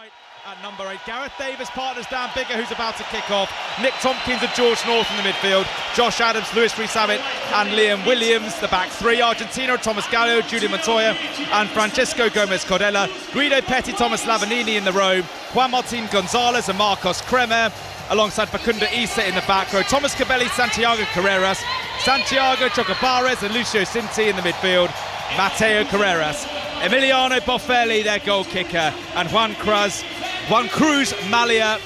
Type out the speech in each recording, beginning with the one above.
right at number 8. Gareth Davis partners Dan Biggar, who's about to kick off. Nick Tompkins and George North in the midfield. Josh Adams, Lewis Rees-Abbott and Liam Williams. The back three, Argentina, Thomas Gallo, Julian Montoya and Francisco Gomez-Cordella. Guido Petti, Thomas Lavanini in the row. Juan Martin Gonzalez and Marcos Kremer, alongside Facundo Isa in the back row. Thomas Cabelli, Santiago Carreras, Santiago Chocobares and Lucio Cinti in the midfield. Mateo Carreras, Emiliano Boffelli, their goal kicker, and Juan Cruz Malia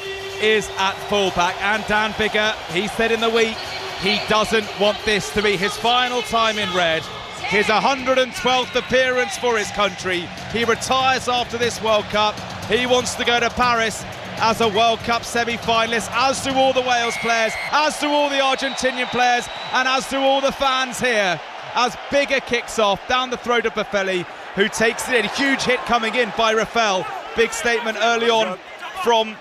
is at fullback. And Dan Biggar, he said in the week, he doesn't want this to be his final time in red. His 112th appearance for his country. He retires after this World Cup. He wants to go to Paris as a World Cup semi-finalist, as do all the Wales players, as do all the Argentinian players, and as do all the fans here, as Biggar kicks off down the throat of Boffelli, who takes it in. Huge hit coming in by Rafael. Big statement early on from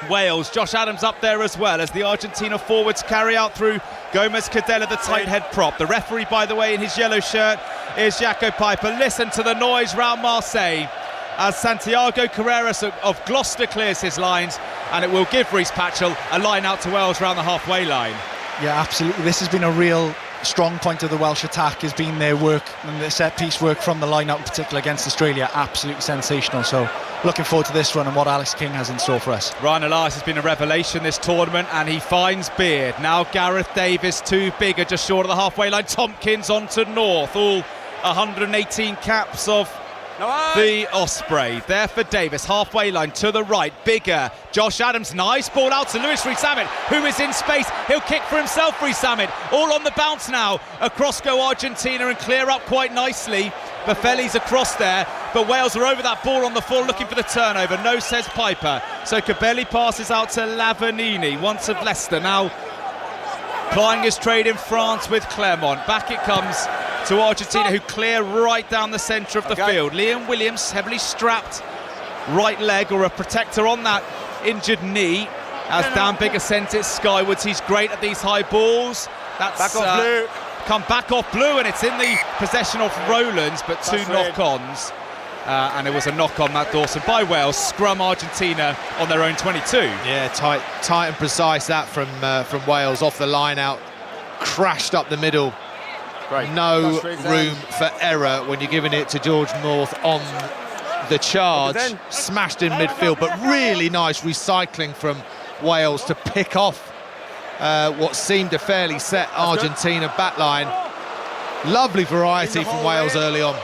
Wales. Josh Adams up there as well as the Argentina forwards carry out through Gomez-Cordella, the tight head prop. The referee, by the way, in his yellow shirt is Jaco Piper. Listen to the noise round Marseille as Santiago Carreras of Gloucester clears his lines, and it will give Rhys Patchell a line out to Wales round the halfway line. Yeah, absolutely. This has been a real strong point of the Welsh attack, has been their work and the set-piece work from the line-out in particular against Australia. Absolutely sensational. So looking forward to this run and what Alex King has in store for us. Ryan Elias has been a revelation this tournament, and he finds Beard. Now Gareth Davis too Biggar, just short of the halfway line. Tompkins on to North. All 118 caps of the Osprey. There for Davis, halfway line to the right. Biggar, Josh Adams, nice ball out to Lewis Rees-Abbott, who is in space. He'll kick for himself, Rees-Abbott. All on the bounce now. Across go Argentina and clear up quite nicely. Boffelli's across there, but Wales are over that ball on the full, looking for the turnover. No, says Piper. So Cabelli passes out to Lavanini, once of Leicester, now plying his trade in France with Clermont. Back it comes to Argentina, who clear right down the centre of the field. Liam Williams, heavily strapped right leg, or a protector on that injured knee, as Dan Biggar sent it skywards. He's great at these high balls. That's back off blue. Come back off blue, and it's in the possession of Rowlands, but two knock-ons. And it was a knock-on, Matt Dawson, by Wales. Scrum Argentina on their own 22. Yeah, tight and precise that from Wales, off the line out, crashed up the middle. Great. No room for error when you're giving it to George North on the charge. Smashed in midfield, but really nice recycling from Wales to pick off what seemed a fairly set Argentina backline. Lovely variety from Wales early on.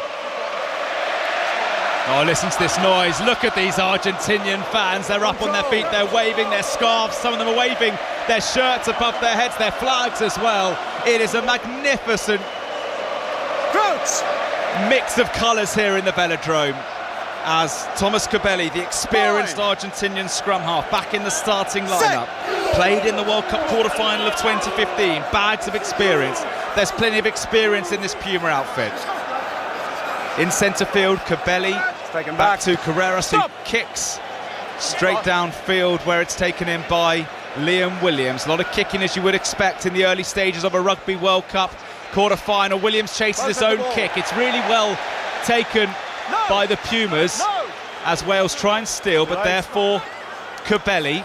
Oh, listen to this noise. Look at these Argentinian fans. They're up on their feet, they're waving their scarves. Some of them are waving their shirts above their heads, their flags as well. It is a magnificent mix of colours here in the Velodrome, as Thomas Cabelli, the experienced Argentinian scrum half, back in the starting lineup. Played in the World Cup quarter-final of 2015. Bags of experience. There's plenty of experience in this Puma outfit. In centre field, Cabelli back to Carreras, who kicks straight downfield, where it's taken in by Liam Williams. A lot of kicking, as you would expect in the early stages of a Rugby World Cup quarter-final. Williams chases his own kick. It's really well taken by the Pumas as Wales try and steal, but therefore Cabelli.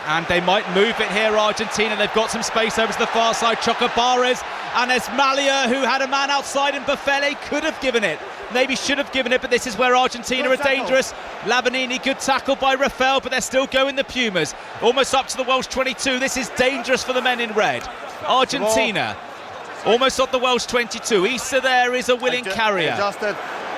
And they might move it here, Argentina. They've got some space over to the far side. Chocobares, and there's Malia, who had a man outside, and Boffelli could have given it. Maybe should have given it, but this is where Argentina are dangerous. Lavanini, good tackle by Rafael, but they're still going the Pumas. Almost up to the Welsh 22. This is dangerous for the men in red. Argentina, almost at the Welsh 22. Issa there is a willing carrier.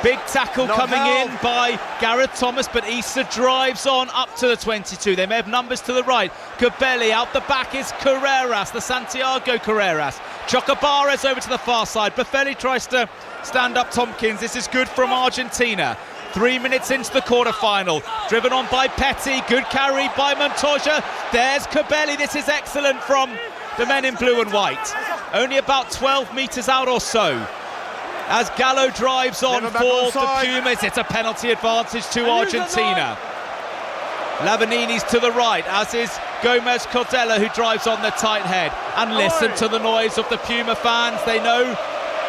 Big tackle coming in by Gareth Thomas, but Issa drives on up to the 22. They may have numbers to the right. Cabelli, out the back is Carreras, the Santiago Carreras. Chocobares over to the far side. Boffelli tries to stand up Tompkins. This is good from Argentina. 3 minutes into the quarter-final. Driven on by Petti. Good carry by Montoya. There's Cabelli. This is excellent from the men in blue and white. Only about 12 metres out or so. As Gallo drives on for the Pumas, it's a penalty advantage to Argentina. Lavanini's to the right, as is Gomez-Cordella, who drives on the tight head. And listen to the noise of the Puma fans. They know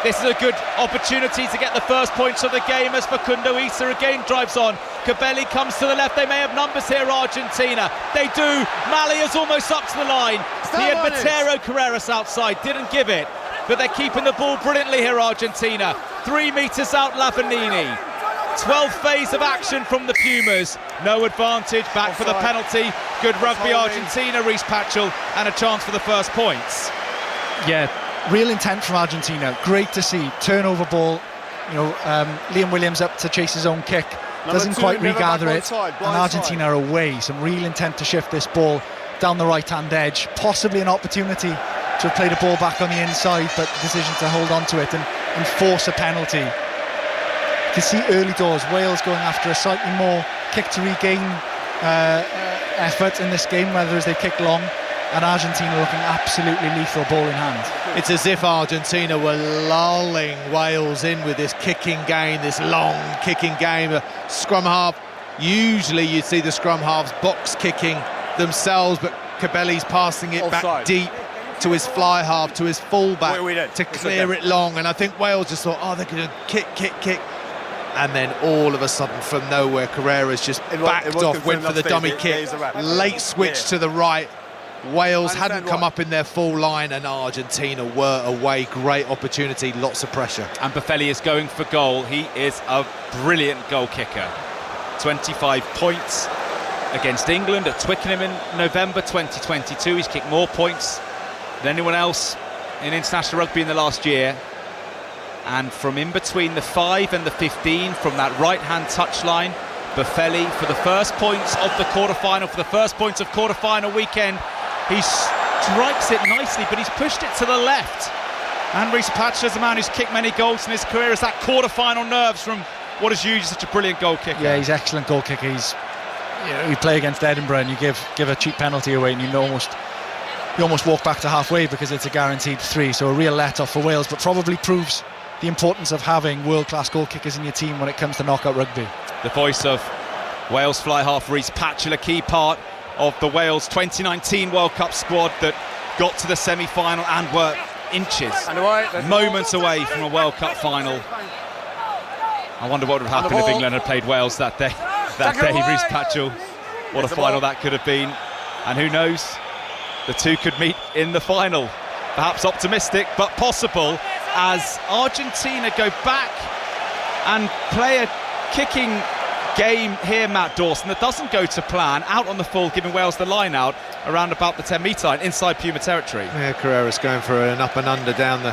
This is a good opportunity to get the first points of the game as Facundo Issa again drives on. Cabelli comes to the left. They may have numbers here, Argentina. They do. Mali is almost up to the line. He had Mateo Carreras outside, didn't give it. But they're keeping the ball brilliantly here, Argentina. 3 metres out, Lavanini. 12th phase of action from the Pumas. No advantage, back for the penalty. Good rugby, Argentina, Reece Patchell, and a chance for the first points. Yeah, real intent from Argentina. Great to see. Turnover ball. You know, Liam Williams up to chase his own kick. Doesn't quite regather it. And Argentina are away. Some real intent to shift this ball down the right-hand edge. Possibly an opportunity to have played a ball back on the inside, but the decision to hold on to it and force a penalty. You can see early doors, Wales going after a slightly more kick to regain effort in this game, whether as they kick long, and Argentina looking absolutely lethal, ball in hand. It's as if Argentina were lulling Wales in with this kicking game, this long kicking game. Scrum half, usually you'd see the scrum halves box kicking themselves, but Cabelli's passing it back deep to his fly half, to his fullback, to clear it long. And I think Wales just thought, oh, they're going to kick. And then all of a sudden, from nowhere, Carreras just backed off, went for the dummy kick, late switch to the right. Wales hadn't come up in their full line, and Argentina were away. Great opportunity, lots of pressure. And Boffelli is going for goal. He is a brilliant goal kicker. 25 points against England at Twickenham in November 2022. He's kicked more points than anyone else in international rugby in the last year. And from in between the 5 and the 15, from that right-hand touchline, Boffelli for the first points of the quarter-final, for the first points of quarter-final weekend. He strikes it nicely, but he's pushed it to the left. And Reece Patchell is a man who's kicked many goals in his career. Is that quarter-final nerves from what is usually such a brilliant goal kicker? Yeah, he's excellent goal kicker. He's, you know, you play against Edinburgh and you give a cheap penalty away, and you almost walk back to halfway because it's a guaranteed 3. So a real let-off for Wales, but probably proves the importance of having world-class goal kickers in your team when it comes to knockout rugby. The voice of Wales fly half Reece Patchell, a key part of the Wales 2019 World Cup squad that got to the semi-final and were inches, moments away from a World Cup final. I wonder what would have happened if England had played Wales that day. Reece Patchell, what a final that could have been. And who knows, the two could meet in the final. Perhaps optimistic, but possible, as Argentina go back and play a kicking game here, Matt Dawson, that doesn't go to plan, out on the full, giving Wales the line out around about the 10-metre line, inside Puma territory. Yeah, Carreras going for an up and under down the...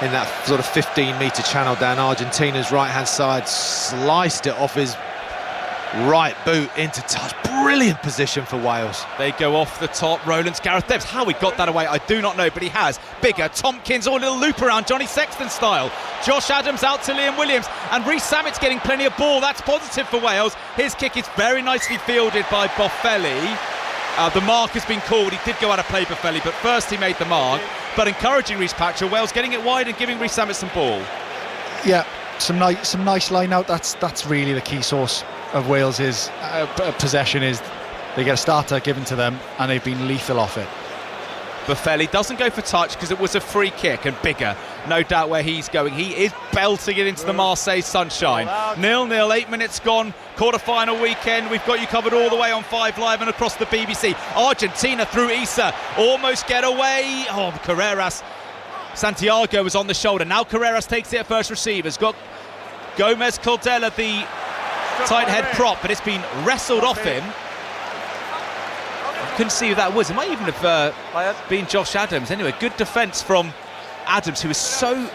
in that sort of 15-metre channel down Argentina's right-hand side, sliced it off his right boot into touch. Brilliant position for Wales. They go off the top. Rowlands, Gareth Debs, how he got that away I do not know, but he has. Bigger, Tompkins, or a little loop around, Johnny Sexton style. Josh Adams out to Liam Williams, and Reece Sammett's getting plenty of ball. That's positive for Wales. His kick is very nicely fielded by Boffelli. The mark has been called. He did go out of play, Boffelli, but first he made the mark. But encouraging Reece Patchell. Wales getting it wide and giving Reece Sammett some ball. Yeah, some nice line out. That's really the key source of Wales' possession, is they get a starter given to them and they've been lethal off it. Boffelli doesn't go for touch because it was a free kick, and Bigger, no doubt where he's going. He is belting it into the Marseille sunshine. 0-0, 8 minutes gone, quarter-final weekend. We've got you covered all the way on 5 Live and across the BBC. Argentina through Issa, almost get away. Oh, Carreras. Santiago was on the shoulder. Now Carreras takes it at first receive. Has got Gomez Caldela, the tight head prop, but it's been wrestled off him. I couldn't see who that was. It might even have been Josh Adams. Anyway, good defence from Adams, who is so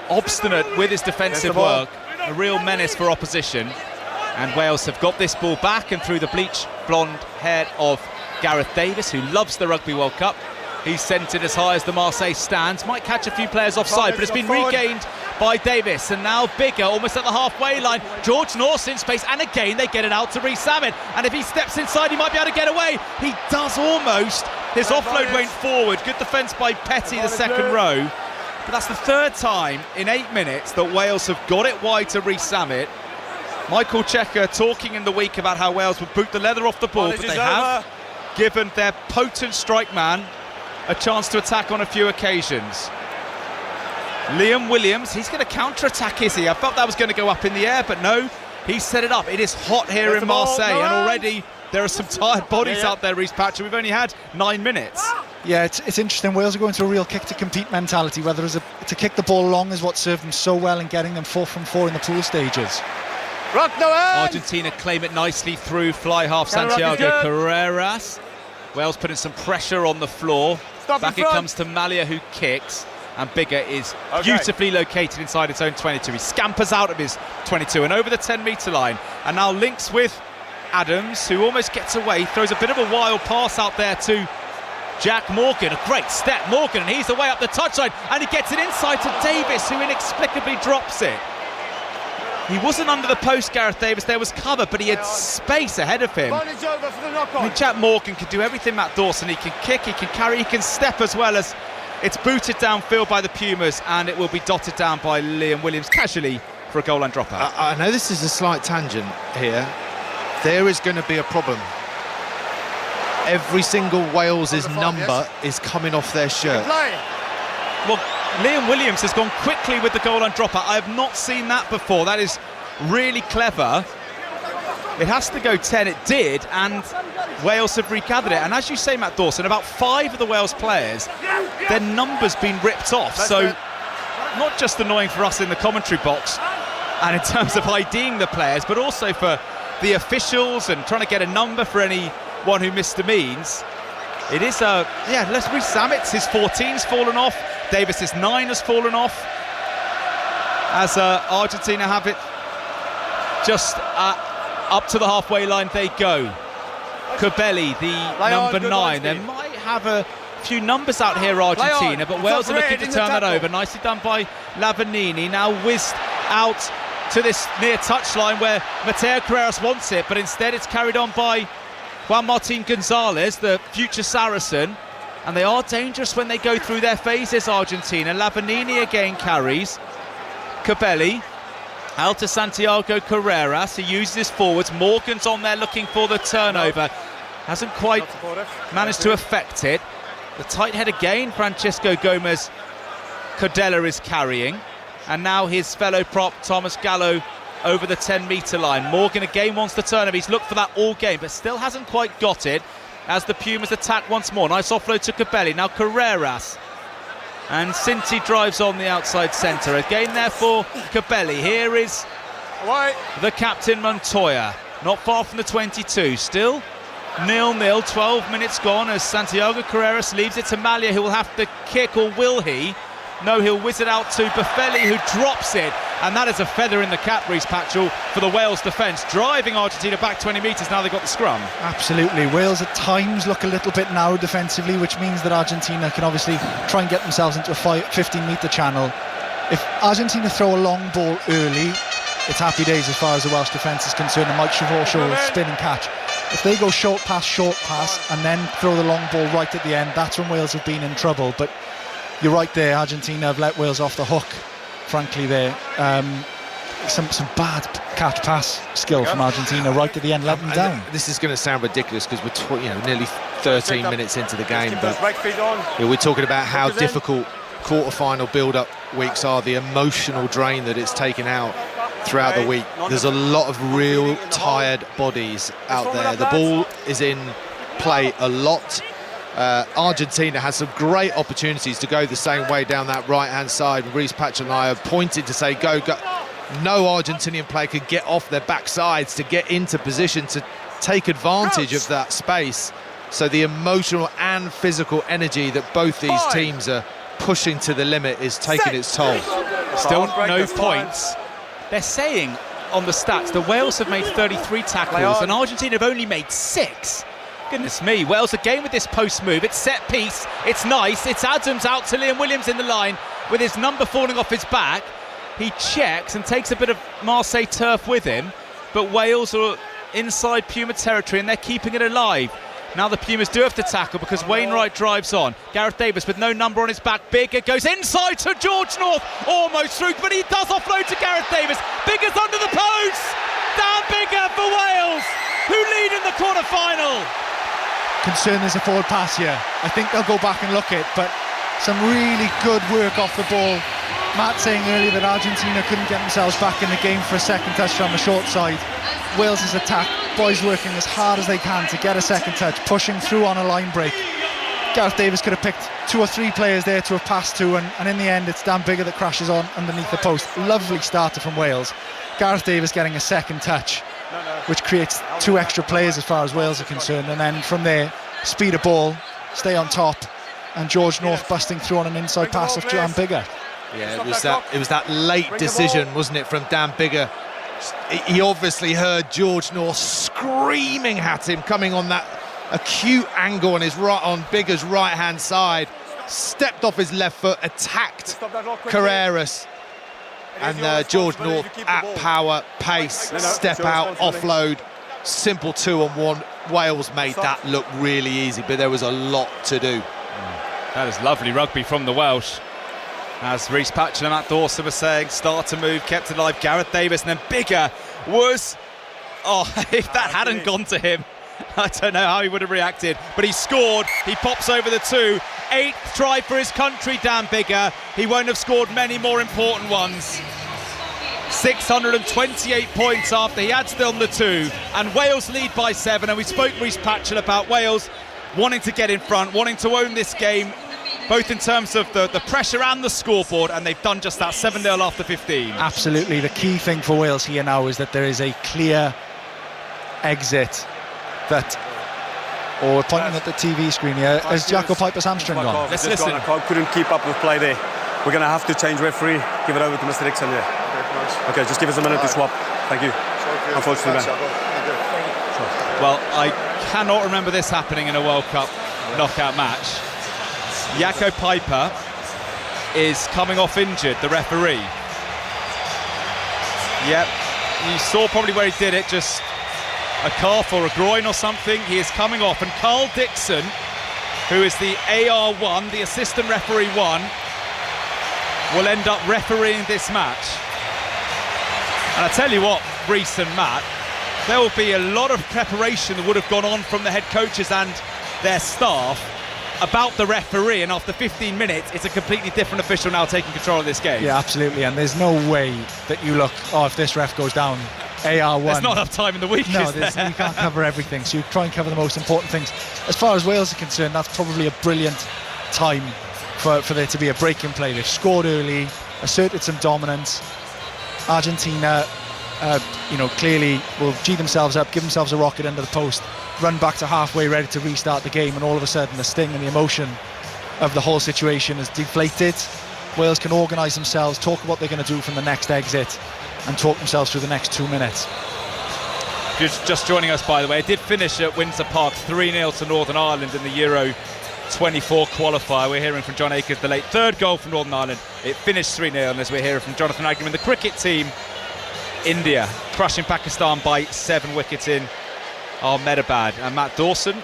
obstinate with his defensive work. A real menace for opposition. And Wales have got this ball back, and through the bleach blonde head of Gareth Davis, who loves the Rugby World Cup. He's sent it as high as the Marseille stands. Might catch a few players offside, but it's been regained by Davis. And now Bigger, almost at the halfway line. George North's in space, and again they get it out to Reece Sammet. And if he steps inside, he might be able to get away. He does almost. His offload went forward. Good defence by Petty, the second row. But that's the third time in 8 minutes that Wales have got it wide to Reece Sammet. Michael Checker talking in the week about how Wales would boot the leather off the ball, but they have given their potent strike man a chance to attack on a few occasions. Liam Williams, he's going to counter-attack, is he? I felt that was going to go up in the air, but no, he set it up. It is hot here in Marseille, and already there are some tired bodies out there, Reece Patcher. We've only had 9 minutes. Yeah, it's interesting. Wales are going through a real kick-to-compete mentality, whether it's to kick the ball long is what served them so well in getting them 4 from 4 in the pool stages. Argentina claim it nicely through fly half Santiago Carreras. Wales putting some pressure on the floor. Back it comes to Malia, who kicks, and Biggar is beautifully located inside its own 22. He scampers out of his 22 and over the 10-metre line, and now links with Adams, who almost gets away, throws a bit of a wild pass out there to Jack Morgan. A great step, Morgan, and he's the way up the touchline, and he gets it inside to Davis, who inexplicably drops it. He wasn't under the post, Gareth Davis. There was cover, but he had space ahead of him. I mean, Jack Morgan can do everything Matt Dawson. He can kick, he can carry, he can step, as well as it's booted downfield by the Pumas, and it will be dotted down by Liam Williams casually for a goal line dropout. I know this is a slight tangent here. There is going to be a problem. Every single Wales's number is coming off their shirt. Well, Liam Williams has gone quickly with the goal line dropout. I have not seen that before. That is really clever. It has to go 10. It did, and Wales have regathered it. And as you say, Matt Dawson, about 5 of the Wales players, their number's been ripped off. So not just annoying for us in the commentary box and in terms of IDing the players, but also for the officials and trying to get a number for anyone who misdemeans. It is let's read Samet's. His 14's fallen off. Davis's 9 has fallen off. As Argentina have it just up to the halfway line they go. Corbelli, the number 9. They might have a few numbers out here, Argentina, but Wales are looking to turn that over. Nicely done by Lavanini. Now whizzed out to this near touchline where Mateo Carreras wants it, but instead it's carried on by Juan Martin Gonzalez, the future Saracen, and they are dangerous when they go through their phases, Argentina. Lavanini again carries. Corbelli out to Santiago Carreras. He uses his forwards. Morgan's on there looking for the turnover. Hasn't quite managed to affect it. The tight head again, Francisco Gomez Cordella is carrying. And now his fellow prop, Thomas Gallo, over the 10-metre line. Morgan again wants the turnover. He's looked for that all game, but still hasn't quite got it as the Pumas attack once more. Nice offload to Corbelli. Now Carreras. And Cinti drives on the outside centre. Again there for Corbelli. Here is the captain Montoya. Not far from the 22. Still 0-0. 12 minutes gone as Santiago Carreras leaves it to Malia, who will have to kick, or will he? No, he'll whiz it out to Buffelli, who drops it, and that is a feather in the cap, Reece Patchell, for the Wales defence, driving Argentina back 20 metres. Now they've got the scrum. Absolutely. Wales at times look a little bit narrow defensively, which means that Argentina can obviously try and get themselves into a 15-metre channel. If Argentina throw a long ball early, it's happy days as far as the Welsh defence is concerned. The Mike Chevauche will spin and catch. If they go short pass, and then throw the long ball right at the end, that's when Wales have been in trouble. But you're right there, Argentina have let Wales off the hook, frankly, there. Some bad catch-pass skill from Argentina right at the end, let them down. This is going to sound ridiculous because we're nearly 13 minutes into the game, but we're talking about how difficult quarter-final build-up weeks are, the emotional drain that it's taken out throughout the week. There's a lot of real tired bodies out there. The ball is in play a lot. Argentina has some great opportunities to go the same way down that right-hand side. Reece Patchell and I have pointed to say go. No Argentinian player could get off their backsides to get into position to take advantage of that space. So the emotional and physical energy that both these teams are pushing to the limit is taking its toll. Still no points. They're saying on the stats that Wales have made 33 tackles and Argentina have only made 6. Goodness me, Wales again with this post move. It's set piece, it's nice, it's Adams out to Liam Williams in the line with his number falling off his back. He checks and takes a bit of Marseille turf with him, but Wales are inside Puma territory and they're keeping it alive. Now the Pumas do have to tackle because Wainwright drives on. Gareth Davis with no number on his back. Biggar goes inside to George North, almost through, but he does offload to Gareth Davis. Biggar's under the post. Dan Biggar for Wales, who lead in the quarter-final. Concern there's a forward pass here. I think they'll go back and look at it, but some really good work off the ball Matt saying earlier that Argentina couldn't get themselves back in the game for a second touch from the short side. Wales's attack, boys working as hard as they can to get a second touch, pushing through on a line break. Gareth Davies could have picked 2 or 3 players there to have passed to, and in the end it's Dan Biggar that crashes on underneath the post. Lovely starter from Wales. Gareth Davies getting a second touch, which creates 2 extra players as far as Wales are concerned, and then from there, speed of ball, stay on top, and George North busting through on an inside pass of Dan Biggar. Yeah, it was that late decision, wasn't it, from Dan Biggar. He obviously heard George North screaming at him, coming on that acute angle on Biggar's right-hand side, stepped off his left foot, attacked Carreras, and George North at power, pace, step out, offload, simple 2-on-1. Wales made that look really easy, but there was a lot to do. That is lovely rugby from the Welsh. As Rhys Patchell and Matt Dawson were saying, start to move, kept it alive, Gareth Davies, and then Biggar was... Oh, if that hadn't gone to him, I don't know how he would have reacted, but he scored. He pops over the 2. 8th try for his country, Dan Biggar. He won't have scored many more important ones. 628 points after he had still the 2, and Wales lead by 7. And we spoke to Rhys Patchell about Wales wanting to get in front, wanting to own this game, both in terms of the pressure and the scoreboard, and they've done just that. 7-0 after 15. Absolutely. The key thing for Wales here now is that there is a clear exit. We're pointing at the TV screen here. Has Jacko Piper's hamstring gone? Let's listen. Couldn't keep up with play there. We're going to have to change referee. Give it over to Mr. Dixon here. Okay, just give us a minute to swap. Thank you. Unfortunately, man. Well, I cannot remember this happening in a World Cup knockout match. Jacko Piper is coming off injured, the referee. Yep, you saw probably where he did it, just a calf or a groin or something. He is coming off, and Carl Dixon, who is the AR1, the assistant referee 1, will end up refereeing this match. And I tell you what, Rhys and Matt, there will be a lot of preparation that would have gone on from the head coaches and their staff about the referee, and after 15 minutes it's a completely different official now taking control of this game. Yeah, absolutely, and there's no way that you look, if this ref goes down, AR1. There's not enough time in the week, no, is there? You can't cover everything, so you try and cover the most important things. As far as Wales are concerned, that's probably a brilliant time for there to be a break in play. They've scored early, asserted some dominance. Argentina, clearly will G themselves up, give themselves a rocket under the post, run back to halfway, ready to restart the game, and all of a sudden the sting and the emotion of the whole situation is deflated. Wales can organise themselves, talk what they're going to do from the next exit, and talk themselves through the next 2 minutes. Just joining us, by the way, it did finish at Windsor Park 3-0 to Northern Ireland in the Euro 24 qualifier. We're hearing from John Akers, the late 3rd goal from Northern Ireland. It finished 3-0, and as we're hearing from Jonathan Agnew, the cricket team, India crushing Pakistan by 7 wickets in Ahmedabad. And Matt Dawson,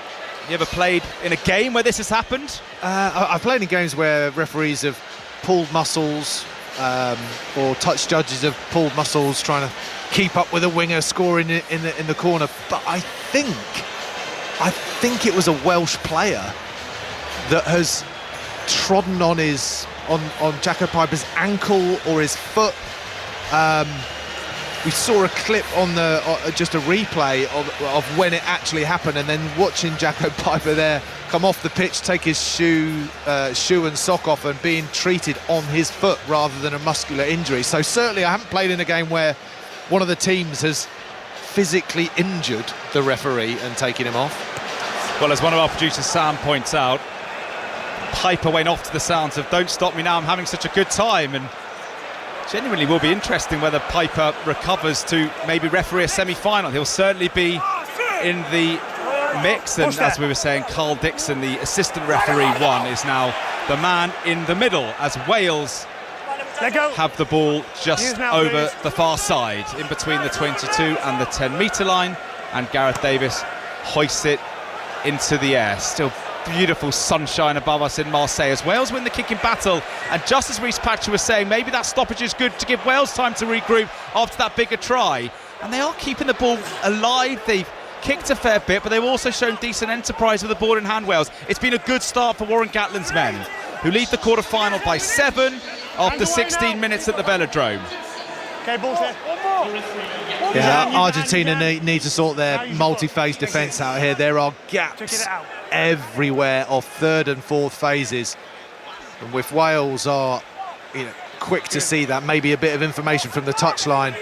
you ever played in a game where this has happened? I've played in games where referees have pulled muscles, or touch judges have pulled muscles trying to keep up with a winger scoring in the corner. But I think it was a Welsh player that has trodden on Jacko Piper's ankle or his foot. We saw a clip on just a replay of when it actually happened, and then watching Jacko Piper there come off the pitch, take his shoe and sock off, and being treated on his foot rather than a muscular injury. So certainly I haven't played in a game where one of the teams has physically injured the referee and taken him off. Well, as one of our producers, Sam, points out, Piper went off to the sounds of "Don't Stop Me Now, I'm having such a good time," and genuinely will be interesting whether Piper recovers to maybe referee a semi-final. He'll certainly be in the mix, and as we were saying, Carl Dixon, the assistant referee 1, is now the man in the middle as Wales have the ball just over the far side, in between the 22 and the 10-metre line, and Gareth Davies hoists it into the air. Still beautiful sunshine above us in Marseille as Wales win the kicking battle. And just as Rhys Patchell was saying, maybe that stoppage is good to give Wales time to regroup after that bigger try. And they are keeping the ball alive. They've kicked a fair bit, but they've also shown decent enterprise with the ball in hand, Wales. It's been a good start for Warren Gatland's men, who lead the quarter-final by 7. after 16 minutes at the Velodrome. Okay, balls here. Yeah, Argentina need to sort their multi-phase defence out here. There are gaps everywhere of third and fourth phases. And if Wales are quick to see that, maybe a bit of information from the touchline.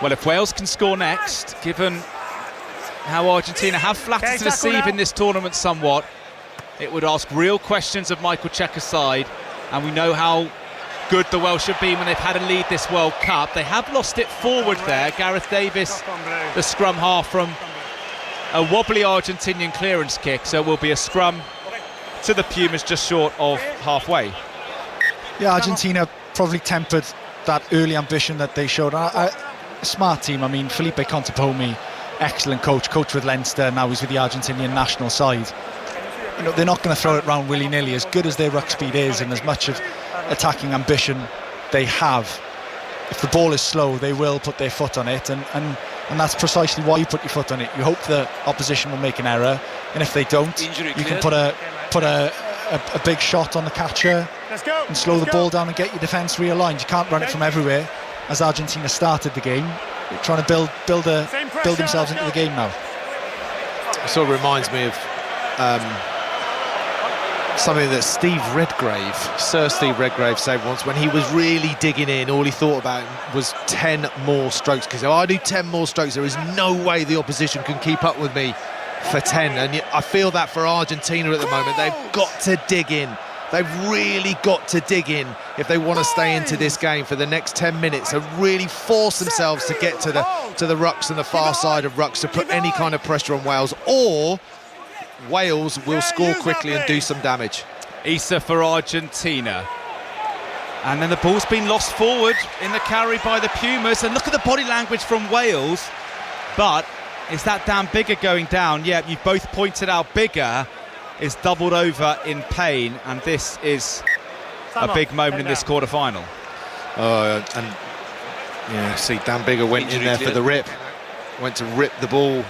Well, if Wales can score next, given how Argentina have flattered to deceive in this tournament somewhat, it would ask real questions of Michael Cheika's side, and we know how good the Welsh have been when they've had a lead this World Cup. They have lost it forward there. Gareth Davis, the scrum half, from a wobbly Argentinian clearance kick, so it will be a scrum to the Pumas just short of halfway. Yeah, Argentina probably tempered that early ambition that they showed. A smart team. I mean, Felipe Contepomi, excellent coach with Leinster, now he's with the Argentinian national side. You know, they're not going to throw it around willy-nilly. As good as their ruck speed is and as much of attacking ambition they have, if the ball is slow, they will put their foot on it, and that's precisely why you put your foot on it. You hope the opposition will make an error, and if they don't, you can put a big shot on the catcher and slow the ball down and get your defence realigned. You can't run it from everywhere, as Argentina started the game. They're trying to build themselves into the game now. It sort of reminds me of something that Sir Steve Redgrave said once when he was really digging in. All he thought about was 10 more strokes, because if I do 10 more strokes, there is no way the opposition can keep up with me for 10. And I feel that for Argentina at the moment. They've got to dig in. They've really got to dig in if they want to stay into this game for the next 10 minutes and really force themselves to get to the rucks and the far side of rucks to put any kind of pressure on Wales, or Wales will score quickly and do some damage. Issa for Argentina. And then the ball's been lost forward in the carry by the Pumas. And look at the body language from Wales. But is that Dan Biggar going down? Yeah, you've both pointed out Biggar is doubled over in pain, and this is a big moment in this quarter-final. And yeah, see, Dan Biggar went in there for the rip. Went to rip the ball.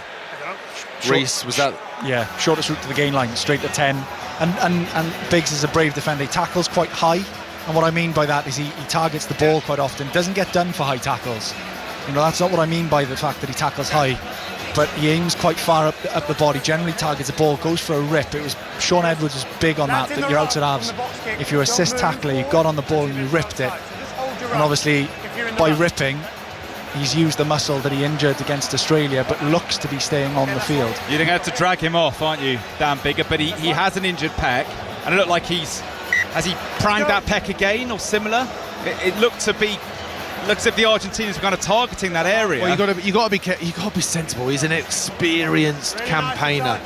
Reece, was that? Yeah, shortest route to the gain line, straight to 10. And Biggs is a brave defender. He tackles quite high, and what I mean by that is he targets the ball quite often. Doesn't get done for high tackles. You know, that's not what I mean by the fact that he tackles high, but he aims quite far up the body, generally targets the ball, goes for a rip. It was Sean Edwards was big on that you're outside halves. If you're assist tackler, you got on the ball and you ripped it, and obviously by ripping he's used the muscle that he injured against Australia, but looks to be staying on the field. You're going to have to drag him off, aren't you, Dan Biggar? But he has an injured pec, and it looked like has he pranged that pec again or similar? It looked as if the Argentinians were kind of targeting that area. Well, you got to be sensible. He's an experienced campaigner.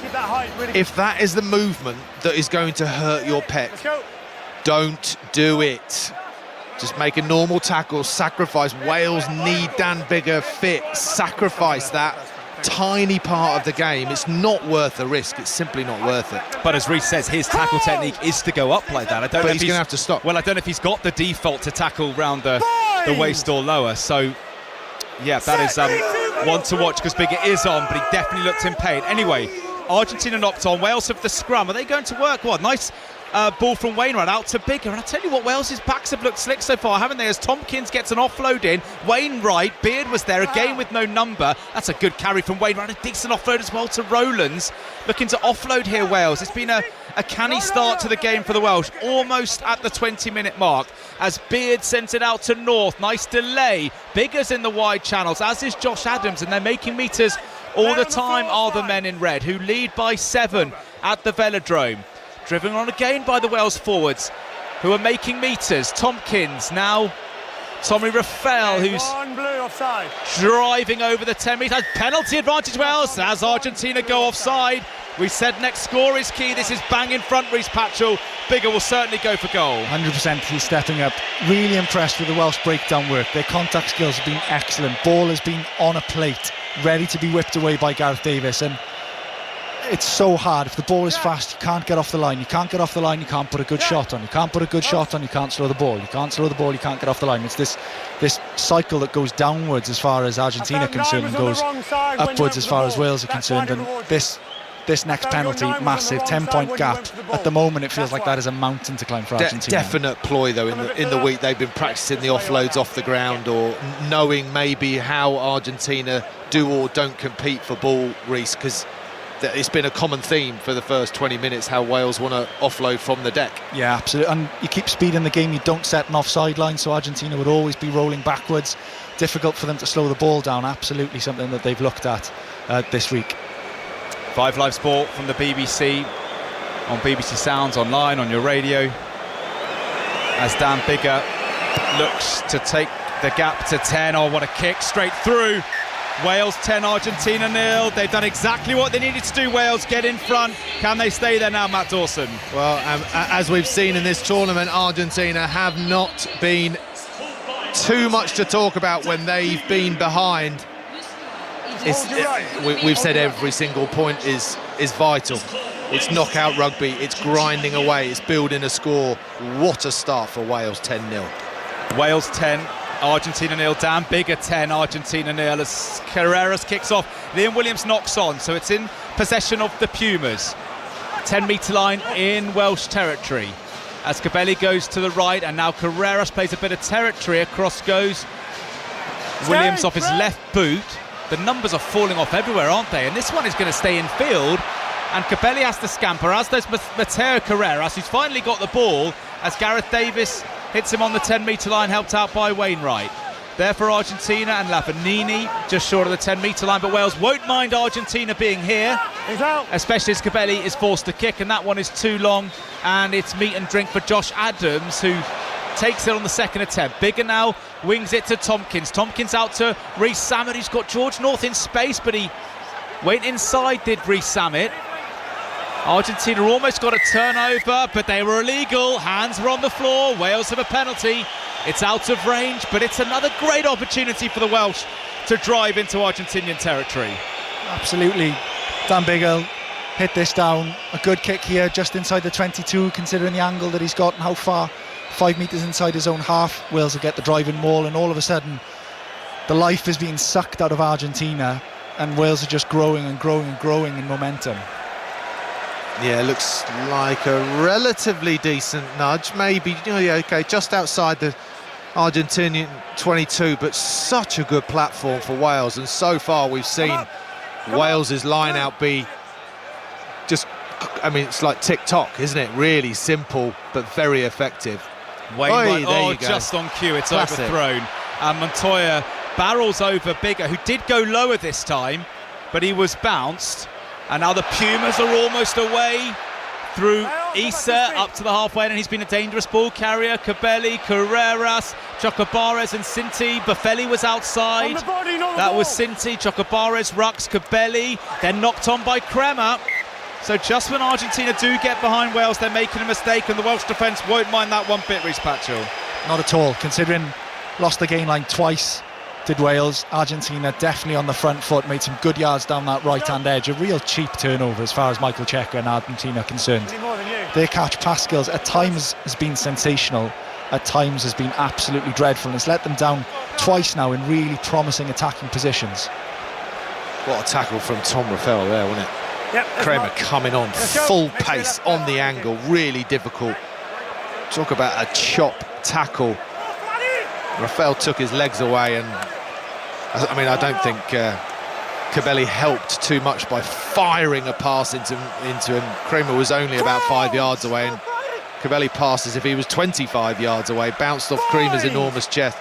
If that is the movement that is going to hurt your pec, don't do it. Just make a normal tackle, sacrifice. Wales need Dan Biggar fit. Sacrifice that tiny part of the game. It's not worth the risk. It's simply not worth it. But as Reece says, his tackle technique is to go up like that. I don't know if he's going to have to stop. Well, I don't know if he's got the default to tackle round the waist or lower. So, yeah, that is one to watch, because Biggar is on, but he definitely looked in pain. Anyway, Argentina knocked on. Wales have the scrum. Are they going to work? Well, nice ball from Wainwright out to Biggar, and I tell you what, Wales's backs have looked slick so far, haven't they? As Tompkins gets an offload in, Wainwright, Beard was there again with no number. That's a good carry from Wainwright, a decent offload as well to Rowlands, looking to offload here, Wales. It's been a canny start to the game for the Welsh, almost at the 20-minute mark, as Beard sends it out to North. Nice delay. Biggar's in the wide channels, as is Josh Adams, and they're making meters all the time, are the men in red, who lead by 7 at the Velodrome. Driven on again by the Wales forwards, who are making meters. Tompkins, now Tommy Rafael, who's driving over the 10 metres. Penalty advantage Wales as Argentina go offside. We said next score is key. This is bang in front, Reece Patchell. Biggar will certainly go for goal. 100% he's stepping up. Really impressed with the Welsh breakdown work. Their contact skills have been excellent. Ball has been on a plate, ready to be whipped away by Gareth Davis. And it's so hard. If the ball is fast, you can't get off the line. You can't get off the line, you can't put a good shot on. You can't put a good shot on, you can't slow the ball. You can't slow the ball, you can't get off the line. It's this cycle that goes downwards as far as Argentina are concerned, and goes upwards as far as Wales are concerned. And this this next penalty, massive 10-point gap. At the moment, it feels like that is a mountain to climb for Argentina. Definite ploy, though, in the week. They've been practicing the offloads off the ground, or knowing maybe how Argentina do or don't compete for ball, Reece, because it's been a common theme for the first 20 minutes how Wales want to offload from the deck. Yeah, absolutely. And you keep speed in the game, you don't set an offside line, so Argentina would always be rolling backwards. Difficult for them to slow the ball down. Absolutely something that they've looked at this week. 5 Live Sport from the BBC, on BBC Sounds, online, on your radio, as Dan Biggar looks to take the gap to 10. Oh, what a kick, straight through. Wales 10, Argentina 0. They've done exactly what they needed to do. Wales get in front. Can they stay there now, Matt Dawson? Well, as we've seen in this tournament, Argentina have not been too much to talk about when they've been behind. We've said every single point is vital. It's knockout rugby, it's grinding away, it's building a score. What a start for Wales, 10-0. Wales 10, Argentina 0. Dan Biggar 10, Argentina 0. As Carreras kicks off, Liam Williams knocks on, so it's in possession of the Pumas. 10-metre line in Welsh territory. As Cabelli goes to the right, and now Carreras plays a bit of territory. Across goes Williams off his left boot. The numbers are falling off everywhere, aren't they? And this one is going to stay in field, and Cabelli has to scamper, as does Mateo Carreras, who's finally got the ball, as Gareth Davis hits him on the 10-metre line, helped out by Wainwright. There for Argentina, and Lavanini just short of the 10-metre line, but Wales won't mind Argentina being here, especially as Cabelli is forced to kick, and that one is too long, and it's meat and drink for Josh Adams, who takes it on the second attempt. Biggar now wings it to Tompkins. Tompkins out to Reece Samet, who's got George North in space, but he went inside, did Reece Samet. Argentina almost got a turnover, but they were illegal. Hands were on the floor. Wales have a penalty. It's out of range, but it's another great opportunity for the Welsh to drive into Argentinian territory. Absolutely. Dan Biggar hit this down. A good kick here, just inside the 22, considering the angle that he's got and how far. 5 metres inside his own half. Wales will get the driving maul, and all of a sudden the life is being sucked out of Argentina, and Wales are just growing and growing and growing in momentum. Yeah, it looks like a relatively decent nudge, maybe, okay, just outside the Argentinian 22, but such a good platform for Wales, and so far we've seen Wales's line-out be just, it's like TikTok, isn't it? Really simple, but very effective. Wainwright, just on cue, it's classic. Overthrown. And Montoya barrels over Biggar, who did go lower this time, but he was bounced. And now the Pumas are almost away through Issa up to the halfway, and he's been a dangerous ball carrier. Cabelli, Carreras, Chocobares and Cinti. Buffelli was outside. That was Cinti, Chocobares, Rux, Cabelli. Then knocked on by Kremer. So just when Argentina do get behind Wales, they're making a mistake, and the Welsh defence won't mind that one bit, Reece Patchell. Not at all, considering lost the gain line twice, did Wales. Argentina definitely on the front foot, made some good yards down that right-hand edge. A real cheap turnover as far as Michael Cheika and Argentina are concerned. Their catch-pass skills at times has been sensational, at times has been absolutely dreadful, and it's let them down twice now in really promising attacking positions. What a tackle from Tom Rafael there, wasn't it? Yep, Kremer coming on full pace on the angle, really difficult. Talk about a chop tackle. Rafael took his legs away, and I don't think Cabelli helped too much by firing a pass into him. Kremer was only about 5 yards away, and Cabelli passed as if he was 25 yards away, bounced off Kremer's enormous chest.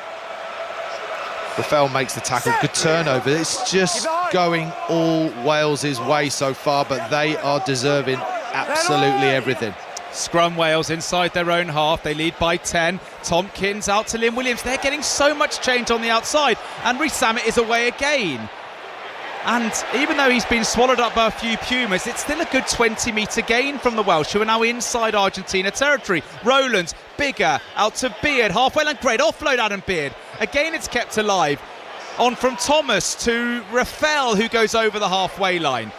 Rafael makes the tackle, good turnover. It's just going all Wales' way so far, but they are deserving absolutely everything. Scrum Wales inside their own half, they lead by 10. Tompkins out to Liam Williams, they're getting so much change on the outside, and Reece Samet is away again. And even though he's been swallowed up by a few Pumas, it's still a good 20-metre gain from the Welsh, who are now inside Argentina territory. Rowlands, Biggar, out to Beard, halfway line, great offload, Adam Beard. Again, it's kept alive. On from Thomas to Rafael, who goes over the halfway line.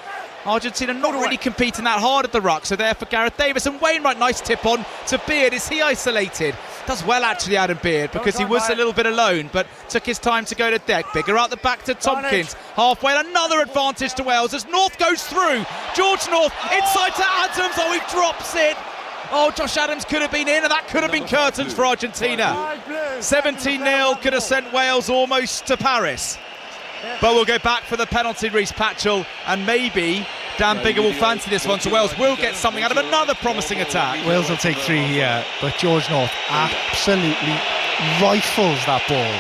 Argentina not really competing that hard at the ruck, so there for Gareth Davis, and Wainwright, nice tip on to Beard. Is he isolated? Does well actually, Adam Beard, because he was a little bit alone, but took his time to go to deck. Bigger out the back to Tompkins. Halfway, another advantage to Wales as North goes through. George North inside to Adams. Oh, he drops it. Oh, Josh Adams could have been in, and that could have been curtains for Argentina. 17-0 could have sent Wales almost to Paris. But we'll go back for the penalty, Rhys Patchell, and maybe Dan Biggar will fancy this one, so Wales will get something out of another promising attack. Wales will take 3 here, but George North absolutely rifles that ball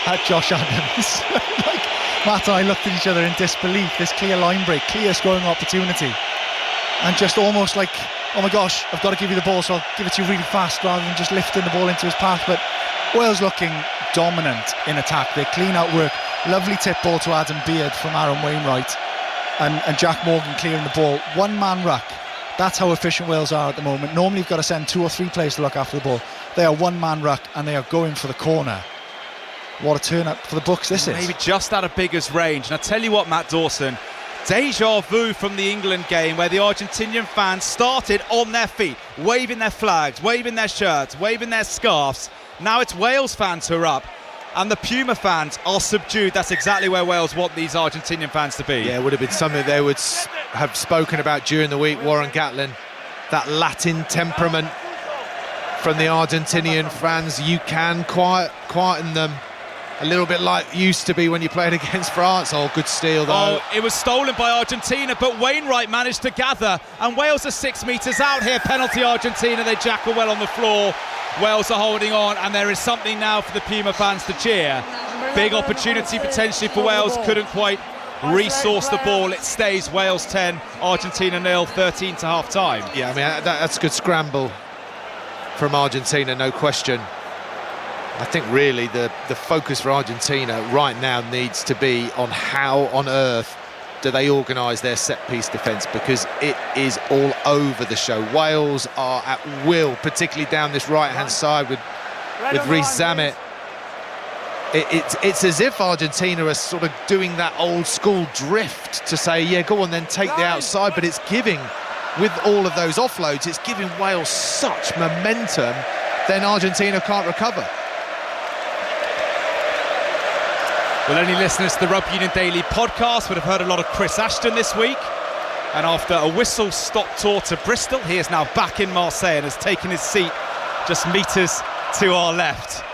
at Josh Adams. Like, Matt and I looked at each other in disbelief. This clear line break, clear scoring opportunity, and just almost like, oh my gosh, I've got to give you the ball, so I'll give it to you really fast rather than just lifting the ball into his path. But Wales looking dominant in attack. They clean out work. Lovely tip ball to Adam Beard from Aaron Wainwright, and Jack Morgan clearing the ball. One-man ruck. That's how efficient Wales are at the moment. Normally you've got to send 2 or 3 players to look after the ball. They are one-man ruck, and they are going for the corner. What a turn up for the books this is. Maybe just out of Biggar's range. And I tell you what, Matt Dawson, deja vu from the England game where the Argentinian fans started on their feet, waving their flags, waving their shirts, waving their scarves. Now it's Wales fans who are up, and the Puma fans are subdued. That's exactly where Wales want these Argentinian fans to be. Yeah, it would have been something they would have spoken about during the week, Warren Gatlin. That Latin temperament from the Argentinian fans. You can quieten them a little bit like used to be when you played against France. Oh, good steal though. Oh, it was stolen by Argentina, but Wainwright managed to gather, and Wales are 6 metres out here. Penalty Argentina, they jackal well on the floor. Wales are holding on, and there is something now for the Puma fans to cheer. Big opportunity potentially for Wales, couldn't quite resource the ball. It stays Wales 10, Argentina 0, 13 to half time. Yeah, I mean, that's a good scramble from Argentina, no question. I think really the focus for Argentina right now needs to be on how on earth do they organise their set-piece defence, because it is all over the show. Wales are at will, particularly down this right-hand side with Rhys Zammit. It's as if Argentina are sort of doing that old-school drift to say, yeah, go on then, take the outside, but it's giving, with all of those offloads, it's giving Wales such momentum, then Argentina can't recover. Well, any listeners to the Rugby Union Daily podcast would have heard a lot of Chris Ashton this week. And after a whistle-stop tour to Bristol, he is now back in Marseille and has taken his seat just metres to our left.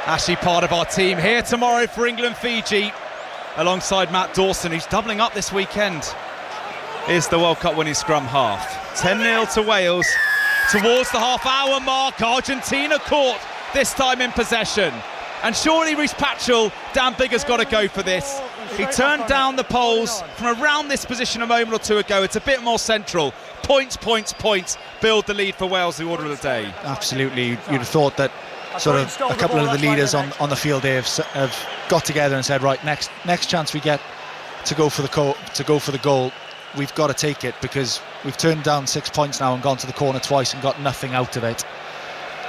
Actually part of our team here tomorrow for England-Fiji, alongside Matt Dawson, who's doubling up this weekend. Is the World Cup winning scrum half. 10-0 to Wales. Towards the half-hour mark, Argentina caught, this time in possession. And surely Rhys Patchell, Dan Biggar's got to go for this. He turned down the poles from around this position a moment or two ago. It's a bit more central. Points, points, points. Build the lead for Wales, the order of the day. Absolutely. You'd have thought that sort of a couple of the leaders on the field there have got together and said, right, next chance we get to go for the goal, we've got to take it, because we've turned down 6 points now and gone to the corner twice and got nothing out of it.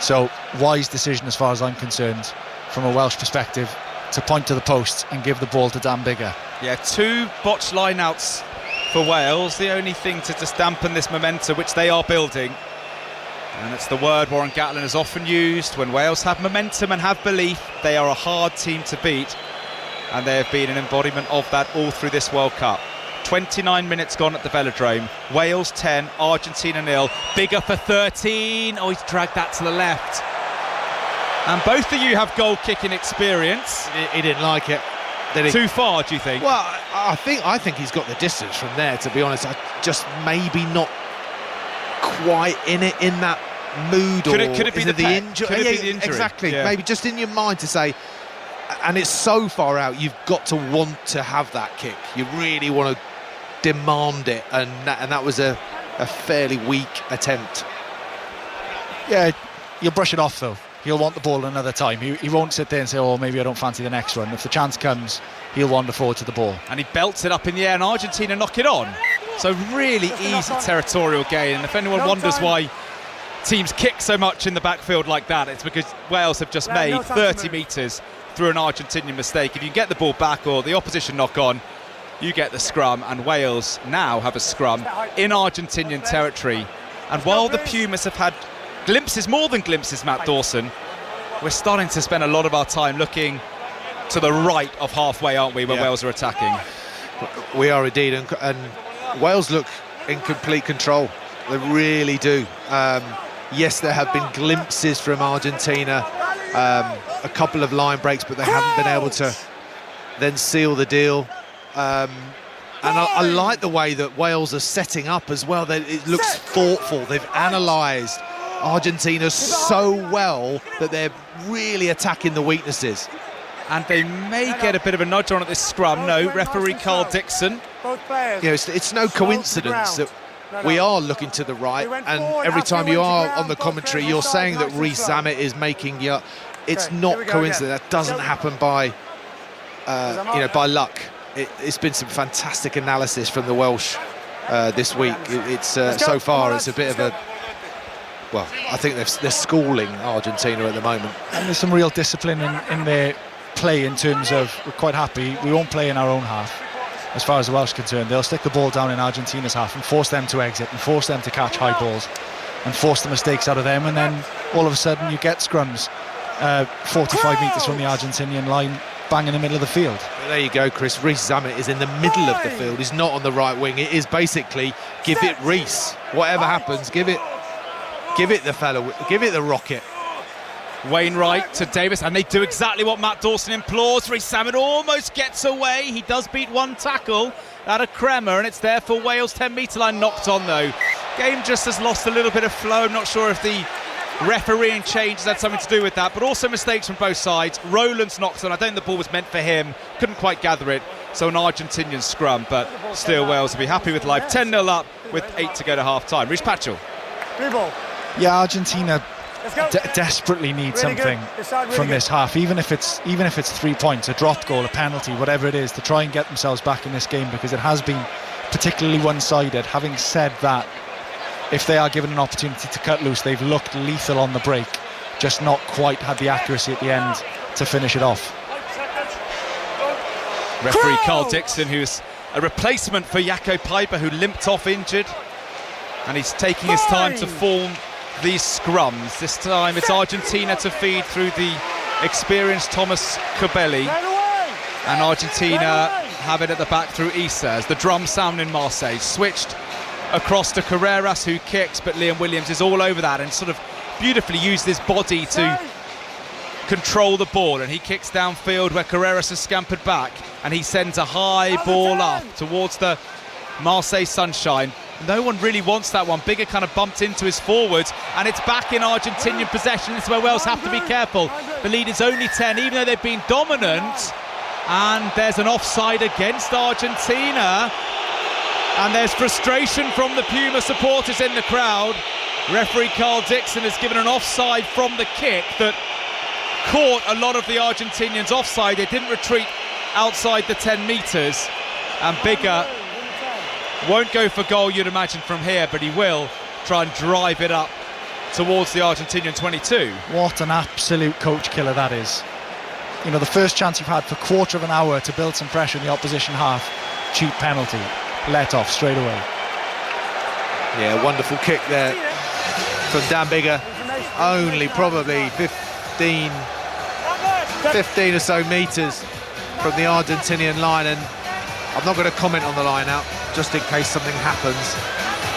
So wise decision as far as I'm concerned, from a Welsh perspective, to point to the post and give the ball to Dan Biggar. Yeah, 2 botched line-outs for Wales, the only thing to just dampen this momentum, which they are building. And it's the word Warren Gatlin has often used. When Wales have momentum and have belief, they are a hard team to beat. And they have been an embodiment of that all through this World Cup. 29 minutes gone at the Velodrome. Wales 10, Argentina 0. Biggar for 13. Oh, he's dragged that to the left. And both of you have goal-kicking experience. He didn't like it, did he? Too far, do you think? Well, I think he's got the distance from there, to be honest. I just maybe not quite in that mood. Could it be the injury? Could it be the injury? Exactly. Yeah. Maybe just in your mind to say, and it's so far out, you've got to want to have that kick. You really want to demand it, and that was a fairly weak attempt. Yeah, you'll brush it off though. He'll want the ball another time. He won't sit there and say, oh, maybe I don't fancy the next one. If the chance comes, he'll wander forward to the ball. And he belts it up in the air, and Argentina knock it on. So really easy territorial gain. And if anyone wonders why teams kick so much in the backfield like that, it's because Wales have just made 30 metres through an Argentinian mistake. If you get the ball back or the opposition knock on, you get the scrum, and Wales now have a scrum in Argentinian territory. And while the Pumas have had glimpses, more than glimpses, Matt Dawson, we're starting to spend a lot of our time looking to the right of halfway, aren't we, when Wales are attacking? We are indeed, and Wales look in complete control. They really do. Yes, there have been glimpses from Argentina, a couple of line breaks, but they haven't been able to then seal the deal. And I like the way that Wales are setting up as well. It looks thoughtful. They've analysed Argentina so well that they're really attacking the weaknesses. And they may get a bit of a nudge on at this scrum. No, referee Carl Dixon. It's no coincidence that we are looking to the right, and every time you are on the commentary, you're saying that Reece Zammit is making you. It's not coincidence. That doesn't happen by, by luck. It's been some fantastic analysis from the Welsh this week. So far it's a bit of a. Well, I think they're schooling Argentina at the moment. And there's some real discipline in their play in terms of we're quite happy. We won't play in our own half. As far as the Welsh are concerned, they'll stick the ball down in Argentina's half and force them to exit and force them to catch high balls and force the mistakes out of them, and then all of a sudden you get scrums 45 metres from the Argentinian line, bang in the middle of the field. Well, there you go, Chris. Reece Zammit is in the middle of the field. He's not on the right wing. It is basically give it Reece. Whatever happens, give it the fella, give it the rocket. Wainwright to Davis, and they do exactly what Matt Dawson implores. Reece Zammit almost gets away. He does beat one tackle out of Kremer, and it's there for Wales. 10-metre line knocked on, though. Game just has lost a little bit of flow. I'm not sure if the refereeing change has had something to do with that, but also mistakes from both sides. Rowland's knocked on. I don't think the ball was meant for him. Couldn't quite gather it. So an Argentinian scrum, but still Wales will be happy with life. 10-0 up with 8 to go to half-time. Rhys Patchell. Yeah, Argentina desperately need something from this half, even if it's 3 points, a drop goal, a penalty, whatever it is, to try and get themselves back in this game, because it has been particularly one-sided. Having said that, if they are given an opportunity to cut loose, they've looked lethal on the break, just not quite had the accuracy at the end to finish it off. Referee Carl Dixon, who's a replacement for Jaco Piper, who limped off injured, and he's taking his time to form these scrums. This time it's Argentina to feed through the experienced Thomas Cobelli, and Argentina have it at the back through Issa as the drum sound in Marseille. Switched across to Carreras, who kicks, but Liam Williams is all over that and sort of beautifully used his body to control the ball, and he kicks downfield where Carreras has scampered back, and he sends a high ball up towards the Marseille sunshine. No one really wants that one. Bigger kind of bumped into his forwards, and it's back in Argentinian possession. This is where Wales have to be careful. The lead is only 10, even though they've been dominant. And there's an offside against Argentina. And there's frustration from the Puma supporters in the crowd. Referee Carl Dixon has given an offside from the kick that caught a lot of the Argentinians offside. They didn't retreat outside the 10 metres. And Bigger won't go for goal, you'd imagine, from here, but he will try and drive it up towards the Argentinian 22. What an absolute coach killer that is. You know, the first chance you've had for a quarter of an hour to build some pressure in the opposition half, cheap penalty, let off straight away. Yeah, wonderful kick there from Dan Bigger. Only probably 15 or so metres from the Argentinian line, and I'm not going to comment on the line out just in case something happens,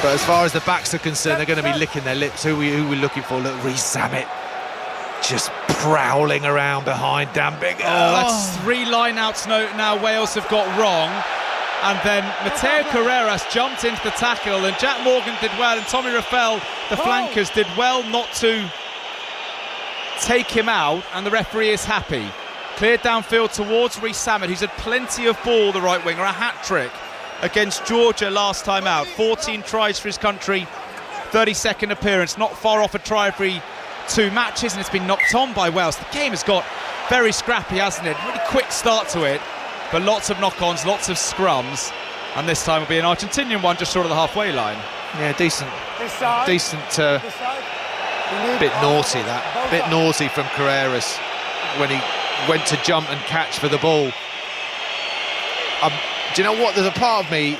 but as far as the backs are concerned, they're going to be licking their lips. Who we're looking for? Look, Reece Zammit just prowling around behind Dan Bigger. Oh, that's 3 line-outs now Wales have got wrong, and then Mateo Carreras jumped into the tackle, and Jack Morgan did well, and Tommy Raffel, the flankers, did well not to take him out, and the referee is happy. Cleared downfield towards Reece Zammit, who's had plenty of ball, the right winger, a hat-trick against Georgia last time out. 14 tries for his country, 32nd appearance, not far off a try every 2 matches, and it's been knocked on by Wales. The game has got very scrappy, hasn't it? Really quick start to it, but lots of knock-ons, lots of scrums, and this time will be an Argentinian one just short of the halfway line. Yeah, decent, bit naughty that, bit naughty from Carreras when he went to jump and catch for the ball. Do you know what? There's a part of me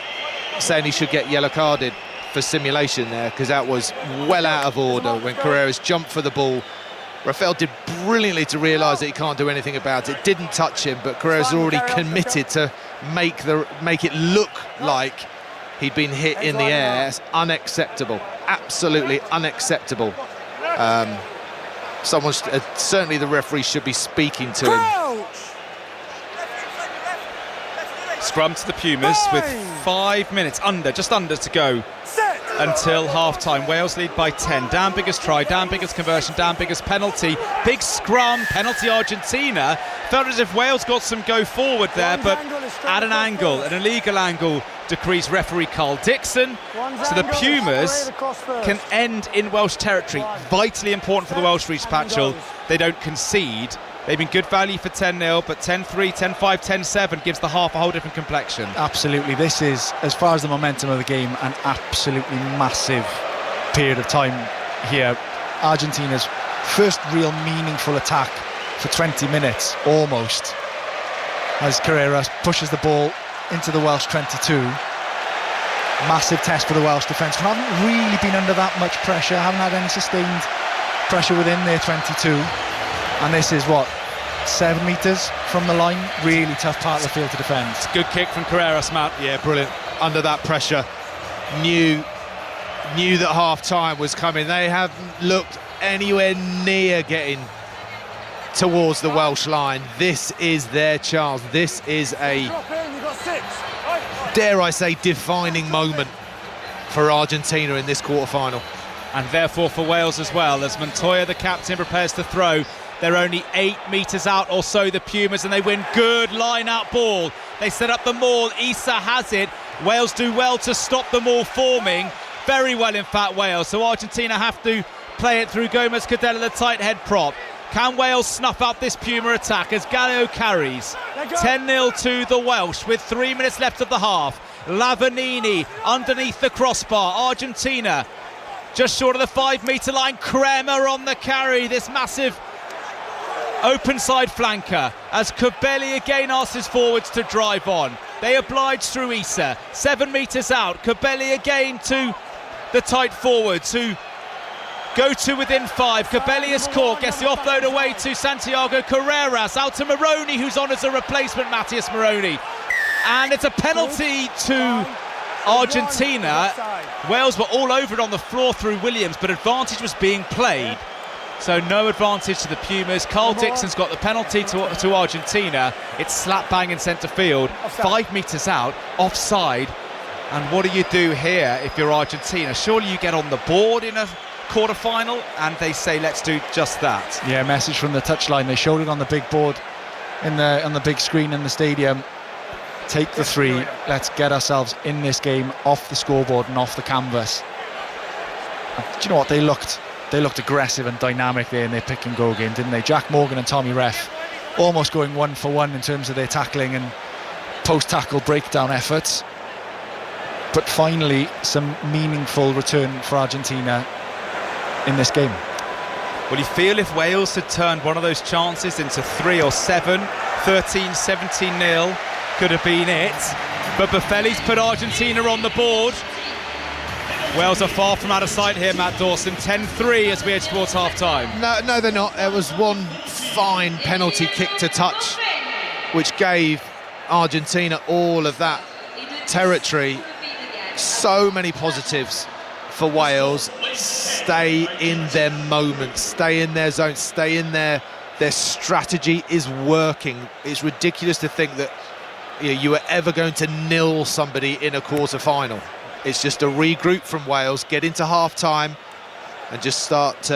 saying he should get yellow carded for simulation there, because that was well out of order when Carreras jumped for the ball Rafael did brilliantly to realise that he can't do anything about it. Didn't touch him, but Carrera's already committed to make it look like he'd been hit in the air. It's unacceptable, absolutely unacceptable. Someone, certainly the referee, should be speaking to him. Scrum to the Pumas with 5 minutes, just under to go until half-time. Wales lead by 10. Dan Biggar's try, Dan Biggar's conversion, Dan Biggar's penalty. Big scrum, penalty Argentina. Felt as if Wales got some go forward there, but at an angle, an illegal angle, decrees referee Carl Dixon. So the Pumas can end in Welsh territory. Vitally important for the Welsh Reach Patchell. They don't concede. They've been good value for 10-0, but 10-3, 10-5, 10-7 gives the half a whole different complexion. Absolutely. This is, as far as the momentum of the game, an absolutely massive period of time here. Argentina's first real meaningful attack for 20 minutes, almost, as Carrera pushes the ball into the Welsh 22. Massive test for the Welsh defence, who haven't really been under that much pressure, haven't had any sustained pressure within their 22. And this is what, 7 metres from the line? Really tough part of the field to defend. It's a good kick from Carreras, Matt. Yeah, brilliant. Under that pressure, knew that half-time was coming. They haven't looked anywhere near getting towards the Welsh line. This is their chance. This is a, dare I say, defining moment for Argentina in this quarter-final. And therefore for Wales as well, as Montoya, the captain, prepares to throw. They're only 8 metres out or so, the Pumas, and they win. Good line-out ball. They set up the maul. Issa has it. Wales do well to stop the maul forming. Very well, in fact, Wales. So Argentina have to play it through Gomez Cadella, the tight head prop. Can Wales snuff out this Puma attack as Gallo carries? 10-0 to the Welsh with 3 minutes left of the half. Lavanini underneath the crossbar. Argentina just short of the 5 metre line. Kremer on the carry. This massive open side flanker as Kobeli again asks his forwards to drive on. They oblige through Issa. 7 metres out. Kobeli again to the tight forwards who go to within 5. Kobeli is caught, gets the offload away to Santiago Carreras, out to Moroni, who's on as a replacement, Matthias Moroni. And it's a penalty to Argentina. Wales were all over it on the floor through Williams, but advantage was being played. So no advantage to the Pumas. Carl Dixon's got the penalty to Argentina. It's slap bang in centre field, 5 metres out, offside. And what do you do here if you're Argentina? Surely you get on the board in a quarter-final, and they say let's do just that. Yeah, message from the touchline. They showed it on the big board on the big screen in the stadium. Take the 3. Let's get ourselves in this game, off the scoreboard and off the canvas. Do you know what? They looked aggressive and dynamic there in their pick and go game, didn't they? Jack Morgan and Tommy Ref almost going 1 for 1 in terms of their tackling and post-tackle breakdown efforts. But finally, some meaningful return for Argentina in this game. Well, you feel if Wales had turned one of those chances into 3 or 7, 13, 17-0, could have been it. But Buffelli's put Argentina on the board. Wales are far from out of sight here, Matt Dawson. 10-3 as we edge towards half-time. No, they're not. There was one fine penalty kick to touch, which gave Argentina all of that territory. So many positives for Wales. Stay in their moment, stay in their zone, stay in their strategy is working. It's ridiculous to think that you were ever going to nil somebody in a quarter-final. It's just a regroup from Wales, get into half-time and just start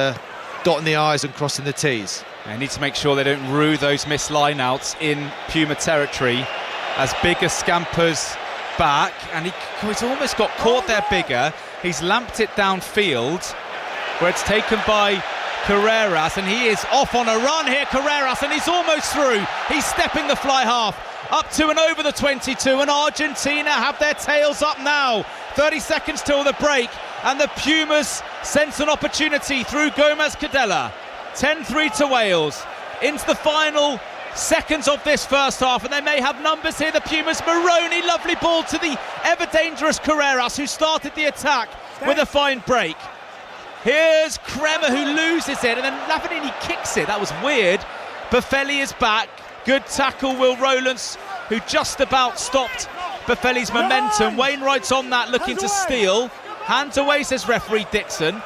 dotting the I's and crossing the T's. They need to make sure they don't rue those missed line-outs in Puma territory as Biggar scampers back, and he's almost got caught there, Biggar. He's lamped it downfield where it's taken by Carreras, and he is off on a run here, Carreras, and he's almost through. He's stepping the fly half up to and over the 22, and Argentina have their tails up now. 30 seconds till the break, and the Pumas sense an opportunity through Gomez Cadella. 10-3 to Wales into the final seconds of this first half, and they may have numbers here. The Pumas. Moroni, lovely ball to the ever dangerous Carreras, who started the attack with a fine break. Here's Kremer who loses it, and then Lavanini kicks it. That was weird. Buffelli is back. Good tackle, Will Rowlands, who just about stopped Buffelli's momentum. Wainwright's on that, looking to steal. Hands away, says referee Dixon.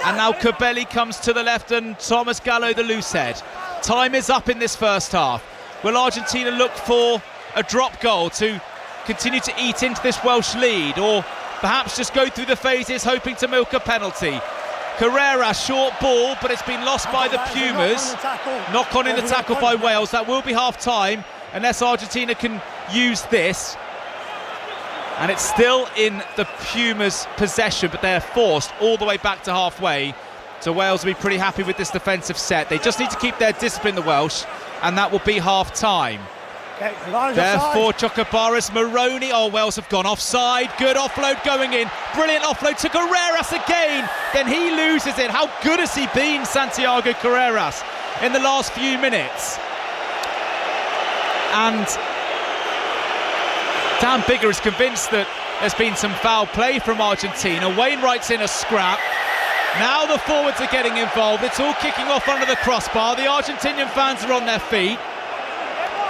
And now Cabelli comes to the left and Thomas Gallo the loose head. Time is up in this first half. Will Argentina look for a drop goal to continue to eat into this Welsh lead, or perhaps just go through the phases hoping to milk a penalty? Carrera, short ball, but it's been lost by the Pumas. Knock on in the tackle by Wales. That will be half time unless Argentina can use this. And it's still in the Pumas' possession, but they're forced all the way back to halfway. So Wales will be pretty happy with this defensive set. They just need to keep their discipline, the Welsh, and that will be half time. Okay, Therefore, Chocobaras, Maroney. Oh, Wales have gone offside. Good offload going in. Brilliant offload to Carreras again. Then he loses it. How good has he been, Santiago Carreras, in the last few minutes? And Dan Biggar is convinced that there's been some foul play from Argentina. Wainwright's in a scrap. Now the forwards are getting involved. It's all kicking off under the crossbar. The Argentinian fans are on their feet.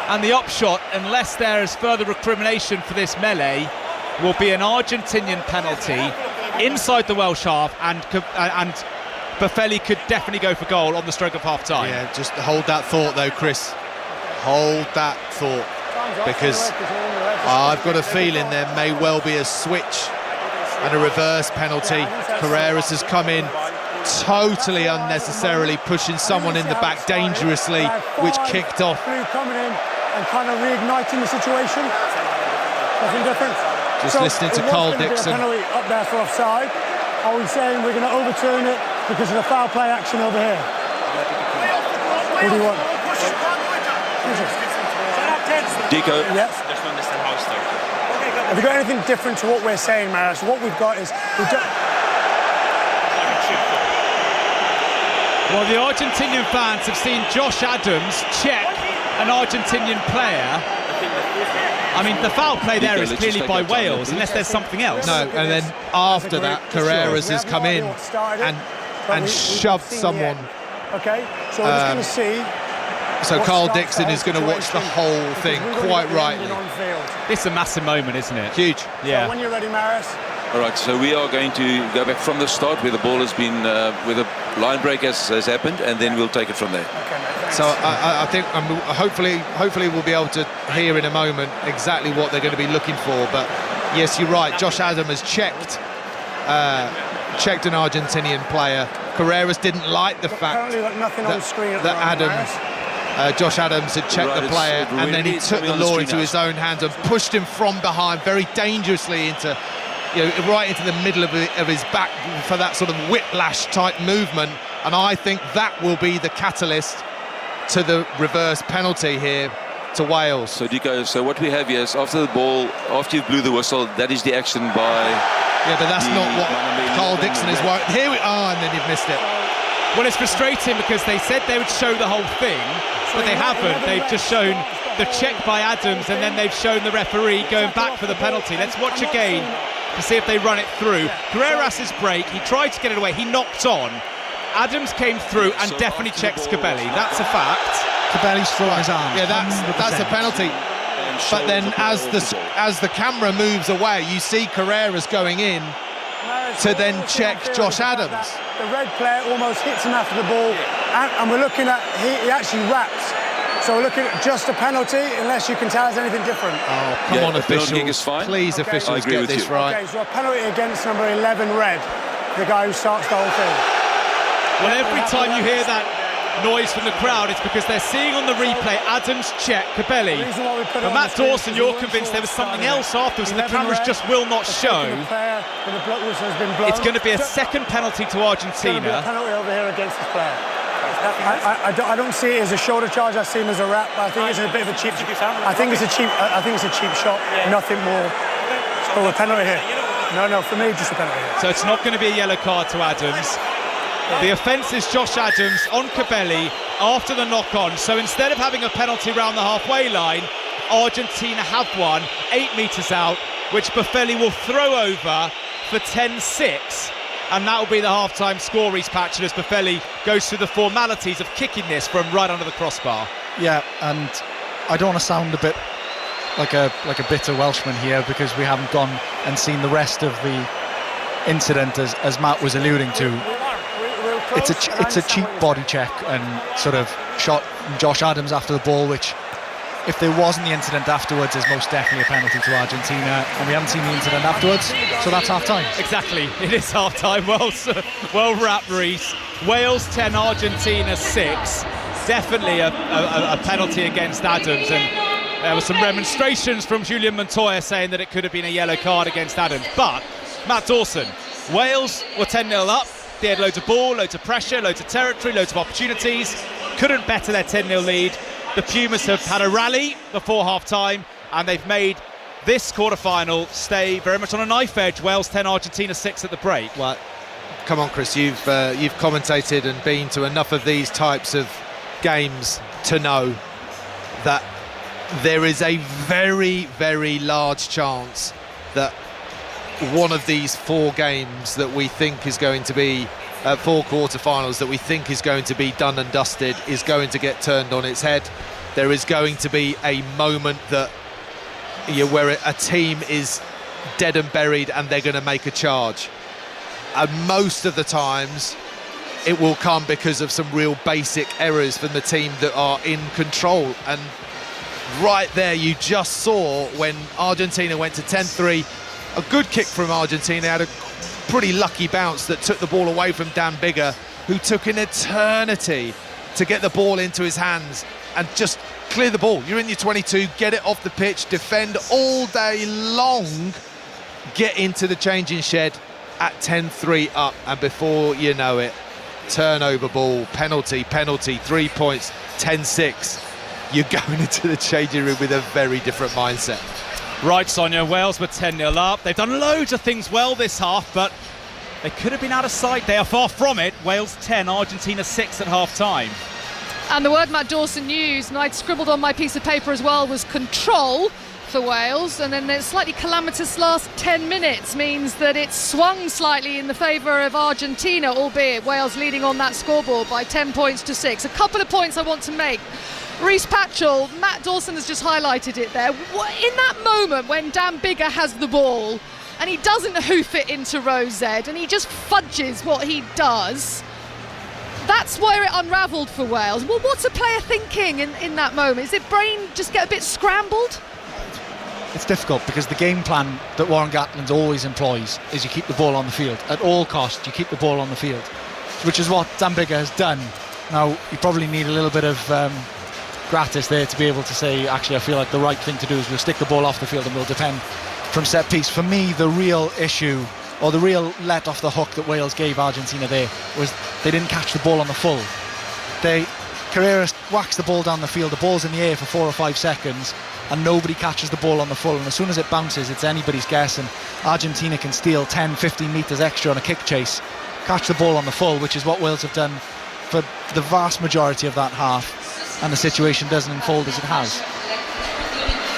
And the upshot, unless there is further recrimination for this melee, will be an Argentinian penalty inside the Welsh half, and Buffelli could definitely go for goal on the stroke of half-time. Yeah, just hold that thought though, Chris. Hold that thought, because I've got a feeling there may well be a switch and a reverse penalty. Carreras has come in totally unnecessarily, pushing someone in the back dangerously, which kicked off. Coming in and kind of reigniting the situation. Nothing different. Just listening to Carl Dixon. Penalty up there for offside. Are we saying we're going to overturn it because of the foul play action over here? What do you want? Dico. Yes. Have you got anything different to what we're saying, Maris? What we've got is Well, the Argentinian fans have seen Josh Adams check an Argentinian player. I mean, the foul play there is clearly by Wales, unless there's something else. No, and then after that, Carreras has come in and shoved someone. Okay, so we're just going to see. So Carl Dixon is going to watch the whole thing, quite rightly. This is a massive moment, isn't it? Huge. Yeah. So when you're ready, Maris. All right, so we are going to go back from the start where the ball has been, where the line break has happened, and then we'll take it from there. So I think hopefully we'll be able to hear in a moment exactly what they're going to be looking for. But yes, you're right. Josh Adams has checked an Argentinian player. Carreras didn't like the fact that Josh Adams had checked the player, and then he took the law into his own hands and pushed him from behind very dangerously into, right into the middle of his back for that sort of whiplash type movement. And I think that will be the catalyst to the reverse penalty here to Wales. So Dico, so what we have here is after you blew the whistle, that is the action by. Yeah, but that's not what Carl Dixon is worried. Here we are, and then you've missed it. Well, it's frustrating because they said they would show the whole thing, but they haven't. They've just shown the check by Adams, and then they've shown the referee going back for the penalty. Let's watch again to see if they run it through. Carreras' break, he tried to get it away, he knocked on. Adams came through and definitely checks Cabelli. That's a fact. Cabelli's throwing his arm. Yeah, that's a penalty. But then as the camera moves away, you see Carreras going in to then check Josh Adams. The red player almost hits him after the ball, and we're looking at he actually wraps. So we're looking at just a penalty, unless you can tell us anything different. Oh, come on, officials! Please, okay. officials, get this right. Okay, so a penalty against number 11, red, the guy who starts the whole thing. Well, every time you hear that noise from the crowd, it's because they're seeing on the replay Adams check Cabelli. But Matt Dawson, you're convinced there was something else afterwards, and the cameras just will not show. It's going to be a second penalty to Argentina. It's going to be a penalty over here against this player. I don't see it as a shoulder charge. I see him as a wrap. I think it's a bit of a cheap. I think it's a cheap shot. Nothing more. Oh, a penalty here. No, for me, just a penalty here. So it's not going to be a yellow card to Adams. The offence is Josh Adams on Cabelli after the knock-on. So instead of having a penalty around the halfway line, Argentina have one 8 metres out, which Buffelli will throw over for 10-6. and that will be the half-time score, Reece Patchell, as Boffelli goes through the formalities of kicking this from right under the crossbar. Yeah, and I don't want to sound a bit like a bitter Welshman here, because we haven't gone and seen the rest of the incident, as Matt was alluding to. It's a cheap body check and sort of shot from Josh Adams after the ball, which, if there wasn't the incident afterwards, is most definitely a penalty to Argentina, and we haven't seen the incident afterwards, so that's half-time. Exactly, it is half-time. Well wrapped, Reece. Wales 10, Argentina 6. Definitely a penalty against Adams, and there were some remonstrations from Julian Montoya saying that it could have been a yellow card against Adams. But, Matt Dawson, Wales were 10-0 up. They had loads of ball, loads of pressure, loads of territory, loads of opportunities. Couldn't better their 10-0 lead. The Pumas have had a rally before half-time, and they've made this quarter-final stay very much on a knife edge. Wales 10, Argentina 6 at the break. Well, come on, Chris, you've commentated and been to enough of these types of games to know that there is a very, very large chance that one of these 4 games that we think is going to be 4 quarter-finals that we think is going to be done and dusted is going to get turned on its head. There is going to be a moment that where a team is dead and buried and they're going to make a charge. And most of the times it will come because of some real basic errors from the team that are in control. And right there, you just saw when Argentina went to 10-3, a good kick from Argentina, had a pretty lucky bounce that took the ball away from Dan Biggar, who took an eternity to get the ball into his hands and just clear the ball. You're in your 22, get it off the pitch, defend all day long, get into the changing shed at 10-3 up, and before you know it, turnover ball, penalty, 3 points, 10-6. You're going into the changing room with a very different mindset. Right, Sonia, Wales were 10-0 up. They've done loads of things well this half, but they could have been out of sight. They are far from it. Wales 10, Argentina 6 at half-time. And the word Matt Dawson used, and I'd scribbled on my piece of paper as well, was control for Wales. And then the slightly calamitous last 10 minutes means that it's swung slightly in the favour of Argentina, albeit Wales leading on that scoreboard by 10 points to 6. A couple of points I want to make. Reece Patchell, Matt Dawson has just highlighted it there. In that moment when Dan Biggar has the ball and he doesn't hoof it into row Z and he just fudges what he does, that's where it unravelled for Wales. Well, what's a player thinking in that moment? Is it brain just get a bit scrambled? It's difficult because the game plan that Warren Gatland's always employs is you keep the ball on the field. At all costs, you keep the ball on the field, which is what Dan Biggar has done. Now, you probably need a little bit of gratis there to be able to say, actually, I feel like the right thing to do is we'll stick the ball off the field and we'll defend from set piece. For me, the real issue, or the real let off the hook that Wales gave Argentina there, was they didn't catch the ball on the full. Carrera whacks the ball down the field, the ball's in the air for 4 or 5 seconds, and nobody catches the ball on the full, and as soon as it bounces, it's anybody's guess, and Argentina can steal 10-15 metres extra on a kick chase, catch the ball on the full, which is what Wales have done for the vast majority of that half, and the situation doesn't unfold as it has.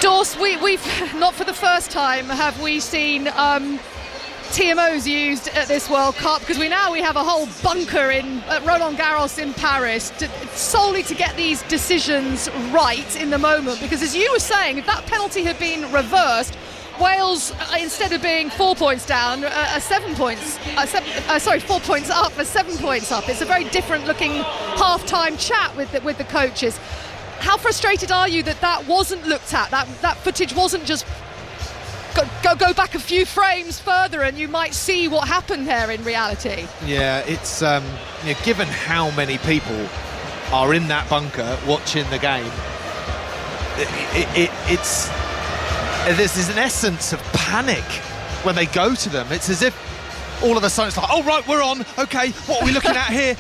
Dawes, we've not for the first time have we seen TMOs used at this World Cup, because we have a whole bunker at Roland Garros in Paris solely to get these decisions right in the moment, because as you were saying, if that penalty had been reversed, Wales, instead of being 4 points down, 4 points up, 7 points up. It's a very different looking half-time chat with the coaches. How frustrated are you that wasn't looked at, that footage wasn't just go back a few frames further and you might see what happened there in reality? Yeah, it's given how many people are in that bunker watching the game, it's there's an essence of panic when they go to them. It's as if all of a sudden it's like, oh right, we're on, okay, what are we looking at here?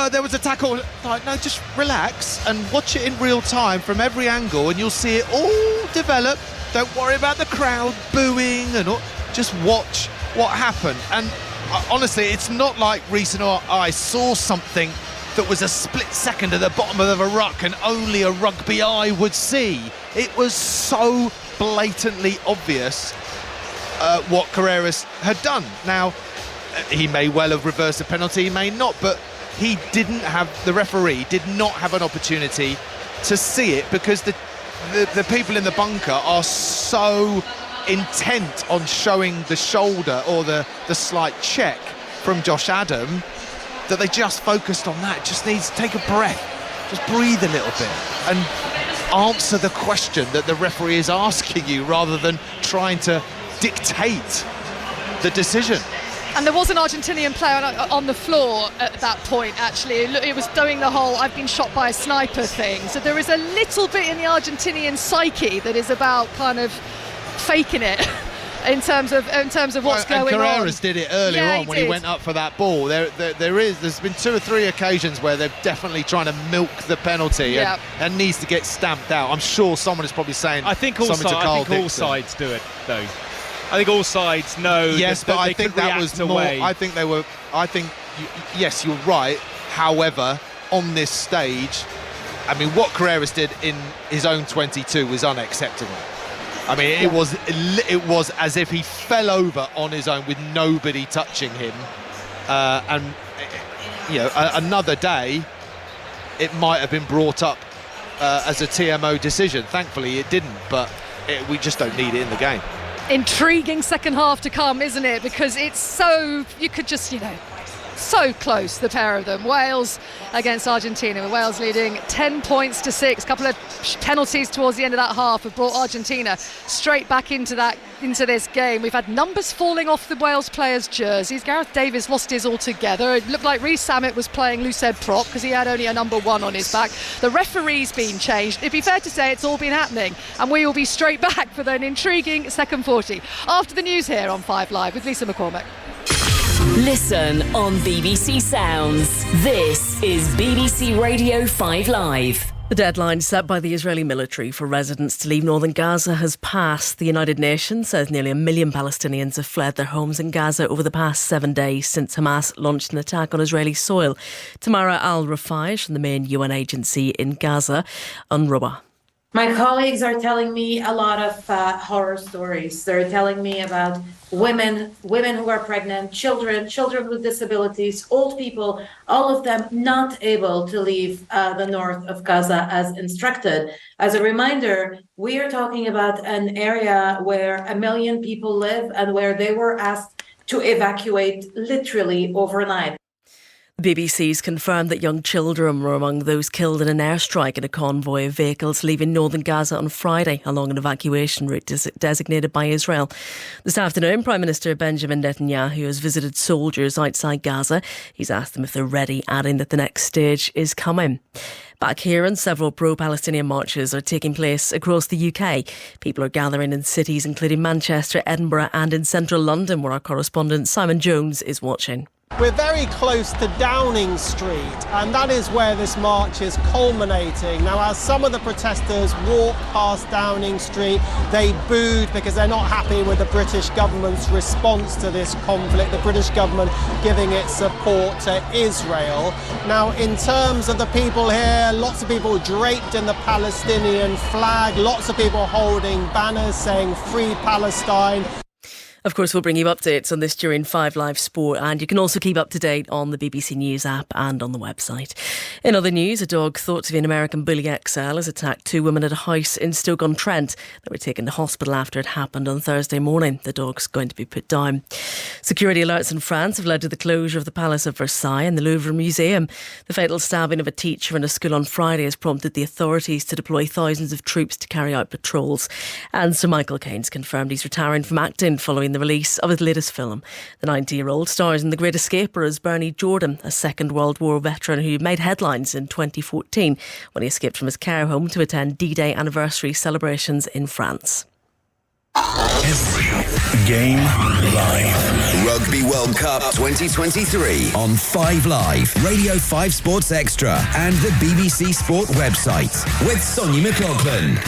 There was a tackle. Like, no, just relax and watch it in real time from every angle and you'll see it all develop. Don't worry about the crowd booing and all. Just watch what happened. And honestly, it's not like Reece and I saw something that was a split second at the bottom of a ruck and only a rugby eye would see. It was so blatantly obvious what Carreras had done. Now, he may well have reversed the penalty, he may not, but the referee did not have an opportunity to see it, because the people in the bunker are so intent on showing the shoulder or the slight check from Josh Adam that they just focused on that. Just needs to take a breath, just breathe a little bit and answer the question that the referee is asking you, rather than trying to dictate the decision. And there was an Argentinian player on the floor at that point, actually. It was doing the whole "I've been shot by a sniper" thing. So there is a little bit in the Argentinian psyche that is about kind of faking it in terms of what's going on. And Carreras did it earlier on when he went up for that ball. There's been 2 or 3 occasions where they're definitely trying to milk the penalty and needs to get stamped out. I'm sure someone is probably saying I think all sides do it, though. I think all sides know. Yes, but I think that was more. Yes, you're right. However, on this stage, I mean, what Carreras did in his own 22 was unacceptable. I mean, it was as if he fell over on his own with nobody touching him. And another day, it might have been brought up as a TMO decision. Thankfully, it didn't. But we just don't need it in the game. Intriguing second half to come, isn't it? Because it's so, you could just, so close, the pair of them. Wales against Argentina, with Wales leading 10 points to 6. A couple of penalties towards the end of that half have brought Argentina straight back into this game. We've had numbers falling off the Wales players' jerseys. Gareth Davies lost his altogether. It looked like Reece Samet was playing loosehead prop because he had only a number 1 on his back. The referee's been changed. It'd be fair to say it's all been happening, and we will be straight back for an intriguing second 40 after the news here on 5 Live with Lisa McCormick. Listen on BBC Sounds. This is BBC Radio 5 Live. The deadline set by the Israeli military for residents to leave northern Gaza has passed. The United Nations says nearly 1 million Palestinians have fled their homes in Gaza over the past 7 days since Hamas launched an attack on Israeli soil. Tamara Al-Rafai from the main UN agency in Gaza, UNRWA. My colleagues are telling me a lot of horror stories. They're telling me about women who are pregnant, children with disabilities, old people, all of them not able to leave the north of Gaza as instructed. As a reminder, we are talking about an area where 1 million people live and where they were asked to evacuate literally overnight. The BBC's confirmed that young children were among those killed in an airstrike in a convoy of vehicles leaving northern Gaza on Friday along an evacuation route designated by Israel. This afternoon, Prime Minister Benjamin Netanyahu has visited soldiers outside Gaza. He's asked them if they're ready, adding that the next stage is coming. Back here, and several pro-Palestinian marches are taking place across the UK. People are gathering in cities including Manchester, Edinburgh and in central London, where our correspondent Simon Jones is watching. We're very close to Downing Street, and that is where this march is culminating. Now, as some of the protesters walk past Downing Street, they booed because they're not happy with the British government's response to this conflict, the British government giving its support to Israel. Now, in terms of the people here, lots of people draped in the Palestinian flag, lots of people holding banners saying "Free Palestine." Of course, we'll bring you updates on this during 5 Live Sport, and you can also keep up to date on the BBC News app and on the website. In other news, a dog thought to be an American Bully XL has attacked 2 women at a house in Stoke-on-Trent. They were taken to hospital after it happened on Thursday morning. The dog's going to be put down. Security alerts in France have led to the closure of the Palace of Versailles and the Louvre Museum. The fatal stabbing of a teacher in a school on Friday has prompted the authorities to deploy thousands of troops to carry out patrols. And Sir Michael Caine's confirmed he's retiring from acting following the release of his latest film. The 90-year-old stars in The Great Escaper as Bernie Jordan, a Second World War veteran who made headlines in 2014 when he escaped from his care home to attend D-Day anniversary celebrations in France. Every game live. Rugby World Cup 2023 on 5 Live, Radio 5 Sports Extra and the BBC Sport website with Sonia McLaughlin.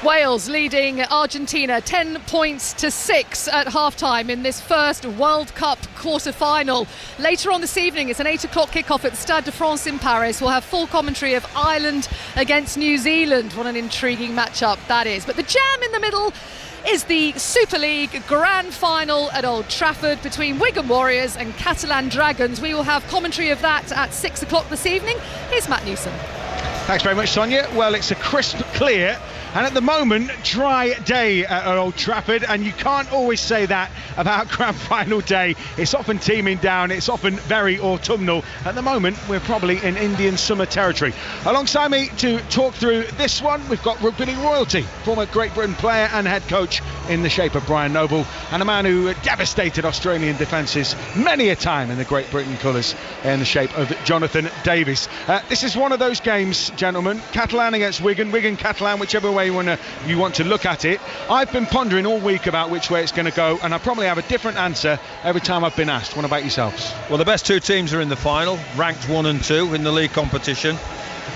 Wales leading Argentina 10 points to 6 at half-time in this first World Cup quarter-final. Later on this evening, it's an 8 o'clock kickoff at the Stade de France in Paris. We'll have full commentary of Ireland against New Zealand. What an intriguing matchup that is. But the jam in the middle is the Super League Grand Final at Old Trafford between Wigan Warriors and Catalan Dragons. We will have commentary of that at 6 o'clock this evening. Here's Matt Newsom. Thanks very much, Sonia. Well, it's a crisp, clear and at the moment dry day at Old Trafford, and you can't always say that about Grand Final day. It's often teeming down, it's often very autumnal. At the moment we're probably in Indian summer territory. Alongside me to talk through this one, we've got rugby league royalty, former Great Britain player and head coach in the shape of Brian Noble, and a man who devastated Australian defences many a time in the Great Britain colours in the shape of Jonathan Davies. This is one of those games, gentlemen, Catalan against Wigan, Wigan-Catalan, whichever way you want to look at it. I've been pondering all week about which way it's going to go, and I probably have a different answer every time I've been asked. What about yourselves? Well, the best two teams are in the final, ranked 1 and 2 in the league competition.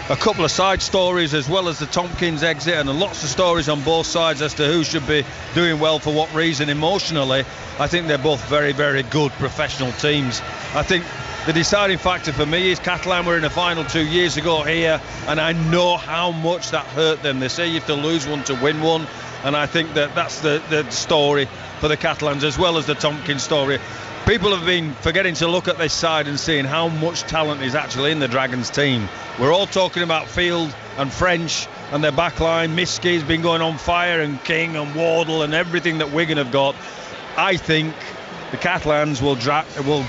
A couple of side stories as well as the Tompkins exit, and lots of stories on both sides as to who should be doing well for what reason emotionally. I think they're both very, very good professional teams. I think the deciding factor for me is Catalan were in a final 2 years ago here, and I know how much that hurt them. They say you have to lose one to win one, and I think that's the story for the Catalans as well as the Tompkins story. People have been forgetting to look at this side and seeing how much talent is actually in the Dragons team. We're all talking about Field and French and their backline. Miskey's been going on fire, and King and Wardle and everything that Wigan have got. I think the Catalans will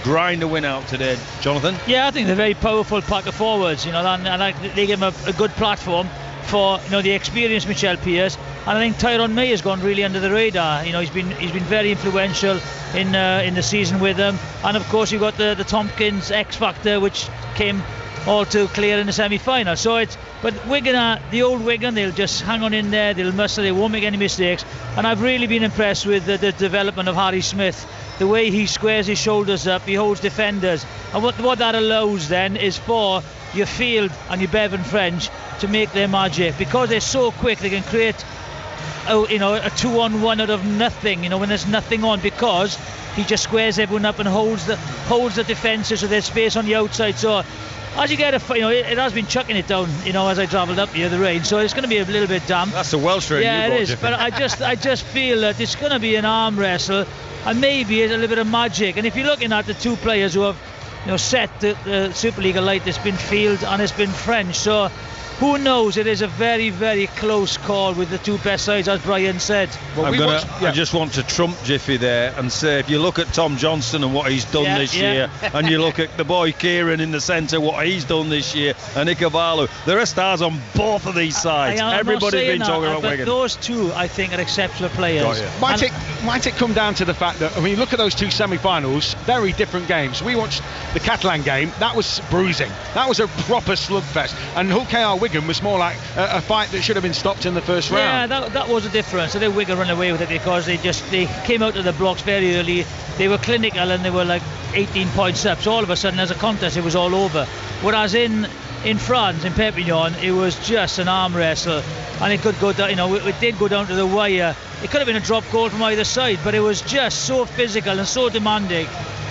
grind a win out today. Jonathan? Yeah, I think they're a very powerful pack of forwards, and they give them a good platform for the experienced Michel Pearce, and I think Tyrone May has gone really under the radar. He's been very influential in the season with them, and of course you've got the Tompkins X factor, which came all too clear in the semi-final. But Wigan the old Wigan, they'll just hang on in there, they'll muscle, they won't make any mistakes, and I've really been impressed with the development of Harry Smith. The way he squares his shoulders up, he holds defenders, and what that allows then is for your Field and your Bevan French to make their magic, because they're so quick. They can create a 2-on-1 out of nothing, when there's nothing on, because he just squares everyone up and holds the defences, so there's space on the outside. So as you get it has been chucking it down, as I travelled up here, the rain, so it's going to be a little bit damp. That's the Welsh rain. Yeah, it is. But I just feel that it's going to be an arm wrestle, and maybe it's a little bit of magic. And if you're looking at the two players who have set the Super League alight, it's been Field and it's been French. So who knows? It is a very, very close call with the two best sides, as Brian said. I just want to trump Jiffy there and say, if you look at Tom Johnston and what he's done this year, and you look at the boy Kieran in the centre, what he's done this year, and Ikevalu, there are stars on both of these sides. Everybody's been talking about Wigan. Those two, I think, are exceptional players. Might it come down to the fact that, you look at those two semi-finals, very different games. We watched the Catalan game, that was bruising. That was a proper slugfest. And Hull KR Wigan was more like a fight that should have been stopped in the first round. Yeah, that was a difference. So they Wigan run away with it because they came out of the blocks very early. They were clinical and they were like 18 points up. So all of a sudden, as a contest, it was all over. Whereas in France, in Perpignan, it was just an arm wrestle, and it could go down. It did go down to the wire. It could have been a drop goal from either side, but it was just so physical and so demanding.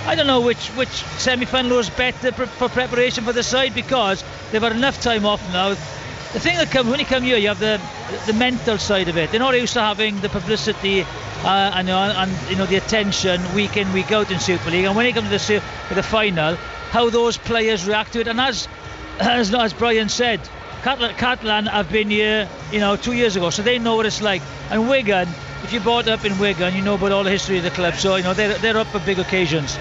I don't know which semi-final was better for preparation for the side, because they've had enough time off now. The thing that comes when you come here, you have the mental side of it. They're not used to having the publicity and the attention week in, week out in Super League. And when you come to the final, how those players react to it. And as Brian said, Catalan have been here 2 years ago, so they know what it's like. And Wigan, if you're brought up in Wigan, you know about all the history of the club, so they're up for big occasions.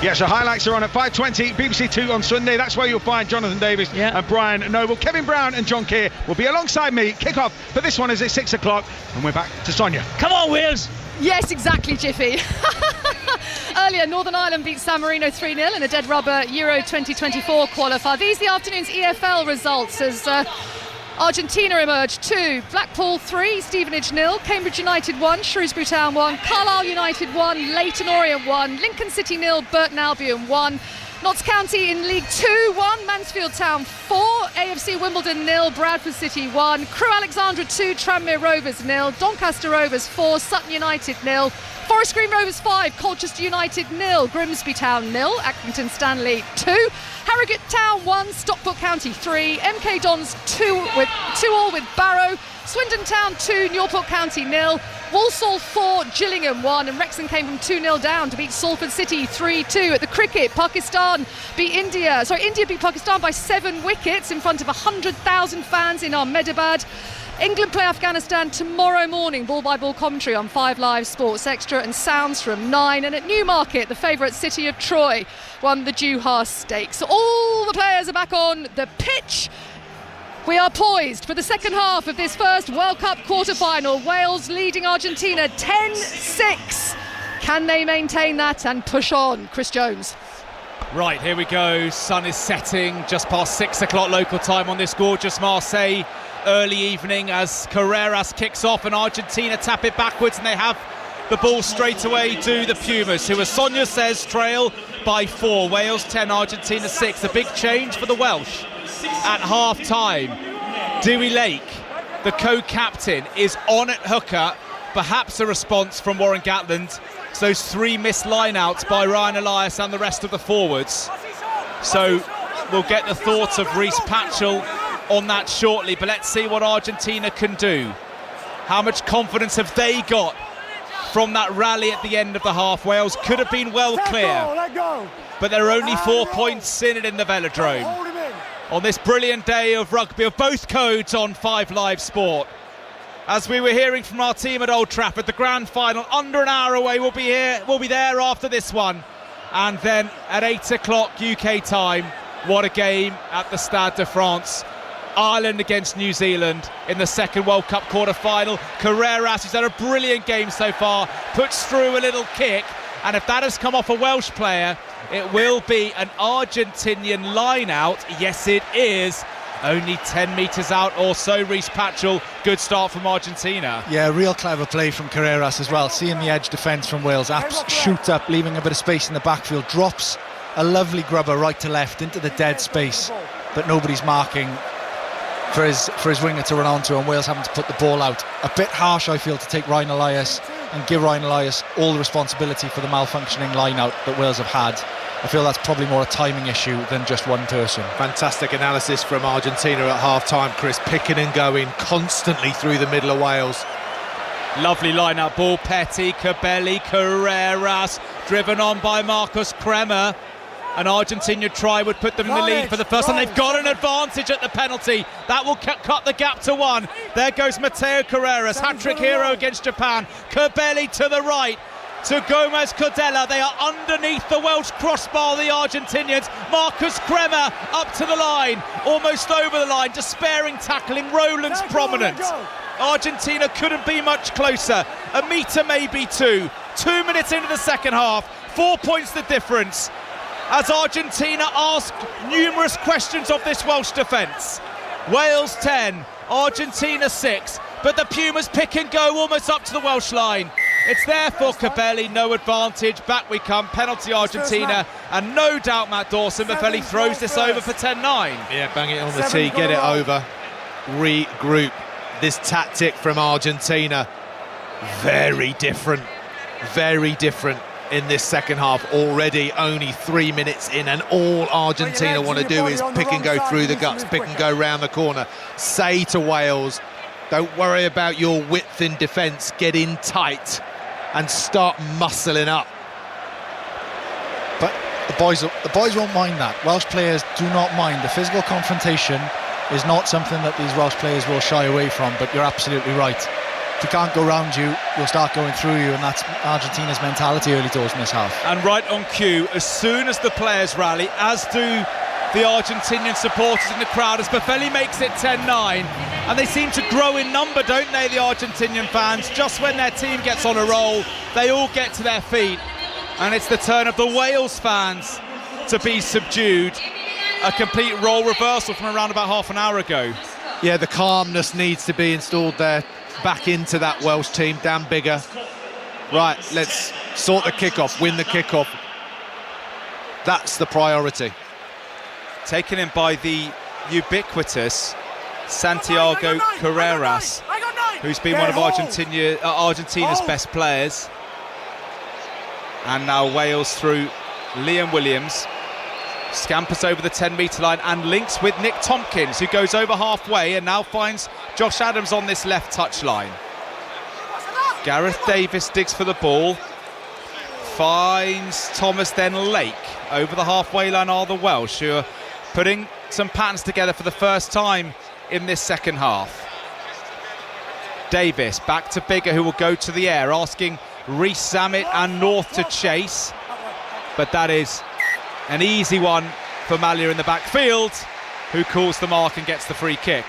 Yeah, so highlights are on at 5:20, BBC 2 on Sunday. That's where you'll find Jonathan Davies and Brian Noble. Kevin Brown and John Keir will be alongside me. Kick-off for this one is at 6 o'clock, and we're back to Sonia. Come on, Wales! Yes, exactly, Jiffy. Earlier, Northern Ireland beat San Marino 3-0 in a dead rubber Euro 2024 qualifier. These are the afternoon's EFL results as Argentina emerged 2, Blackpool 3, Stevenage 0, Cambridge United 1, Shrewsbury Town 1, Carlisle United 1, Leyton Orient 1, Lincoln City 0, Burton Albion 1, Notts County in League 2 1, Mansfield Town 4, AFC Wimbledon 0, Bradford City 1, Crewe Alexandra 2, Tranmere Rovers 0, Doncaster Rovers 4, Sutton United 0, Forest Green Rovers 5, Colchester United 0, Grimsby Town 0, Accrington Stanley 2, Harrogate Town 1, Stockport County 3, MK Dons 2 all with Barrow, Swindon Town 2, Newport County 0, Walsall 4, Gillingham 1, and Wrexham came from 2-0 down to beat Salford City 3-2. At the cricket, India beat Pakistan by 7 wickets in front of 100,000 fans in Ahmedabad. England play Afghanistan tomorrow morning, ball-by-ball commentary on 5 Live Sports Extra and sounds from 9. And at Newmarket, the favourite City of Troy won the Juha Stakes. All the players are back on the pitch. We are poised for the second half of this first World Cup quarter-final. Wales leading Argentina 10-6. Can they maintain that and push on? Chris Jones. Right, here we go. Sun is setting just past 6 o'clock local time on this gorgeous Marseille early evening as Carreras kicks off and Argentina tap it backwards, and they have the ball straight away to the Pumas, who, as Sonia says, trail by 4. Wales 10, Argentina 6. A big change for the Welsh at half-time. Dewey Lake, the co-captain, is on at hooker. Perhaps a response from Warren Gatland to those 3 missed line-outs by Ryan Elias and the rest of the forwards. So we'll get the thoughts of Reece Patchell on that shortly, but let's see what Argentina can do. How much confidence have they got from that rally at the end of the half? Wales could have been well clear, but they're only 4 points in it in the Velodrome. On this brilliant day of rugby, of both codes on 5 Live Sport. As we were hearing from our team at Old Trafford, the grand final under an hour away. We'll be there after this one. And then at 8 o'clock UK time, what a game at the Stade de France. Ireland against New Zealand in the second World Cup quarter-final. Carreras, who's had a brilliant game so far, puts through a little kick, and if that has come off a Welsh player, it will be an Argentinian line-out. Yes, it is. Only 10 metres out or so. Reece Patchell, good start from Argentina. Yeah, real clever play from Carreras as well. Seeing the edge defence from Wales, shoot up, leaving a bit of space in the backfield, drops a lovely grubber right to left into the dead space, but nobody's marking for his winger to run onto, and Wales having to put the ball out. A bit harsh, I feel, to take Ryan Elias and give Ryan Elias all the responsibility for the malfunctioning line-out that Wales have had. I feel that's probably more a timing issue than just one person. Fantastic analysis from Argentina at half-time, Chris. Picking and going constantly through the middle of Wales. Lovely line-out ball. Petty, Cabelli, Carreras, driven on by Marcus Kremer. An Argentina try would put them in the lead for the first time. They've got an advantage at the penalty. That will cut the gap to 1. There goes Mateo Carreras, hat-trick hero against Japan. Cabelli to the right to Gomez Cordella. They are underneath the Welsh crossbar, the Argentinians. Marcus Kremer up to the line, almost over the line. Despairing tackling, Rowland's prominent. Argentina couldn't be much closer. A metre, maybe 2. 2 minutes into the second half. 4 points the difference, as Argentina asked numerous questions of this Welsh defence. Wales 10, Argentina 6, but the Pumas pick and go almost up to the Welsh line. It's there for Cabelli, no advantage. Back we come, penalty Argentina, and no doubt Matt Dawson-Maffeli throws this over for 10-9. Yeah, bang it on the tee, get it over, regroup. This tactic from Argentina, very different in this second half. Already only 3 minutes in, and all Argentina want to do is pick and go through the guts, pick and go round the corner. Say to Wales, don't worry about your width in defence, get in tight and start muscling up. But the boys won't mind that. Welsh players do not mind. The physical confrontation is not something that these Welsh players will shy away from, but you're absolutely right. If you can't go round you, you'll start going through you, and that's Argentina's mentality early doors in this half. And right on cue, as soon as the players rally, as do the Argentinian supporters in the crowd, as Maffeli makes it 10-9, and they seem to grow in number, don't they, the Argentinian fans? Just when their team gets on a roll, they all get to their feet, and it's the turn of the Wales fans to be subdued. A complete role reversal from around about half an hour ago. Yeah, the calmness needs to be installed there, back into that Welsh team. Dan Biggar. Right, let's sort the kickoff, win the kickoff. That's the priority. Taken in by the ubiquitous Santiago Carreras, who's been one of Argentina's best players. And now Wales through Liam Williams. Scampers over the 10-metre line and links with Nick Tompkins, who goes over halfway and now finds Josh Adams on this left touch line. Gareth Davis digs for the ball, finds Thomas, then Lake. Over the halfway line are the Welsh, who are putting some patterns together for the first time in this second half. Davis back to Bigger, who will go to the air, asking Reece Zammit and North to chase, but that is an easy one for Malia in the backfield, who calls the mark and gets the free kick.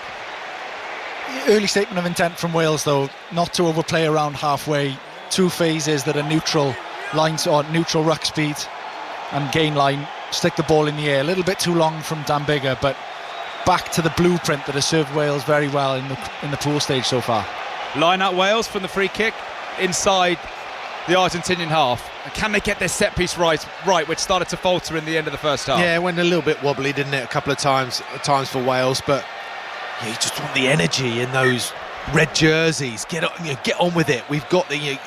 Early statement of intent from Wales, though, not to overplay around halfway. 2 phases that are neutral lines, or neutral ruck speed and gain line. Stick the ball in the air. A little bit too long from Dan Bigger, but back to the blueprint that has served Wales very well in the pool stage so far. Line out Wales from the free kick inside the Argentinian half. And can they get their set piece right, which started to falter in the end of the first half? Yeah, it went a little bit wobbly, didn't it, a couple of times for Wales, but you just want the energy in those red jerseys. Get on with it. We've got the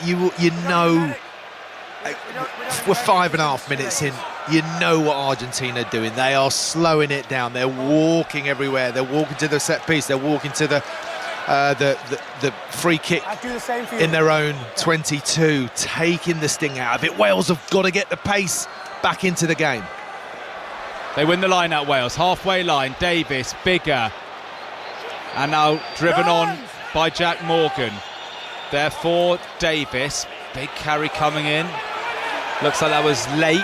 we're 5.5 minutes in. You know what Argentina are doing. They are slowing it down. They're walking everywhere. They're walking to the set piece. They're walking to the free kick in their own 22, taking the sting out of it. Wales have got to get the pace back into the game. They win the line out, Wales. Halfway line, Davis, Bigger, and now driven on by Jack Morgan. Therefore, Davis, big carry coming in. Looks like that was Lake,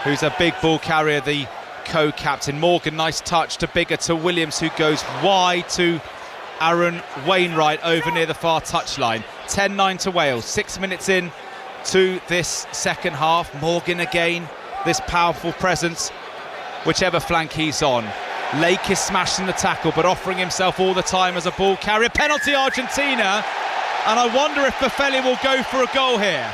who's a big ball carrier, the co-captain. Morgan, nice touch to Bigger, to Williams, who goes wide to Aaron Wainwright over near the far touchline. 10-9 to Wales, 6 minutes in to this second half. Morgan again, this powerful presence, whichever flank he's on. Lake is smashing the tackle, but offering himself all the time as a ball carrier. Penalty Argentina, and I wonder if Boffelli will go for a goal here.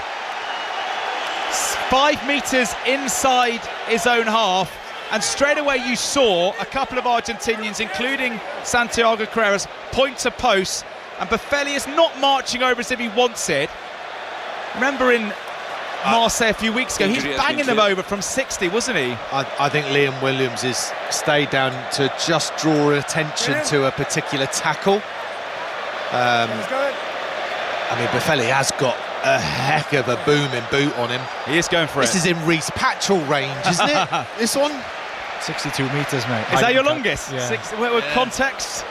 5 metres inside his own half, and straight away you saw a couple of Argentinians, including Santiago Carreras, point to posts, and Boffelli is not marching over as if he wants it. Remember in Marseille a few weeks ago, he's banging them over from 60, wasn't he? I think Liam Williams has stayed down to just draw attention to a particular tackle. I mean, Boffelli has got a heck of a booming boot on him. He is going for this it. This is in Reece Patchell range, isn't it? This one? 62 metres, mate. Is that your longest? Yeah. Context?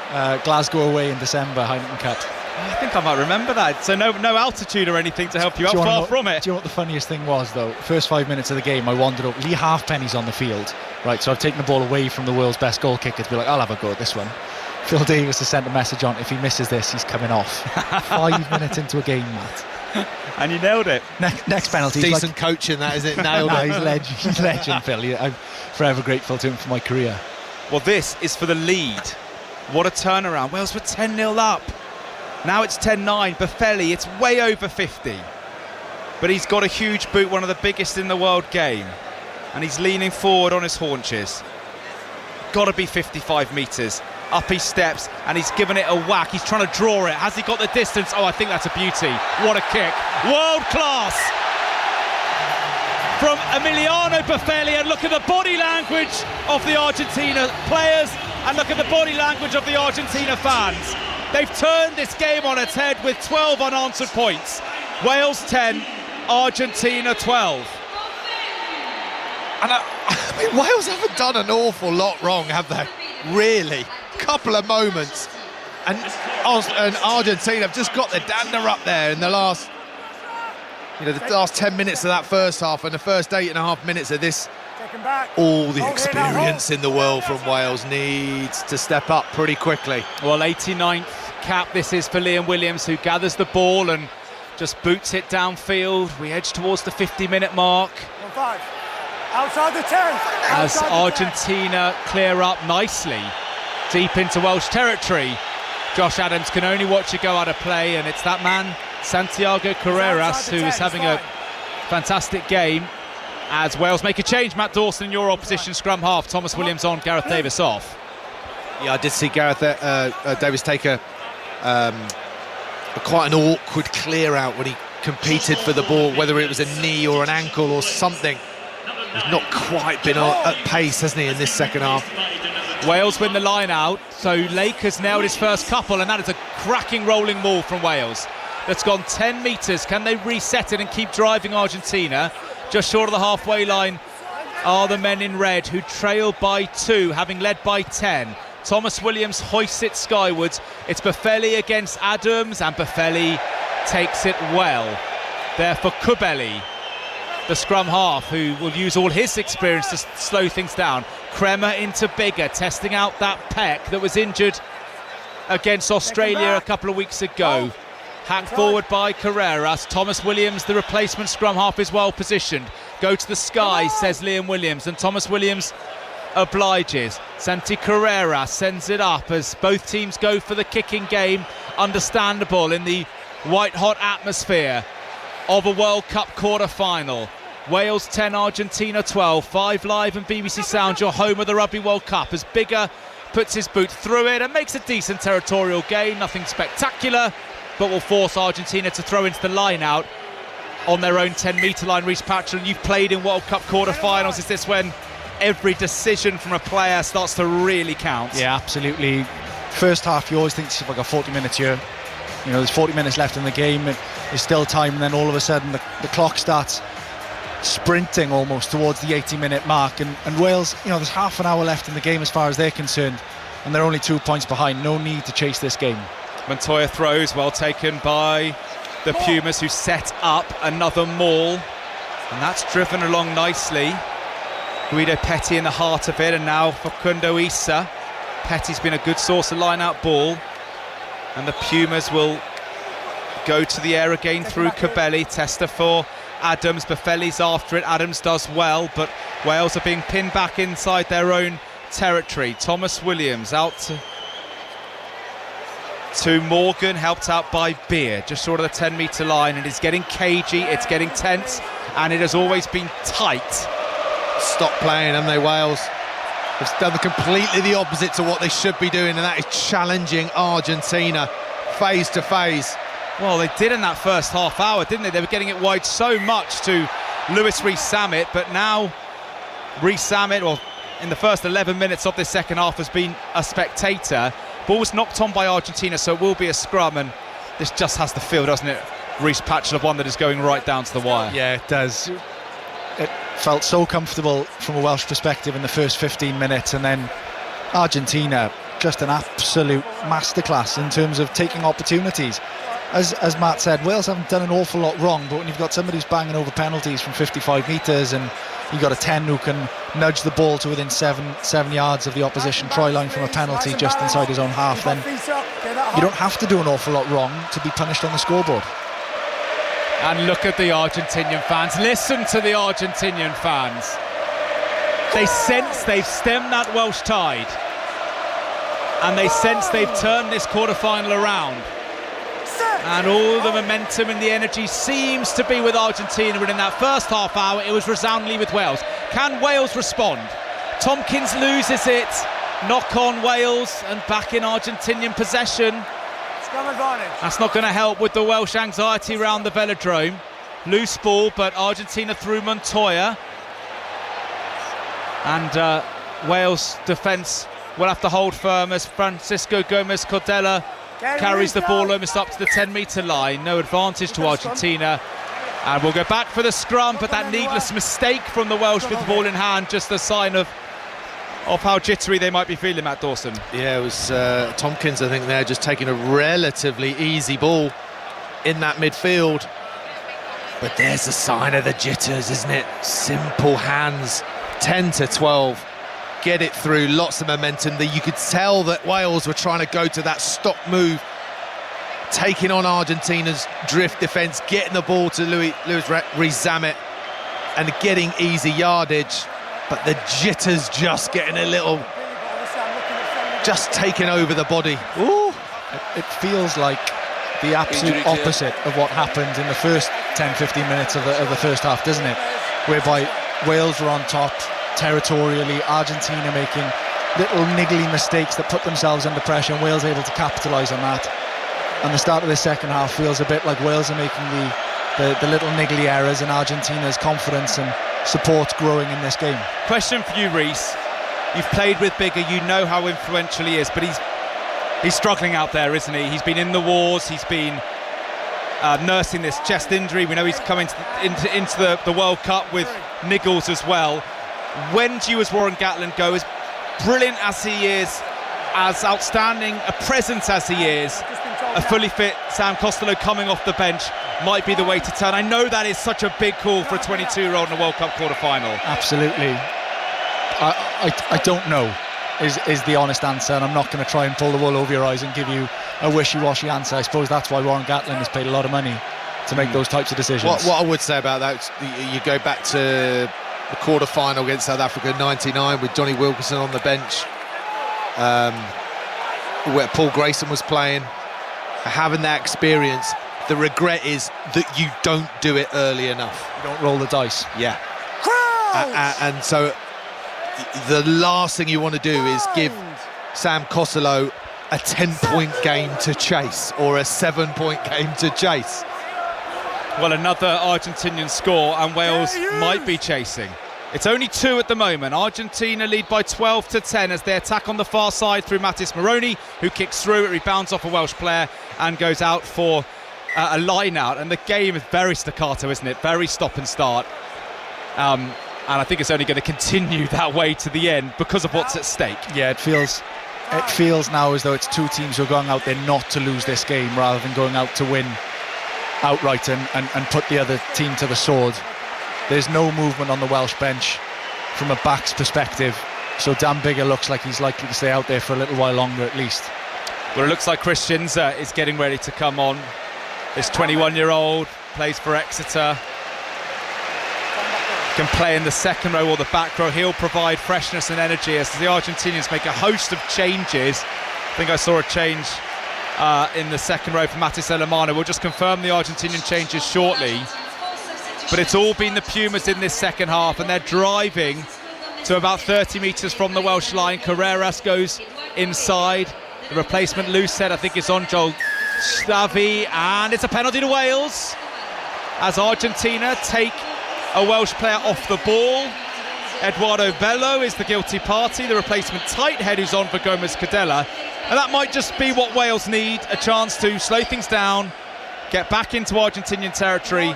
Glasgow away in December, Heineken Cup. I think I might remember that. So no altitude or anything to help you out, far from it. Do you know what the funniest thing was, though? First 5 minutes of the game, I wandered up. Lee Halfpenny's on the field, right? So I've taken the ball away from the world's best goal kicker to be like, I'll have a go at this one. Phil Davis has sent a message on, if he misses this, he's coming off. 5 minutes into a game, Matt. And you nailed it. Next penalty. Decent coaching, that, is it? Nailed it. He's legend, Phil. I'm forever grateful to him for my career. Well, this is for the lead. What a turnaround. Wales were 10-0 up. Now it's 10-9. Boffelli, it's way over 50. But he's got a huge boot, one of the biggest in the world game. And he's leaning forward on his haunches. Got to be 55 metres. Up he steps, and he's given it a whack. He's trying to draw it. Has he got the distance? Oh, I think that's a beauty. What a kick. World class from Emiliano Boffelli. And look at the body language of the Argentina players, and look at the body language of the Argentina fans. They've turned this game on its head with 12 unanswered points. Wales 10, Argentina 12. And I mean, Wales haven't done an awful lot wrong, have they? Really? Couple of moments, and Argentina have just got the dander up there in the last 10 minutes of that first half and the first 8.5 minutes of this. All the experience in the world from Wales needs to step up pretty quickly. Well, 89th cap this is for Liam Williams, who gathers the ball and just boots it downfield. We edge towards the 50-minute mark. Outside the 10. As Argentina clear up nicely deep into Welsh territory. Josh Adams can only watch it go out of play, and it's that man Santiago Carreras who is having a fantastic game. As Wales make a change, Matt Dawson in your opposition scrum half. Thomas Williams on, Gareth Davis off. Yeah, I did see Gareth Davis take a quite an awkward clear out when he competed for the ball, whether it was a knee or an ankle or something. He's not quite been at pace, hasn't he, in this second half? Wales win the line out, so Lake has nailed his first couple, and that is a cracking rolling ball from Wales. that's gone 10 metres. Can they reset it and keep driving Argentina? Just short of the halfway line are the men in red, who trail by 2, having led by 10. Thomas Williams hoists it skywards. It's Boffelli against Adams, and Boffelli takes it well. There for Kubeli, the scrum half, who will use all his experience to slow things down. Kremer into Bigger, testing out that pec that was injured against Australia a couple of weeks ago. Hacked forward by Carreras. Thomas Williams, the replacement scrum half, is well positioned. Go to the sky, says Liam Williams, and Thomas Williams obliges. Santi Carreras sends it up as both teams go for the kicking game. Understandable in the white-hot atmosphere of a World Cup quarter-final. Wales 10, Argentina 12. 5 Live and BBC Sound, your home of the Rugby World Cup, as Bigger puts his boot through it and makes a decent territorial gain. Nothing spectacular, but will force Argentina to throw into the line out on their own 10-metre line. Rhys Patchell, you've played in World Cup quarter-finals. Is this when every decision from a player starts to really count? Yeah, absolutely. First half, you always think it's like a 40 minutes here. You know, there's 40 minutes left in the game, there's still time, and then all of a sudden the clock starts sprinting almost towards the 80-minute mark, and Wales, you know, there's half an hour left in the game as far as they're concerned, and they're only 2 points behind. No need to chase this game. Montoya throws, well taken by the Pumas, who set up another maul, and that's driven along nicely. Guido Petty in the heart of it, and now Facundo Issa. Petty's been a good source of line-out ball, and the Pumas will go to the air again through Kubeli. Tester for Adams. Boffelli's after it. Adams does well, but Wales are being pinned back inside their own territory. Thomas Williams out to Morgan, helped out by Beer, just short of the 10-metre line, and it's getting cagey, it's getting tense, and it has always been tight. Stop playing, haven't they, Wales? They've done completely the opposite to what they should be doing, and that is challenging Argentina phase to phase. Well, they did in that first half hour, didn't they? They were getting it wide so much to Lewis Rees-Zammit, but now Rees-Zammit, or in the first 11 minutes of this second half, has been a spectator. Ball was knocked on by Argentina, so it will be a scrum, and this just has the feel, doesn't it? Rhys Patchell, of one that is going right down to the wire. Yeah, it does. It felt so comfortable from a Welsh perspective in the first 15 minutes, and then Argentina, just an absolute masterclass in terms of taking opportunities. As Matt said, Wales haven't done an awful lot wrong, but when you've got somebody who's banging over penalties from 55 metres, and you've got a 10 who can nudge the ball to within 7 yards of the opposition try line from a penalty just inside his own half, then you don't have to do an awful lot wrong to be punished on the scoreboard. And look at the Argentinian fans. Listen to the Argentinian fans. They sense they've stemmed that Welsh tide, and they sense they've turned this quarter-final around. And all the momentum and the energy seems to be with Argentina, but in that first half hour it was resoundingly with Wales. Can Wales respond? Tompkins loses it, knock on Wales, and back in Argentinian possession. That's not going to help with the Welsh anxiety around the velodrome. Loose ball, but Argentina through Montoya, and Wales defence will have to hold firm as Francisco Gomez Cordella carries the ball almost up to the 10-metre line. No advantage to Argentina, and we'll go back for the scrum, but that needless mistake from the Welsh with the ball in hand, just a sign of how jittery they might be feeling, Matt Dawson. Yeah, it was Tompkins, I think, there just taking a relatively easy ball in that midfield, but there's a sign of the jitters, isn't it? Simple hands, 10-12. Get it through, lots of momentum. You could tell that Wales were trying to go to that stop move, taking on Argentina's drift defence, getting the ball to Lewis Rees-Zammit and getting easy yardage, but the jitters just getting a little, just taking over the body. Ooh. It feels like the absolute opposite of what happened in the first 10-15 minutes of the first half, doesn't it? Whereby Wales were on top territorially, Argentina making little niggly mistakes that put themselves under pressure, and Wales able to capitalise on that. And the start of the second half feels a bit like Wales are making the little niggly errors, and Argentina's confidence and support growing in this game. Question for you, Rhys. You've played with Bigger, you know how influential he is, but he's struggling out there, isn't he? He's been in the wars, he's been nursing this chest injury. We know he's coming into the World Cup with niggles as well. When do you, as Warren Gatland, go, as brilliant as he is, as outstanding a presence as he is, a fully fit Sam Costello coming off the bench might be the way to turn? I know that is such a big call for a 22-year-old in a World Cup quarter-final. Absolutely. I don't know is the honest answer, and I'm not going to try and pull the wool over your eyes and give you a wishy-washy answer. I suppose that's why Warren Gatland has paid a lot of money to make those types of decisions. What I would say about that, you go back to the quarter-final against South Africa 99 with Johnny Wilkinson on the bench, where Paul Grayson was playing, having that experience. The regret is that you don't do it early enough. You don't roll the dice. Yeah. And so the last thing you want to do is give Sam Costello a 10-point game to chase or a 7-point game to chase. Well, another Argentinian score, and Wales might be chasing. It's only 2 at the moment. Argentina lead by 12-10 as they attack on the far side through Matis Moroni, who kicks through. It rebounds off a Welsh player and goes out for a line out. And the game is very staccato, isn't it? Very stop and start. And I think it's only going to continue that way to the end because of what's at stake. Yeah, it feels now as though it's 2 teams who are going out there not to lose this game rather than going out to win outright and put the other team to the sword. There's no movement on the Welsh bench from a back's perspective, so Dan Biggar looks like he's likely to stay out there for a little while longer at least. Well, it looks like Christians is getting ready to come on. This 21-year-old plays for Exeter. Can play in the second row or the back row. He'll provide freshness and energy as the Argentinians make a host of changes. I think I saw a change in the second row for Matis Elamano. We'll just confirm the Argentinian changes shortly. But it's all been the Pumas in this second half, and they're driving to about 30 metres from the Welsh line. Carreras goes inside. The replacement loose head, I think, is on Joel Stavi, and it's a penalty to Wales as Argentina take a Welsh player off the ball. Eduardo Bello is the guilty party, the replacement tight head who's on for Gomez Cadella, and that might just be what Wales need, a chance to slow things down, get back into Argentinian territory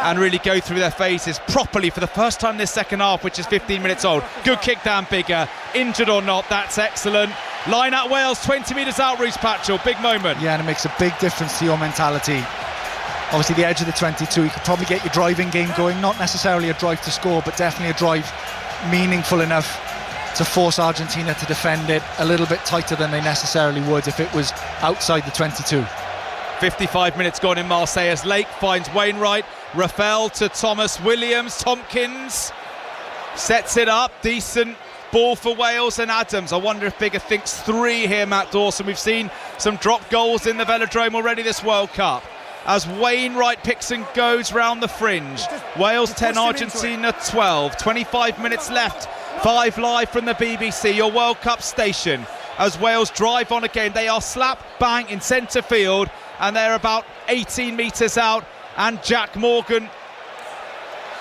and really go through their phases properly for the first time this second half, which is 15 minutes old. Good kick down Biggar, injured or not, that's excellent. Line out Wales, 20 metres out, Rhys Patchell, big moment. Yeah, and it makes a big difference to your mentality. Obviously the edge of the 22, you could probably get your driving game going, not necessarily a drive to score, but definitely a drive meaningful enough to force Argentina to defend it a little bit tighter than they necessarily would if it was outside the 22. 55 minutes gone in Marseille as Lake finds Wainwright. Rafael to Thomas Williams. Tompkins sets it up. Decent ball for Wales and Adams. I wonder if Biggar thinks 3 here, Matt Dawson. We've seen some drop goals in the Velodrome already this World Cup. As Wainwright picks and goes round the fringe. Wales 10, Argentina 12. 25 minutes left. 5 live from the BBC, your World Cup station. As Wales drive on again, they are slap bang in centre field, and they're about 18 metres out. And Jack Morgan,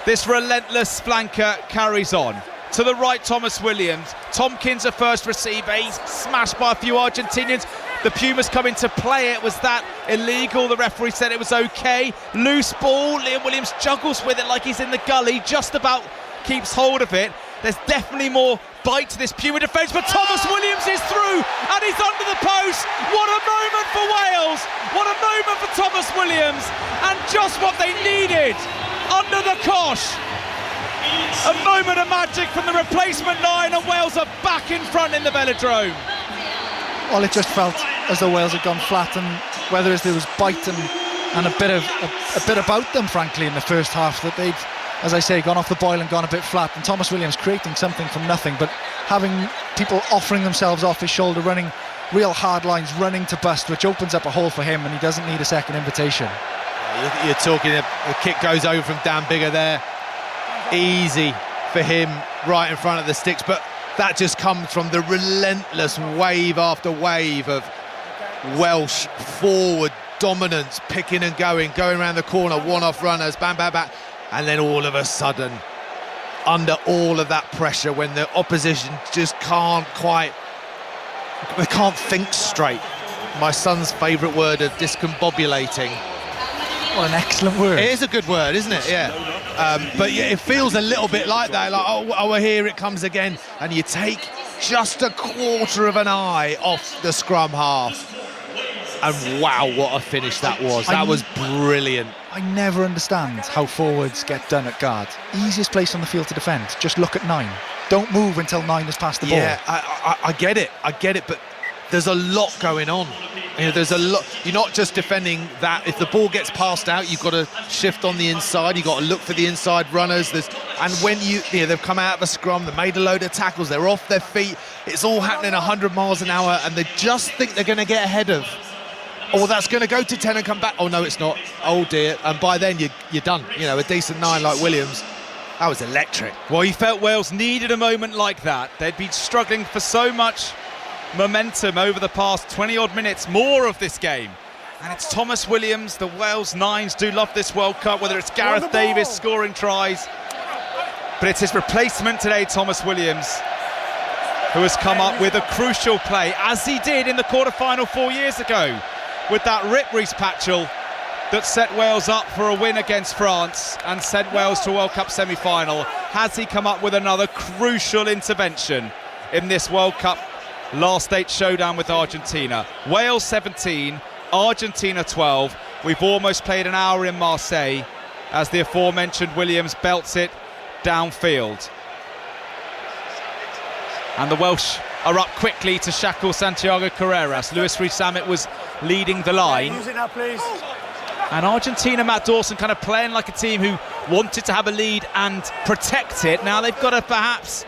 this relentless flanker, carries on. To the right, Thomas Williams. Tompkins, a first receiver. He's smashed by a few Argentinians. The Pumas come into play. It was that illegal. The referee said it was okay. Loose ball. Liam Williams juggles with it like he's in the gully. Just about keeps hold of it. There's definitely more bite to this Puma defence, but Thomas Williams is through and he's under the post. What a moment for Wales. What a moment for Thomas Williams, and just what they needed under the cosh. A moment of magic from the replacement line, and Wales are back in front in the Velodrome. Well, it just felt as though Wales had gone flat, and whether there was bite and a bit about them, frankly, in the first half, that they'd, as I say, gone off the boil and gone a bit flat. And Thomas Williams creating something from nothing, but having people offering themselves off his shoulder, running real hard lines, running to bust, which opens up a hole for him, and he doesn't need a second invitation. You're talking, a kick goes over from Dan Biggar there. Easy for him right in front of the sticks, but that just comes from the relentless wave after wave of Welsh forward dominance, picking and going around the corner, one-off runners, bam, bam, bam. And then all of a sudden, under all of that pressure, when the opposition just can't think straight. My son's favourite word of discombobulating. What an excellent word. It is a good word, isn't it? Yeah. But yeah, it feels a little bit like that. Like, oh, here it comes again. And you take just a quarter of an eye off the scrum half. And wow, what a finish that was. That was brilliant. I never understand how forwards get done at guard. Easiest place on the field to defend. Just look at 9. Don't move until 9 has passed the ball. Yeah, I get it. But there's a lot going on. There's a lot. You're not just defending that. If the ball gets passed out, you've got to shift on the inside. You've got to look for the inside runners. And when they've come out of the scrum, they've made a load of tackles, they're off their feet. It's all happening 100 miles an hour, and they just think they're going to get ahead of. Oh, that's going to go to 10 and come back. Oh, no, it's not. Oh, dear. And by then, you're done. A decent 9 like Williams. That was electric. Well, he felt Wales needed a moment like that. They'd been struggling for so much momentum over the past 20-odd minutes, more of this game. And it's Thomas Williams. The Wales 9s do love this World Cup, whether it's Gareth Davies scoring tries. But it's his replacement today, Thomas Williams, who has come up with a crucial play, as he did in the quarter-final 4 years ago, with that rip Rhys Patchell that set Wales up for a win against France and sent Wales to a World Cup semi-final. Has he come up with another crucial intervention in this World Cup last 8 showdown with Argentina? Wales 17, Argentina 12. We've almost played an hour in Marseille as the aforementioned Williams belts it downfield. And the Welsh are up quickly to shackle Santiago Carreras. Luis Rhys-Zammit was leading the line. Use it now, please. And Argentina, Matt Dawson, kind of playing like a team who wanted to have a lead and protect it. Now they've got to perhaps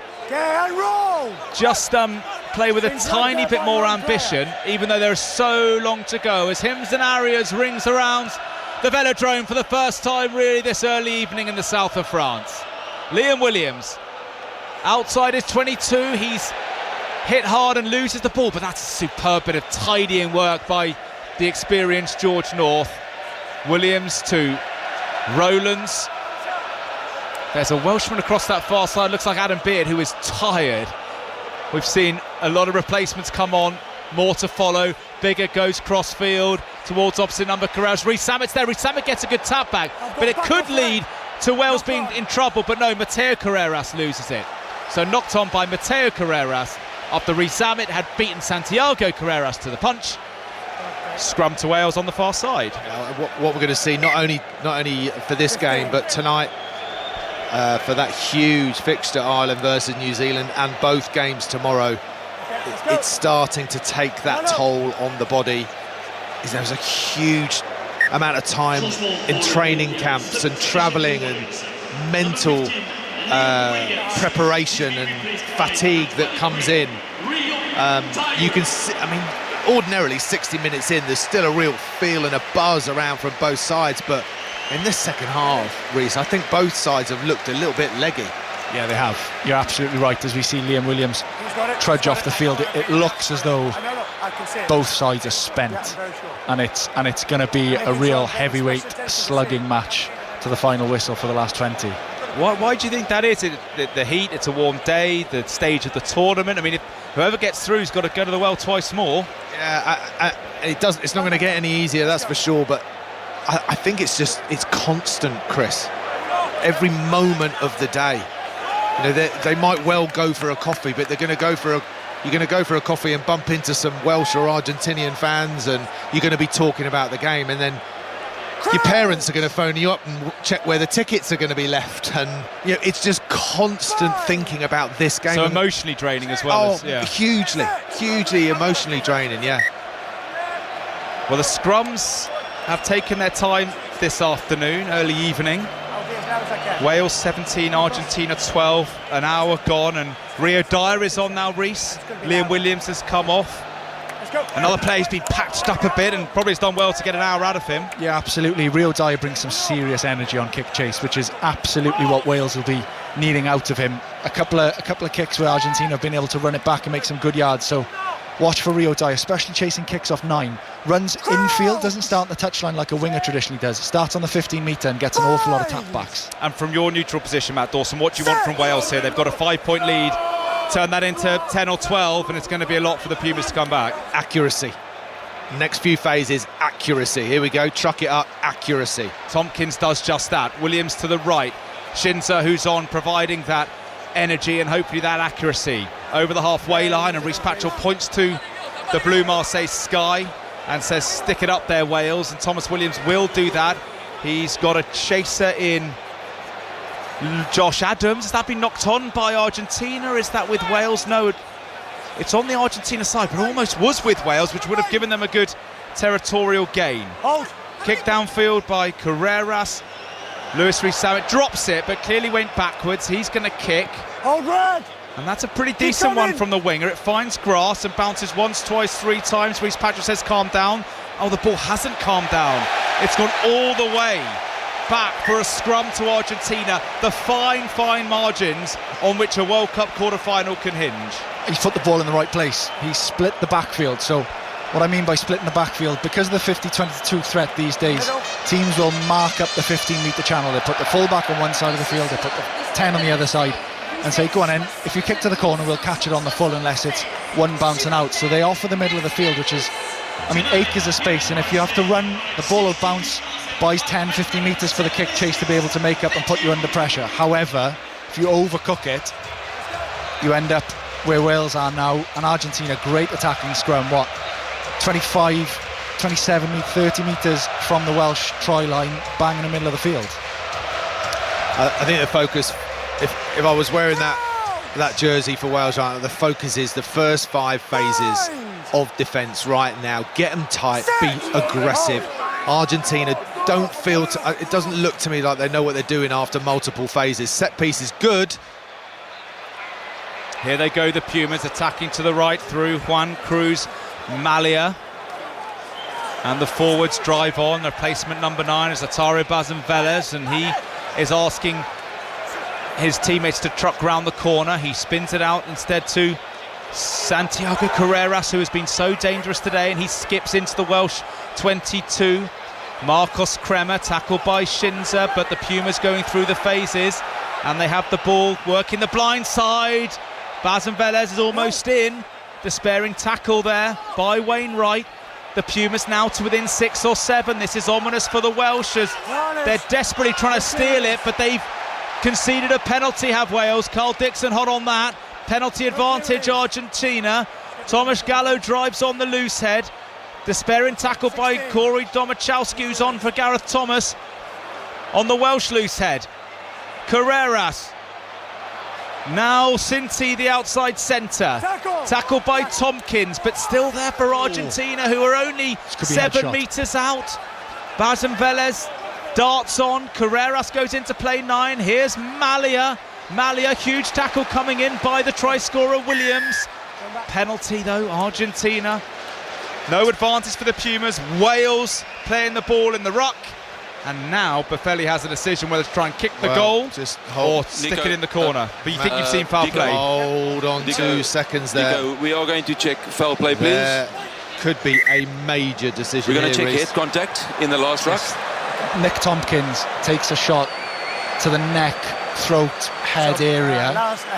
just play with a tiny bit more ambition, even though there's so long to go, as Hymns and Arias rings around the Velodrome for the first time really this early evening in the south of France. Liam Williams, outside his 22, he's hit hard and loses the ball, but that's a superb bit of tidying work by the experienced George North. Williams to Rowlands. There's a Welshman across that far side, looks like Adam Beard, who is tired. We've seen a lot of replacements come on, more to follow. Bigger goes cross-field towards opposite number Carreras. Rhys-Zammit's there, Rhys-Zammit gets a good tap back, but it could lead to Wales being in trouble, but no, Mateo Carreras loses it. So knocked on by Mateo Carreras after Rhys-Zammit had beaten Santiago Carreras to the punch. Scrum to Wales on the far side. What we're going to see, not only for this game, but tonight for that huge fixture, Ireland versus New Zealand, and both games tomorrow, it's starting to take that toll on the body. There's a huge amount of time in training camps and travelling and mental preparation and fatigue that comes in. You can see, ordinarily 60 minutes in, there's still a real feel and a buzz around from both sides, but in this second half, Rhys, I think both sides have looked a little bit leggy. Yeah, they have. You're absolutely right. As we see Liam Williams trudge off the field, it looks as though both sides are spent, and it's going to be a real heavyweight slugging match to the final whistle for the last 20. Why do you think that is? The heat, it's a warm day, the stage of the tournament. If whoever gets through has got to go to the well twice more. Yeah, it's not going to get any easier, that's for sure, but I think it's constant, Chris. Every moment of the day. They might well go for a coffee, but you're going to go for a coffee and bump into some Welsh or Argentinian fans, and you're going to be talking about the game, and then your parents are going to phone you up and check where the tickets are going to be left, and it's just constant thinking about this game. So emotionally draining as well. Hugely emotionally draining. Yeah. Well, the scrums have taken their time this afternoon, early evening. Wales 17, Argentina 12, an hour gone, and Rio Dyer is on now, Rhys. Liam Williams has come off. Another player's been patched up a bit and probably has done well to get an hour out of him. Yeah, absolutely. Rio Dyer brings some serious energy on kick chase, which is absolutely what Wales will be needing out of him. A couple of kicks where Argentina have been able to run it back and make some good yards, so watch for Rio Dyer, especially chasing kicks off 9. Runs infield, doesn't start on the touchline like a winger traditionally does. Starts on the 15-metre and gets an awful lot of tap-backs. And from your neutral position, Matt Dawson, what do you want from Wales here? They've got a 5-point lead. Turn that into 10 or 12, and it's going to be a lot for the Pumas to come back. Accuracy. Next few phases, accuracy. Here we go, truck it up, accuracy. Tompkins does just that. Williams to the right. Shinza, who's on, providing that energy and hopefully that accuracy. Over the halfway line, and Rhys Patchell points to the blue Marseille sky and says, stick it up there, Wales. And Thomas Williams will do that. He's got a chaser in Josh Adams. Has that been knocked on by Argentina? Is that with Wales? No, it's on the Argentina side, but almost was with Wales, which would have given them a good territorial gain. Kick downfield by Carreras. Luis Rees-Zammit drops it, but clearly went backwards. He's going to kick. And that's a pretty decent one from the winger. It finds grass and bounces once, twice, 3 times. Rhys Patchell says, calm down. Oh, the ball hasn't calmed down. It's gone all the way back for a scrum to Argentina. The fine margins on which a World Cup quarter-final can hinge. He's put the ball in the right place. He's split the backfield. So what I mean by splitting the backfield, because of the 50-22 threat these days, teams will mark up the 15-metre channel. They put the full-back on one side of the field, they put the 10 on the other side, and say, go on in, if you kick to the corner, we'll catch it on the full unless it's one bouncing out. So they offer the middle of the field, which is, acres of space, and if you have to run, the ball will bounce, buys 10-15 metres for the kick chase to be able to make up and put you under pressure. However, if you overcook it, you end up where Wales are now, and Argentina, great attacking scrum, 25, 27, 30 metres from the Welsh try line, bang in the middle of the field. I think the focus, if I was wearing that jersey for Wales, the focus is the first 5 phases of defence right now. Get them tight, be aggressive. Argentina don't feel, it doesn't look to me like they know what they're doing after multiple phases. Set piece is good. Here they go, the Pumas attacking to the right through Juan Cruz Malia. And the forwards drive on. Their placement number 9 is Atario Bazan-Velez, and he is asking his teammates to truck round the corner. He spins it out instead to Santiago Carreras, who has been so dangerous today, and he skips into the Welsh 22. Marcos Kremer tackled by Shinza, but the Pumas going through the phases, and they have the ball working the blind side. Bazan-Velez is almost in. Despairing tackle there by Wainwright. The Pumas now to within 6 or 7. This is ominous for the Welsh as they're desperately trying to steal it, but they've conceded a penalty, have Wales. Carl Dixon hot on that. Penalty advantage Argentina. Tomasz Gallo drives on the loose head. Despairing tackle by Corey Domachowski, who's on for Gareth Thomas on the Welsh loose head. Carreras. Now Sinti, the outside centre. Tackled by Tompkins, but still there for Argentina, who are only 7 metres out. Bazan-Velez darts on. Carreras goes into play 9. Here's Malia. Malia, huge tackle coming in by the try scorer Williams. Penalty though, Argentina. No advantage for the Pumas. Wales playing the ball in the ruck. And now Boffelli has a decision whether to try and kick the goal or stick it in the corner. But you think you've seen foul play? Hold on 2 seconds there. Nico, we are going to check foul play, please. There could be a major decision. We're going to check Reece. head contact in the last ruck. Nick Tompkins takes a shot to the neck, throat, head area.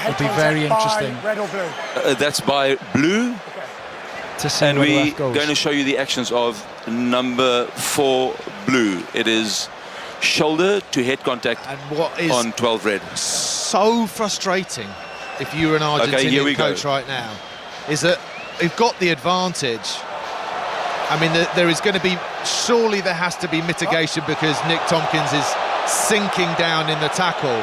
It'll be very interesting. Red or blue? That's by blue. To see and where the we're ref goes. going to show you the actions of number 4 blue. It is shoulder to head contact and what is on 12 red. So frustrating if you're an Argentinian coach right now is that they've got the advantage. I mean, there is going to be, surely there has to be mitigation because Nick Tompkins is sinking down in the tackle.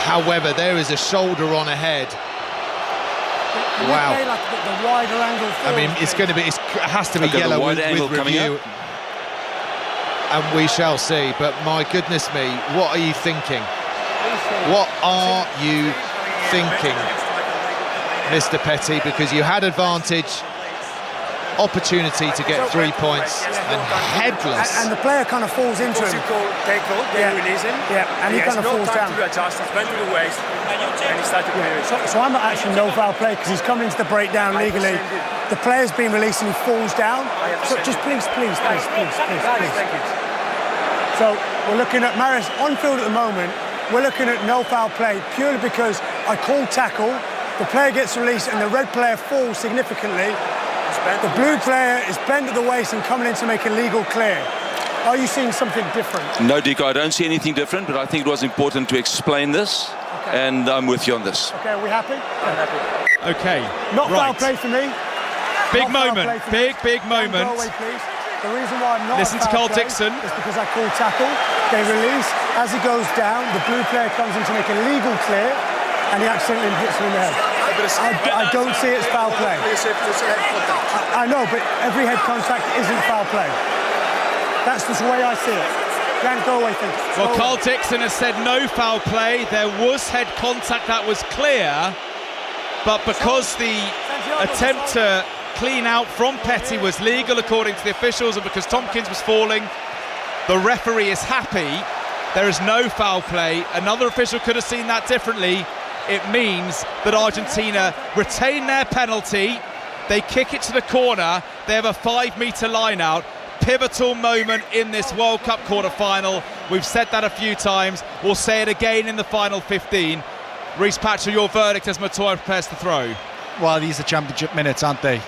However, there is a shoulder on ahead. Wow. The wider angle. I mean, it's going to be, it has to be yellow with review. And we shall see. But my goodness me, what are you thinking? What are you thinking, Mr. Petty? Because you had advantage, opportunity to get 3 points, and headless. And the player kind of falls into him. Tackle, they release him. Yeah, and he kind of falls down. To adjust, he went to the waist, and he started to So I'm not actually no foul play because he's come into the breakdown legally. The player's been released and he falls down. So just please. So we're looking at Maris on field at the moment. We're looking at no foul play purely because I called tackle. The player gets released and the red player falls significantly. The blue player is bent at the waist and coming in to make a legal clear. Are you seeing something different? No, Dick, I don't see anything different, but I think it was important to explain this, and I'm with you on this. Okay, are we happy? I'm happy. Okay, Not right. foul play for me. Big Not foul moment, play for me. big moment. Go away, please. The reason why I'm not Listen to foul Carl play Dixon. is because I call tackle. They release. As he goes down, the blue player comes in to make a legal clear, and he accidentally hits him in the head. I don't see it as foul play. I know, but every head contact isn't foul play. That's just the way I see it. Grant, go away, thank you. Well, Carl Dixon has said no foul play. There was head contact that was clear, but because the attempt to clean out from Petty was legal according to the officials, and because Tompkins was falling, the referee is happy. There is no foul play. Another official could have seen that differently. It means that Argentina retain their penalty. They kick it to the corner. They have a 5-metre line out. Pivotal moment in this World Cup quarter-final. We've said that a few times. We'll say it again in the final 15. Rhys Patchell, your verdict as Montoya prepares to throw. Well, these are championship minutes, aren't they?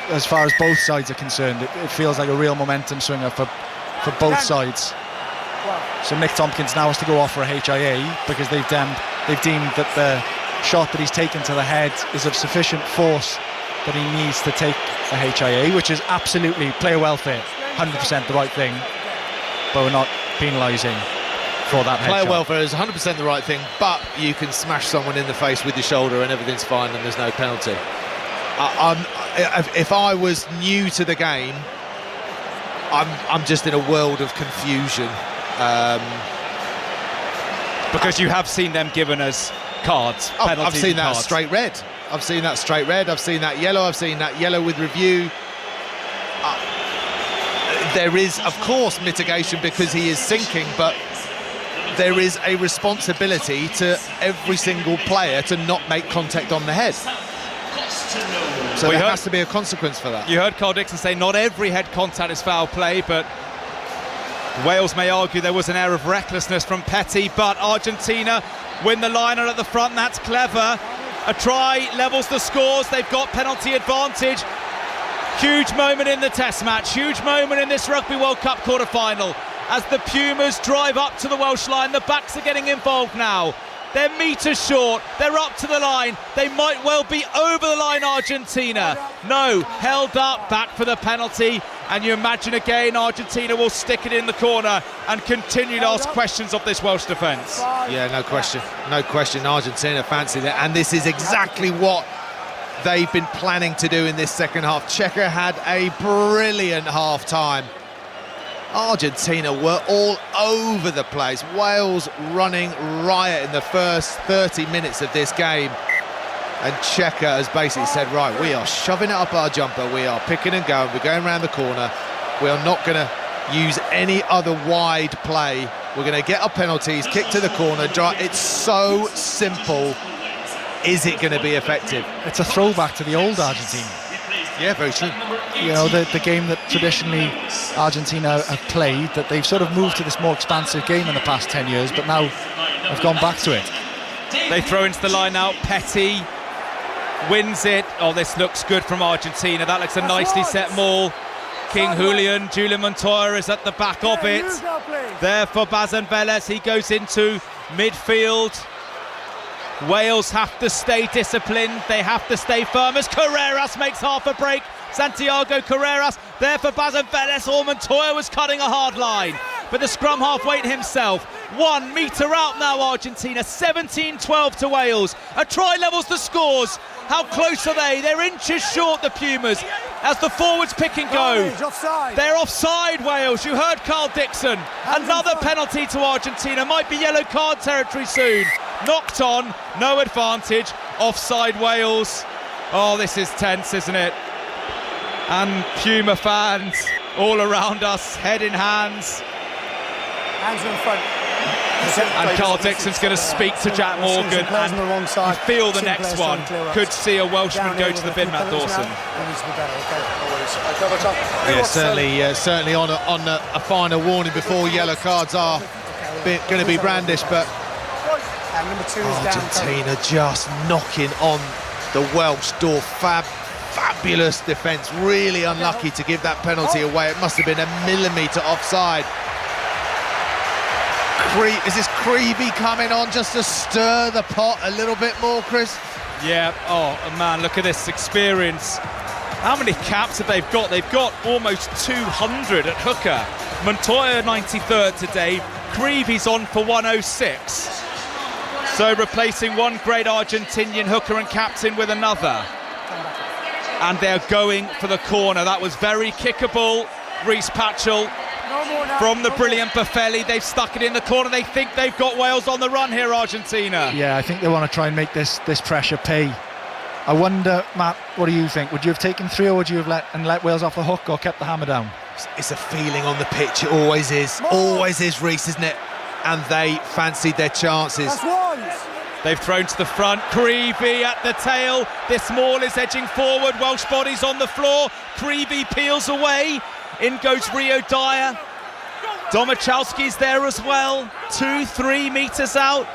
As far as both sides are concerned, it feels like a real momentum swinger for both sides. So Nick Tompkins now has to go off for a HIA because they've deemed that the shot that he's taken to the head is of sufficient force that he needs to take a HIA, which is absolutely player welfare, 100% the right thing, but we're not penalising for that head Player shot. welfare is 100% the right thing, but you can smash someone in the face with your shoulder and everything's fine and there's no penalty. If I was new to the game, I'm just in a world of confusion. Because you have seen them given us cards, penalties. I've seen that cards. straight red. I've seen that straight red. I've seen that yellow. I've seen that yellow with review. There is, of course, mitigation because he is sinking, but there is a responsibility to every single player to not make contact on the head. So there has to be a consequence for that. You heard Carl Dixon say not every head contact is foul play, but Wales may argue there was an air of recklessness from Petty, but Argentina win the line out at the front. That's clever. A try levels the scores. They've got penalty advantage. Huge moment in the Test match. Huge moment in this Rugby World Cup quarter-final. As the Pumas drive up to the Welsh line, the backs are getting involved now. They're metres short, they're up to the line, they might well be over the line, Argentina. No, held up, back for the penalty, and you imagine again Argentina will stick it in the corner and continue to ask questions of this Welsh defence. Yeah, no question, Argentina fancied it, and this is exactly what they've been planning to do in this second half. Cheika had a brilliant half-time. Argentina were all over the place. Wales running riot in the first 30 minutes of this game. And Cheika has basically said, right, we are shoving it up our jumper. We are picking and going. We're going around the corner. We are not going to use any other wide play. We're going to get our penalties, kick to the corner. It's so simple. Is it going to be effective? It's a throwback to the old Argentina. Yeah, very true. You know, the game that traditionally Argentina have played, that they've sort of moved to this more expansive game in the past 10 years, but now have gone back to it. They throw into the line out. Petty wins it. Oh, this looks good from Argentina. That looks a nicely set maul. King Julian Montoya is at the back of it. There for Bazan Velez. He goes into midfield. Wales have to stay disciplined, they have to stay firm as Carreras makes half a break. Santiago Carreras there for Bazan Velez. Montoya was cutting a hard line, but the scrum half wait himself. 1 metre out now, Argentina, 17-12 to Wales. A try levels the scores. How close are they? They're inches short, the Pumas, as the forwards pick and go. They're offside, Wales. You heard Carl Dixon. Another penalty to Argentina. Might be yellow card territory soon. Knocked on, no advantage. Offside, Wales. Oh, this is tense, isn't it? And Puma fans all around us, head in hands. Hands in front. And Carl Dixon's going to speak to Jack Morgan, and you feel the next one could see a Welshman go to the bin, Matt Dawson. Yeah, certainly on a final warning before yellow cards are going to be brandished, but Argentina just knocking on the Welsh door. fabulous defence, really unlucky to give that penalty away. It must have been a millimetre offside. Is this Creevy coming on just to stir the pot a little bit more, Chris? Yeah, oh man, look at this experience. How many caps have they got? They've got almost 200 at hooker. Montoya 93rd today, Creevy's on for 106. So replacing one great Argentinian hooker and captain with another. And they're going for the corner. That was very kickable. Reece Patchell from the brilliant Buffelli. They've stuck it in the corner. They think they've got Wales on the run here, Argentina. Yeah, I think they want to try and make this pressure pay. I wonder, Matt, what do you think? Would you have taken 3 or would you have let Wales off the hook or kept the hammer down? It's a feeling on the pitch. It always is. Always is, Reece, isn't it? And they fancied their chances. They've thrown to the front. Creevy at the tail. This maul is edging forward. Welsh bodies on the floor. Creevy peels away. In goes Rio Dyer. Domachowski's there as well. 2-3 metres out.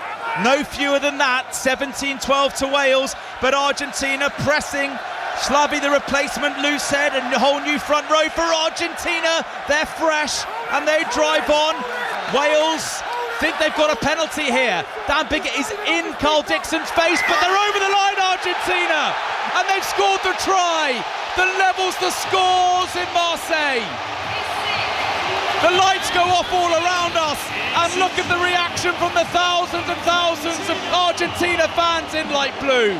No fewer than that. 17-12 to Wales. But Argentina pressing. Slavi the replacement, loose head, and a whole new front row for Argentina. They're fresh and they drive on. Wales think they've got a penalty here. Dan Biggett is in Carl Dixon's face, but they're over the line, Argentina, and they've scored the try that levels the scores in Marseille. The lights go off all around us, and look at the reaction from the thousands and thousands of Argentina fans in light blue.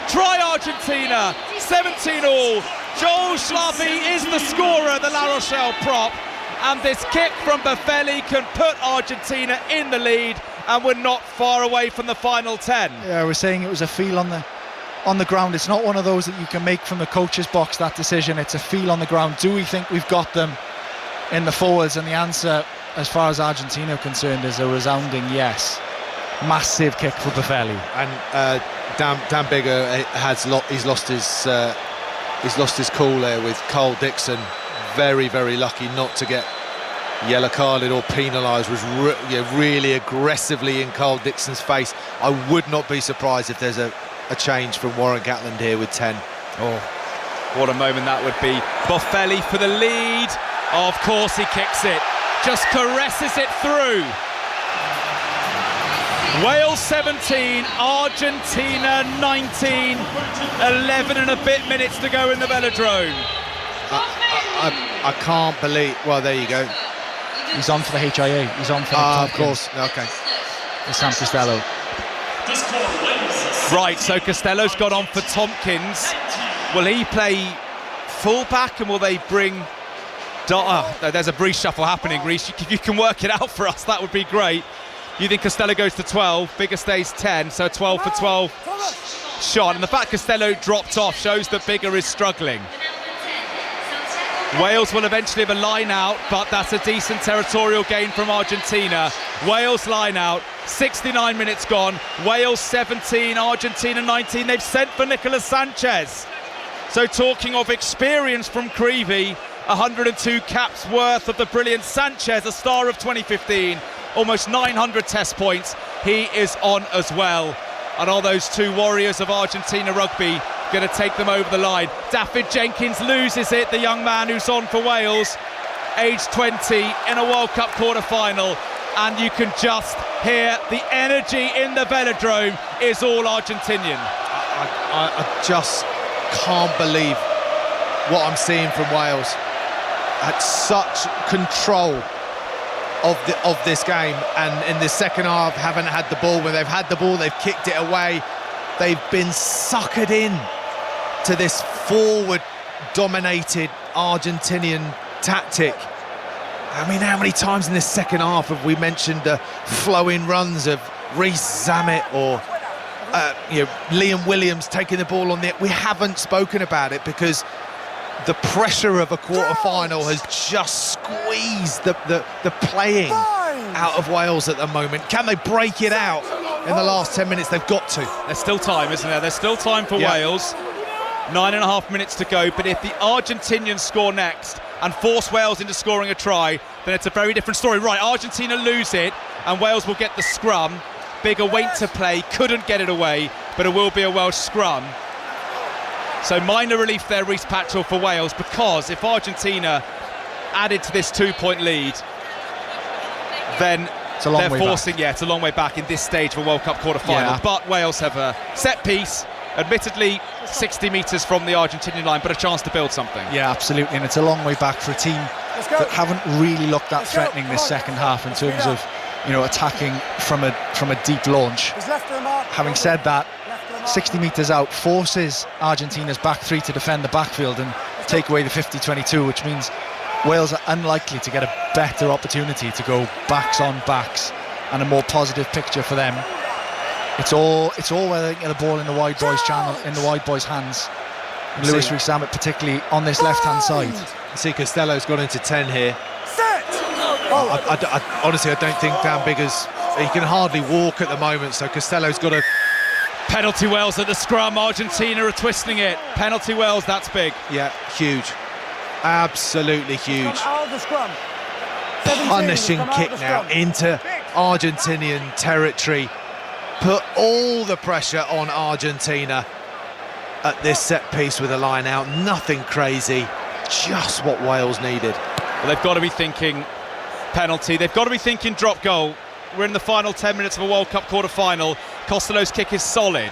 Try Argentina, 17-all. Joel Slavi is the scorer, the La Rochelle prop. And this kick from Buffelli can put Argentina in the lead, and we're not far away from the final 10. Yeah, we're saying it was a feel on the ground. It's not one of those that you can make from the coach's box, that decision. It's a feel on the ground. Do we think we've got them in the forwards? And the answer, as far as Argentina are concerned, is a resounding yes. Massive kick for Buffelli. And Dan Bigger he's lost his cool there with Carl Dixon. Very, very lucky not to get yellow carded or penalised. Was really aggressively in Carl Dixon's face. I would not be surprised if there's a change from Warren Gatland here with 10. Oh, what a moment that would be. Buffelli for the lead. Of course he kicks it. Just caresses it through. Wales 17, Argentina 19. 11 and a bit minutes to go in the velodrome. I can't believe. Well, there you go. He's on for the HIA. He's on for the of course. Okay. It's Sam Costello. Right, so Costello's got on for Tompkins. Will he play full-back, and will they bring... there's a Reece shuffle happening, Reece. If you can work it out for us, that would be great. You think Costello goes to 12, Bigger stays 10, so 12 for 12 shot. And the fact Costello dropped off shows that Bigger is struggling. Wales will eventually have a line out, but that's a decent territorial gain from Argentina. Wales line out, 69 minutes gone. Wales 17, Argentina 19. They've sent for Nicolas Sanchez. So talking of experience from Creevy, 102 caps worth of the brilliant Sanchez, a star of 2015, almost 900 test points. He is on as well. And are those two warriors of Argentina rugby going to take them over the line? David Jenkins loses it, the young man who's on for Wales, age 20, in a World Cup quarter-final, and you can just hear the energy in the velodrome is all Argentinian. I just can't believe what I'm seeing from Wales. At such control of this game, and in the second half haven't had the ball. When they've had the ball, they've kicked it away. They've been suckered in to this forward-dominated Argentinian tactic. I mean, how many times in this second half have we mentioned the flowing runs of Reece Zammit or Liam Williams taking the ball on the... We haven't spoken about it because the pressure of a quarter-final has just squeezed the playing out of Wales at the moment. Can they break it out in the last 10 minutes? They've got to. There's still time, isn't there? There's still time for Wales. 9.5 minutes to go, but if the Argentinians score next and force Wales into scoring a try, then it's a very different story. Right, Argentina lose it, and Wales will get the scrum. Bigger wait to play, couldn't get it away, but it will be a Welsh scrum. So minor relief there, Rhys Patchell for Wales, because if Argentina added to this 2-point lead, then they're forcing, it's a long way back in this stage of a World Cup quarter-final. But Wales have a set piece, admittedly 60 metres from the Argentinian line, but a chance to build something. Yeah, absolutely, and it's a long way back for a team that haven't really looked that threatening this second half in terms of, attacking from a deep launch. Having said that, 60 metres out forces Argentina's back three to defend the backfield and take away the 50-22, which means Wales are unlikely to get a better opportunity to go backs on backs and a more positive picture for them. It's all whether they can get the ball in the wide boys' channel, in the wide boys' hands. And Lewis Rees-Zammit particularly on this left-hand side. See, Costello's gone into 10 here. Honestly, I don't think Dan Biggers, he can hardly walk at the moment, so Costello's got to... Penalty Wales at the scrum. Argentina are twisting it. Penalty Wales, that's big. Yeah, huge. Absolutely huge. Punishing kick now into Argentinian territory. Put all the pressure on Argentina at this set piece with a line out. Nothing crazy, just what Wales needed. Well, they've got to be thinking penalty. They've got to be thinking drop goal. We're in the final 10 minutes of a World Cup quarter-final. Costello's kick is solid.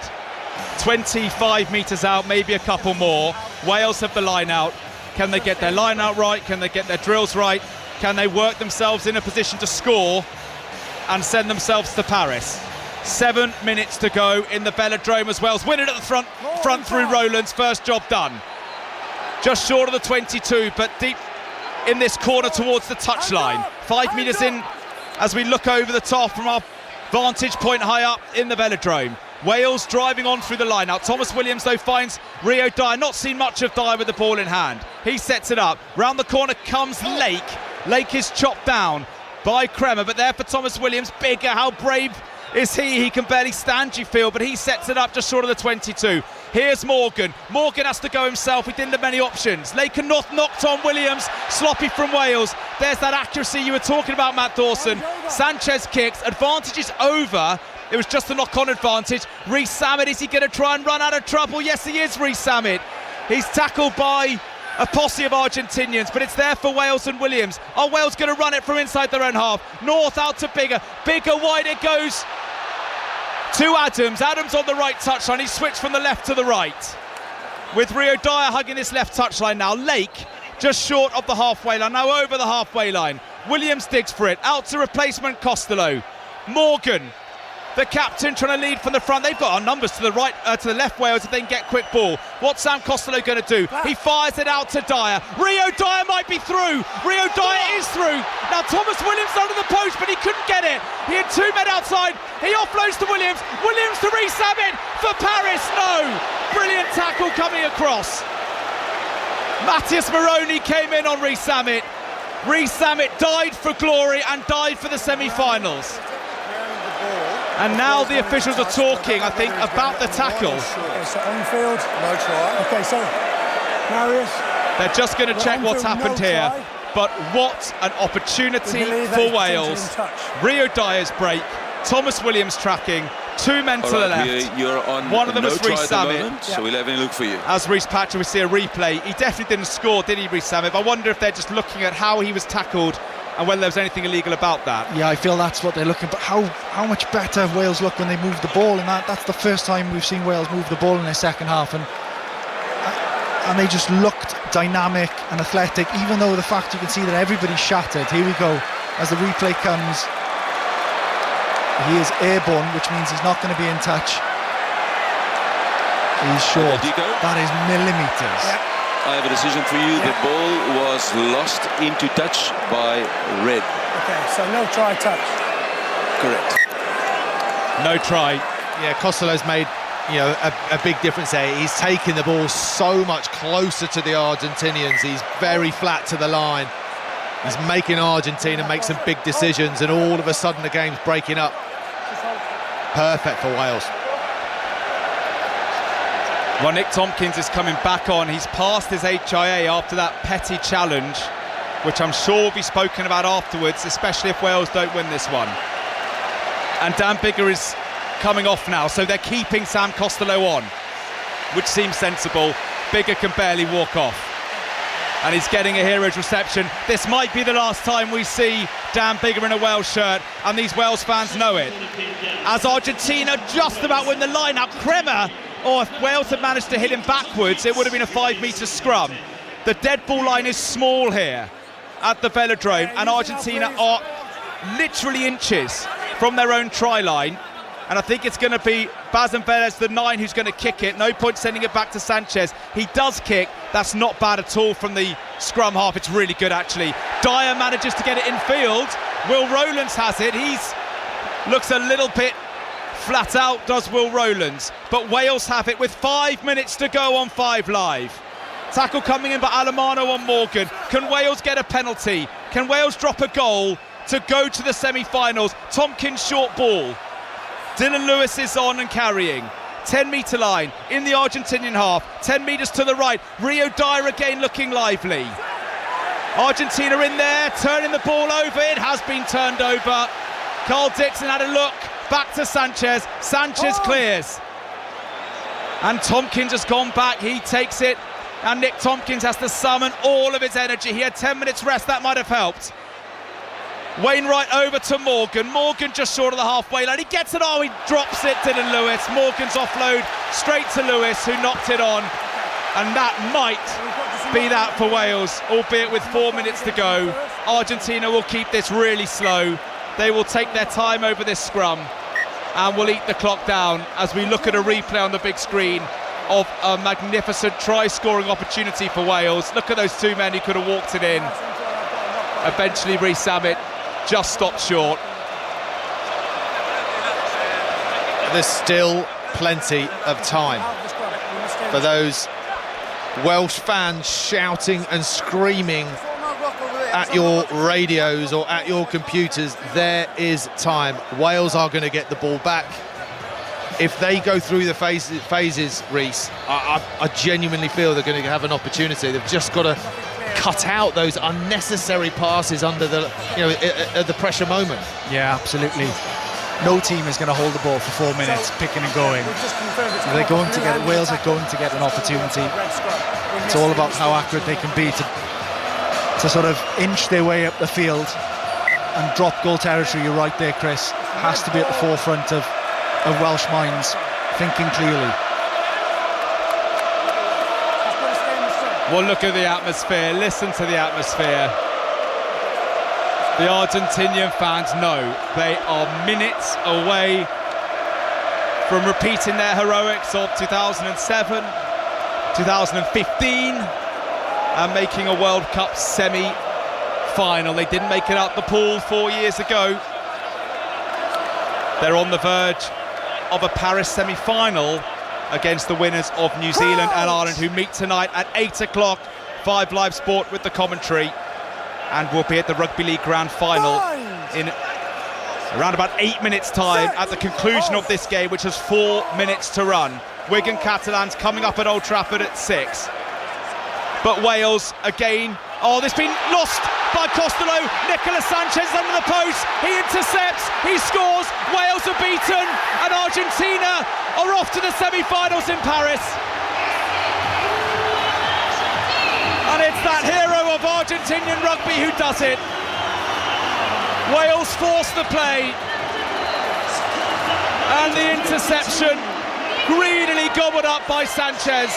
25 metres out, maybe a couple more. Wales have the line out. Can they get their line out right? Can they get their drills right? Can they work themselves in a position to score and send themselves to Paris? 7 minutes to go in the Velodrome as Wales win it at the front through Rowlands. First job done. Just short of the 22, but deep in this corner towards the touchline. 5 metres in as we look over the top from our vantage point high up in the Velodrome. Wales driving on through the line. Now Thomas Williams though finds Rio Dyer. Not seen much of Dyer with the ball in hand. He sets it up. Round the corner comes Lake. Lake is chopped down by Kremer, but there for Thomas Williams. Bigger, how brave is he? He can barely stand, you feel, but he sets it up just short of the 22. Here's Morgan. Morgan has to go himself. He didn't have many options. Lake and North knocked on Williams. Sloppy from Wales. There's that accuracy you were talking about, Matt Dawson. Sanchez kicks. Advantage is over. It was just a knock-on advantage. Rees-Zammit, is he going to try and run out of trouble? Yes, he is, Rees-Zammit. He's tackled by a posse of Argentinians, but it's there for Wales and Williams. Are Wales going to run it from inside their own half? North out to Bigger. Bigger wide it goes to Adams. Adams on the right touchline. He switched from the left to the right. With Rio Dyer hugging this left touchline now. Lake just short of the halfway line. Now over the halfway line. Williams digs for it. Out to replacement Costello. Morgan, the captain, trying to lead from the front. They've got our numbers to the right, to the left, Wales, if they can get quick ball. What's Sam Costello going to do? He fires it out to Dyer. Rio Dyer might be through. Rio Dyer is through. Now Thomas Williams under the post, but he couldn't get it. He had two men outside. He offloads to Williams. Williams to Rees-Zammit for Paris. No. Brilliant tackle coming across. Matthias Moroni came in on Rees-Zammit. Rees-Zammit died for glory and died for the semi-finals. And now the officials are talking, I think, about the tackle. Okay, so on field, no try. Okay, so Marius. They're just going to check what's happened here. But what an opportunity for Wales. Rio Dyer's break, Thomas Williams tracking, two men to the left. You're on one of them no was Rees-Zammit. So we'll have a look for you. As Rhys Patchell, we see a replay. He definitely didn't score, did he, Rees-Zammit? I wonder if they're just looking at how he was tackled and whether there was anything illegal about that. Yeah, I feel that's what they're looking. But how much better Wales look when they move the ball, and that's the first time we've seen Wales move the ball in their second half, and they just looked dynamic and athletic, even though the fact you can see that everybody's shattered. Here we go, as the replay comes. He is airborne, which means he's not going to be in touch. He's short. That is millimetres. Yeah. I have a decision for you. The ball was lost into touch by Red. Okay, so no try touch. Correct. No try. Yeah, Costello's made a big difference there. He's taking the ball so much closer to the Argentinians. He's very flat to the line. He's making Argentina make some big decisions, and all of a sudden the game's breaking up. Perfect for Wales. Well, Nick Tompkins is coming back on. He's passed his HIA after that petty challenge, which I'm sure will be spoken about afterwards, especially if Wales don't win this one. And Dan Bigger is coming off now, so they're keeping Sam Costello on, which seems sensible. Bigger can barely walk off. And he's getting a hero's reception. This might be the last time we see Dan Biggar in a Wales shirt, and these Wales fans know it. As Argentina just about win the line out, Kremer, or if Wales had managed to hit him backwards, it would have been a 5-metre scrum. The dead ball line is small here at the Velodrome, and Argentina are literally inches from their own try line. And I think it's going to be Bazan Velez, the 9, who's going to kick it. No point sending it back to Sanchez. He does kick. That's not bad at all from the scrum half. It's really good, actually. Dyer manages to get it in field. Will Rowlands has it. He's looks a little bit flat out, does Will Rowlands. But Wales have it with 5 minutes to go on 5 Live. Tackle coming in by Alemano on Morgan. Can Wales get a penalty? Can Wales drop a goal to go to the semi-finals? Tompkins short ball. Dylan Lewis is on and carrying. 10-metre line in the Argentinian half. 10 metres to the right. Rio Dyer again looking lively. Argentina in there, turning the ball over. It has been turned over. Carl Dixon had a look. Back to Sanchez. Sanchez clears. And Tompkins has gone back. He takes it. And Nick Tompkins has to summon all of his energy. He had 10 minutes rest. That might have helped. Wainwright over to Morgan. Morgan just short of the halfway line. He gets it. Oh, he drops it. Dylan Lewis. Morgan's offload straight to Lewis, who knocked it on. And that might be that for Wales, albeit with 4 minutes to go. Argentina will keep this really slow. They will take their time over this scrum and will eat the clock down as we look at a replay on the big screen of a magnificent try-scoring opportunity for Wales. Look at those 2 men who could have walked it in. Eventually, Rhys Abbott just stopped short. There's still plenty of time for those Welsh fans shouting and screaming at your radios or at your computers. There is time. Wales are going to get the ball back. If they go through the phases, Rhys, I genuinely feel they're going to have an opportunity. They've just got to cut out those unnecessary passes under the, at the pressure moment. Yeah, absolutely. No team is going to hold the ball for 4 minutes, picking and going. They're going to get Wales are going to get an opportunity. It's all about how accurate they can be to sort of inch their way up the field and drop goal territory. You're right there, Chris. Has to be at the forefront of Welsh minds, thinking clearly. Well, look at the atmosphere. Listen to the atmosphere. The Argentinian fans know they are minutes away from repeating their heroics of 2007, 2015, and making a World Cup semi-final. They didn't make it out the pool 4 years ago. They're on the verge of a Paris semi-final against the winners of New Zealand and Ireland, who meet tonight at 8 o'clock. 5 Live Sport with the commentary, and we'll be at the Rugby League Grand Final in around about 8 minutes' time at the conclusion of this game, which has 4 minutes to run. Wigan Catalans coming up at Old Trafford at 6. But Wales again. Oh, this been lost by Costello. Nicolas Sanchez under the post. He intercepts. He scores. Wales are beaten, and Argentina are off to the semi-finals in Paris. And it's that hero of Argentinian rugby who does it. Wales force the play, and the interception greedily gobbled up by Sanchez,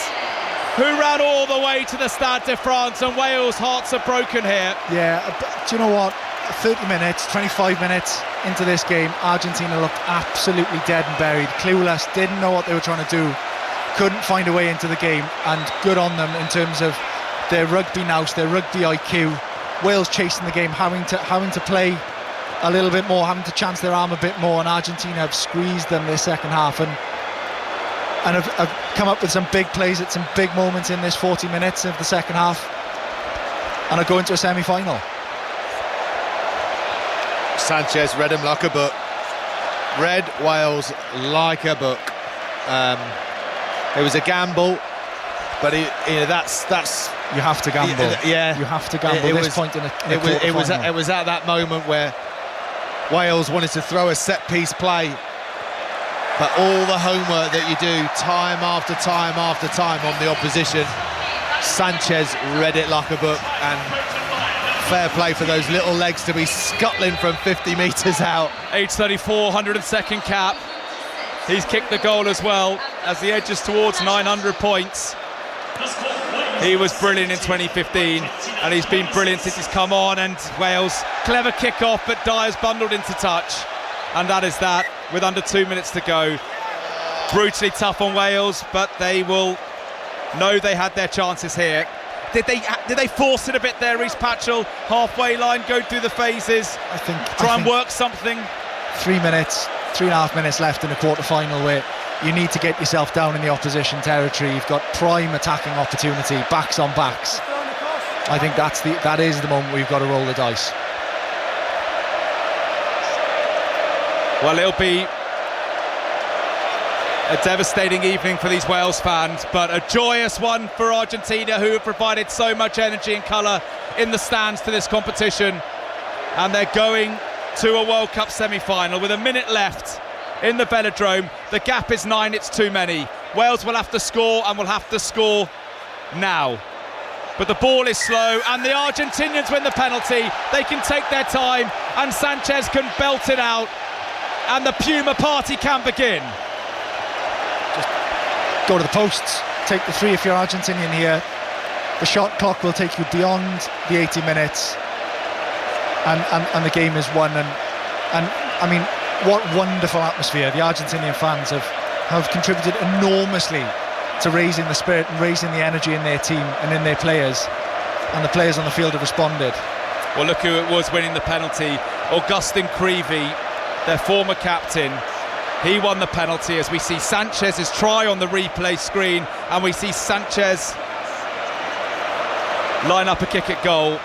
who ran all the way to the Stade de France, and Wales' hearts are broken here. Yeah, do you know what? 30 minutes, 25 minutes into this game, Argentina looked absolutely dead and buried, clueless, didn't know what they were trying to do, couldn't find a way into the game, and good on them in terms of their rugby nous, their rugby IQ. Wales chasing the game, having to play a little bit more, having to chance their arm a bit more, and Argentina have squeezed them this second half and have come up with some big plays at some big moments in this 40 minutes of the second half, and are going to a semi-final. Sanchez read him like a book. Read Wales like a book. It was a gamble, but that's you have to gamble. Yeah, you have to gamble. It was at that moment where Wales wanted to throw a set piece play But all the homework that you do time after time after time on the opposition, Sanchez read it like a book, and fair play for those little legs to be scuttling from 50 metres out. Age 34, 102nd cap. He's kicked the goal as well as he edges towards 900 points. He was brilliant in 2015 and he's been brilliant since he's come on. And Wales, clever kick-off, but Dyer's bundled into touch. And that is that, with under 2 minutes to go. Brutally tough on Wales, but they will know they had their chances here. Did they force it a bit there, Rhys Patchell? Halfway line, go through the phases, I think work something. 3 minutes, 3.5 minutes left in the quarter-final where you need to get yourself down in the opposition territory. You've got prime attacking opportunity, backs on backs. I think that is the moment we've got to roll the dice. Well, it'll be a devastating evening for these Wales fans, but a joyous one for Argentina, who have provided so much energy and colour in the stands to this competition. And they're going to a World Cup semi-final with a minute left in the Velodrome. The gap is 9, it's too many. Wales will have to score, and will have to score now. But the ball is slow, and the Argentinians win the penalty. They can take their time, and Sanchez can belt it out, and the Puma party can begin. Just go to the posts, take the three if you're Argentinian here. The shot clock will take you beyond the 80 minutes, and the game is won. And I mean, what wonderful atmosphere. The Argentinian fans have contributed enormously to raising the spirit and raising the energy in their team and in their players, and the players on the field have responded. Well, look who it was winning the penalty. Augustin Creevy, their former captain. He won the penalty, as we see Sanchez's try on the replay screen, and we see Sanchez line up a kick at goal.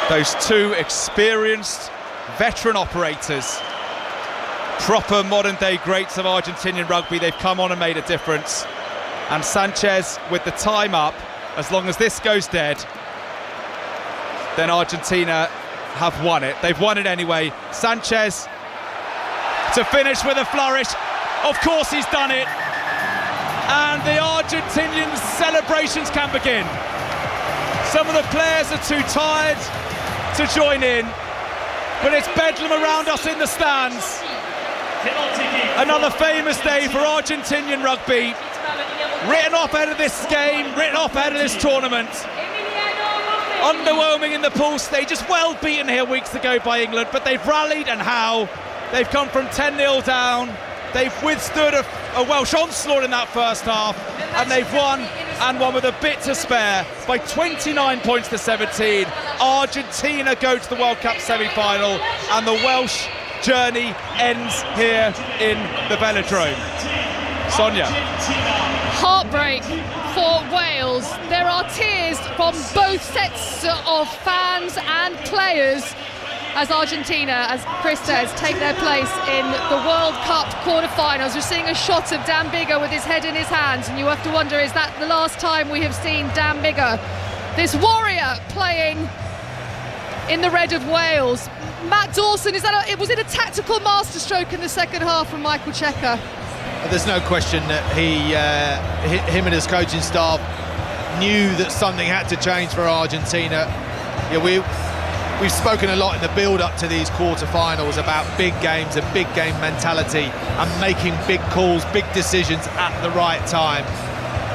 Those two experienced veteran operators, proper modern day greats of Argentinian rugby, they've come on and made a difference. And Sanchez with the time up, as long as this goes dead, then Argentina have won it. They've won it anyway. Sanchez to finish with a flourish. Of course he's done it. And the Argentinian celebrations can begin. Some of the players are too tired to join in, but it's bedlam around us in the stands. Another famous day for Argentinian rugby. Written off out of this game, written off out of this tournament. Underwhelming in the pool stages, well beaten here weeks ago by England, but they've rallied, and how. They've come from 10-0 down. They've withstood a Welsh onslaught in that first half, and they've won, and won with a bit to spare, by 29 points to 17. Argentina go to the World Cup semi-final, and the Welsh journey ends here in the Velodrome. Sonia. Heartbreak for Wales. There are tears from both sets of fans and players as Argentina, as Chris says, take their place in the World Cup quarterfinals. We're seeing a shot of Dan Biggar with his head in his hands, and you have to wonder, is that the last time we have seen Dan Biggar, this warrior, playing in the red of Wales? Matt Dawson, was it a tactical masterstroke in the second half from Michael Cheika? There's no question that him and his coaching staff knew that something had to change for Argentina. Yeah, we've spoken a lot in the build-up to these quarter-finals about big games and big game mentality and making big calls, big decisions at the right time.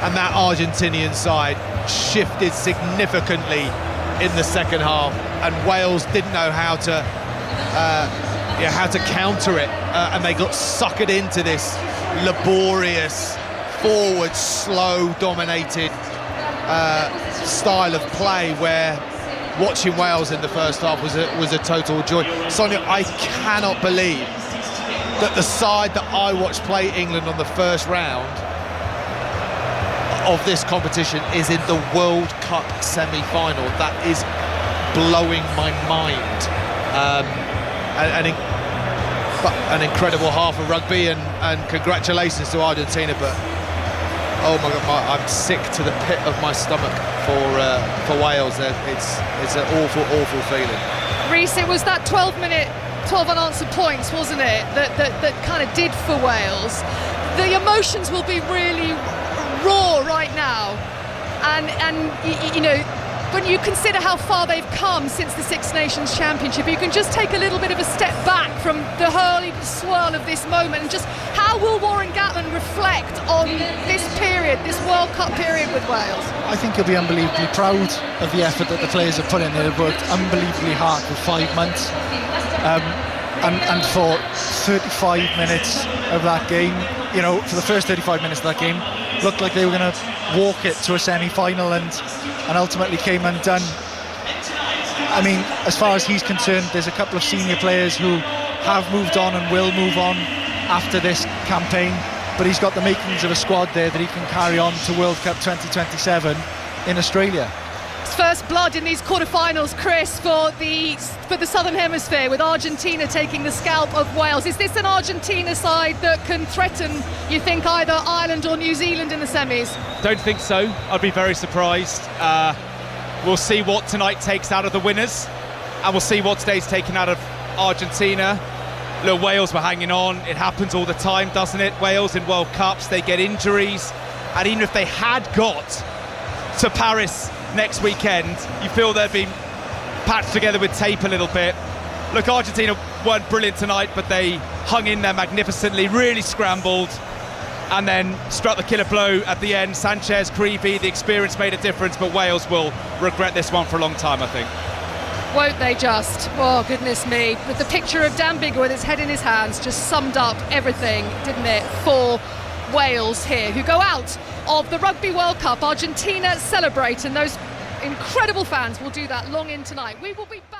And that Argentinian side shifted significantly in the second half, and Wales didn't know how to counter it, and they got suckered into this laborious, forward, slow, dominated style of play, where watching Wales in the first half was a total joy. Sonia, I cannot believe that the side that I watched play England on the first round of this competition is in the World Cup semi-final. That is blowing my mind. An incredible half of rugby, and congratulations to Argentina, but oh my God, I'm sick to the pit of my stomach for Wales. It's an awful feeling. Rhys, it was that 12-minute 12 unanswered points, wasn't it, that kind of did for Wales. The emotions will be really raw right now, and you know, when you consider how far they've come since the Six Nations Championship, you can just take a little bit of a step back from the hurly swirl of this moment, and just how will Warren Gatland reflect on this period, this World Cup period with Wales? I think he'll be unbelievably proud of the effort that the players have put in. They've worked unbelievably hard for 5 months, and for 35 minutes of that game, you know, for the first 35 minutes of that game, looked like they were going to walk it to a semi-final, and ultimately came undone. I mean, as far as he's concerned, there's a couple of senior players who have moved on and will move on after this campaign, but he's got the makings of a squad there that he can carry on to World Cup 2027 in Australia. First blood in these quarterfinals, Chris, for the Southern Hemisphere, with Argentina taking the scalp of Wales. Is this an Argentina side that can threaten, you think, either Ireland or New Zealand in the semis? Don't think so. I'd be very surprised. We'll see what tonight takes out of the winners, and we'll see what today's taken out of Argentina. Look, Wales were hanging on. It happens all the time, doesn't it? Wales in World Cups, they get injuries, and even if they had got to Paris next weekend, you feel they've been patched together with tape a little bit. Look, Argentina weren't brilliant tonight, but they hung in there magnificently, really scrambled, and then struck the killer blow at the end. Sanchez, Creevy, the experience made a difference, but Wales will regret this one for a long time, I think. Won't they just? Oh, goodness me. With the picture of Dan Biggar with his head in his hands just summed up everything, didn't it, for Wales here, who go out of the Rugby World Cup. Argentina celebrate, and those incredible fans will do that long in tonight. We will be back.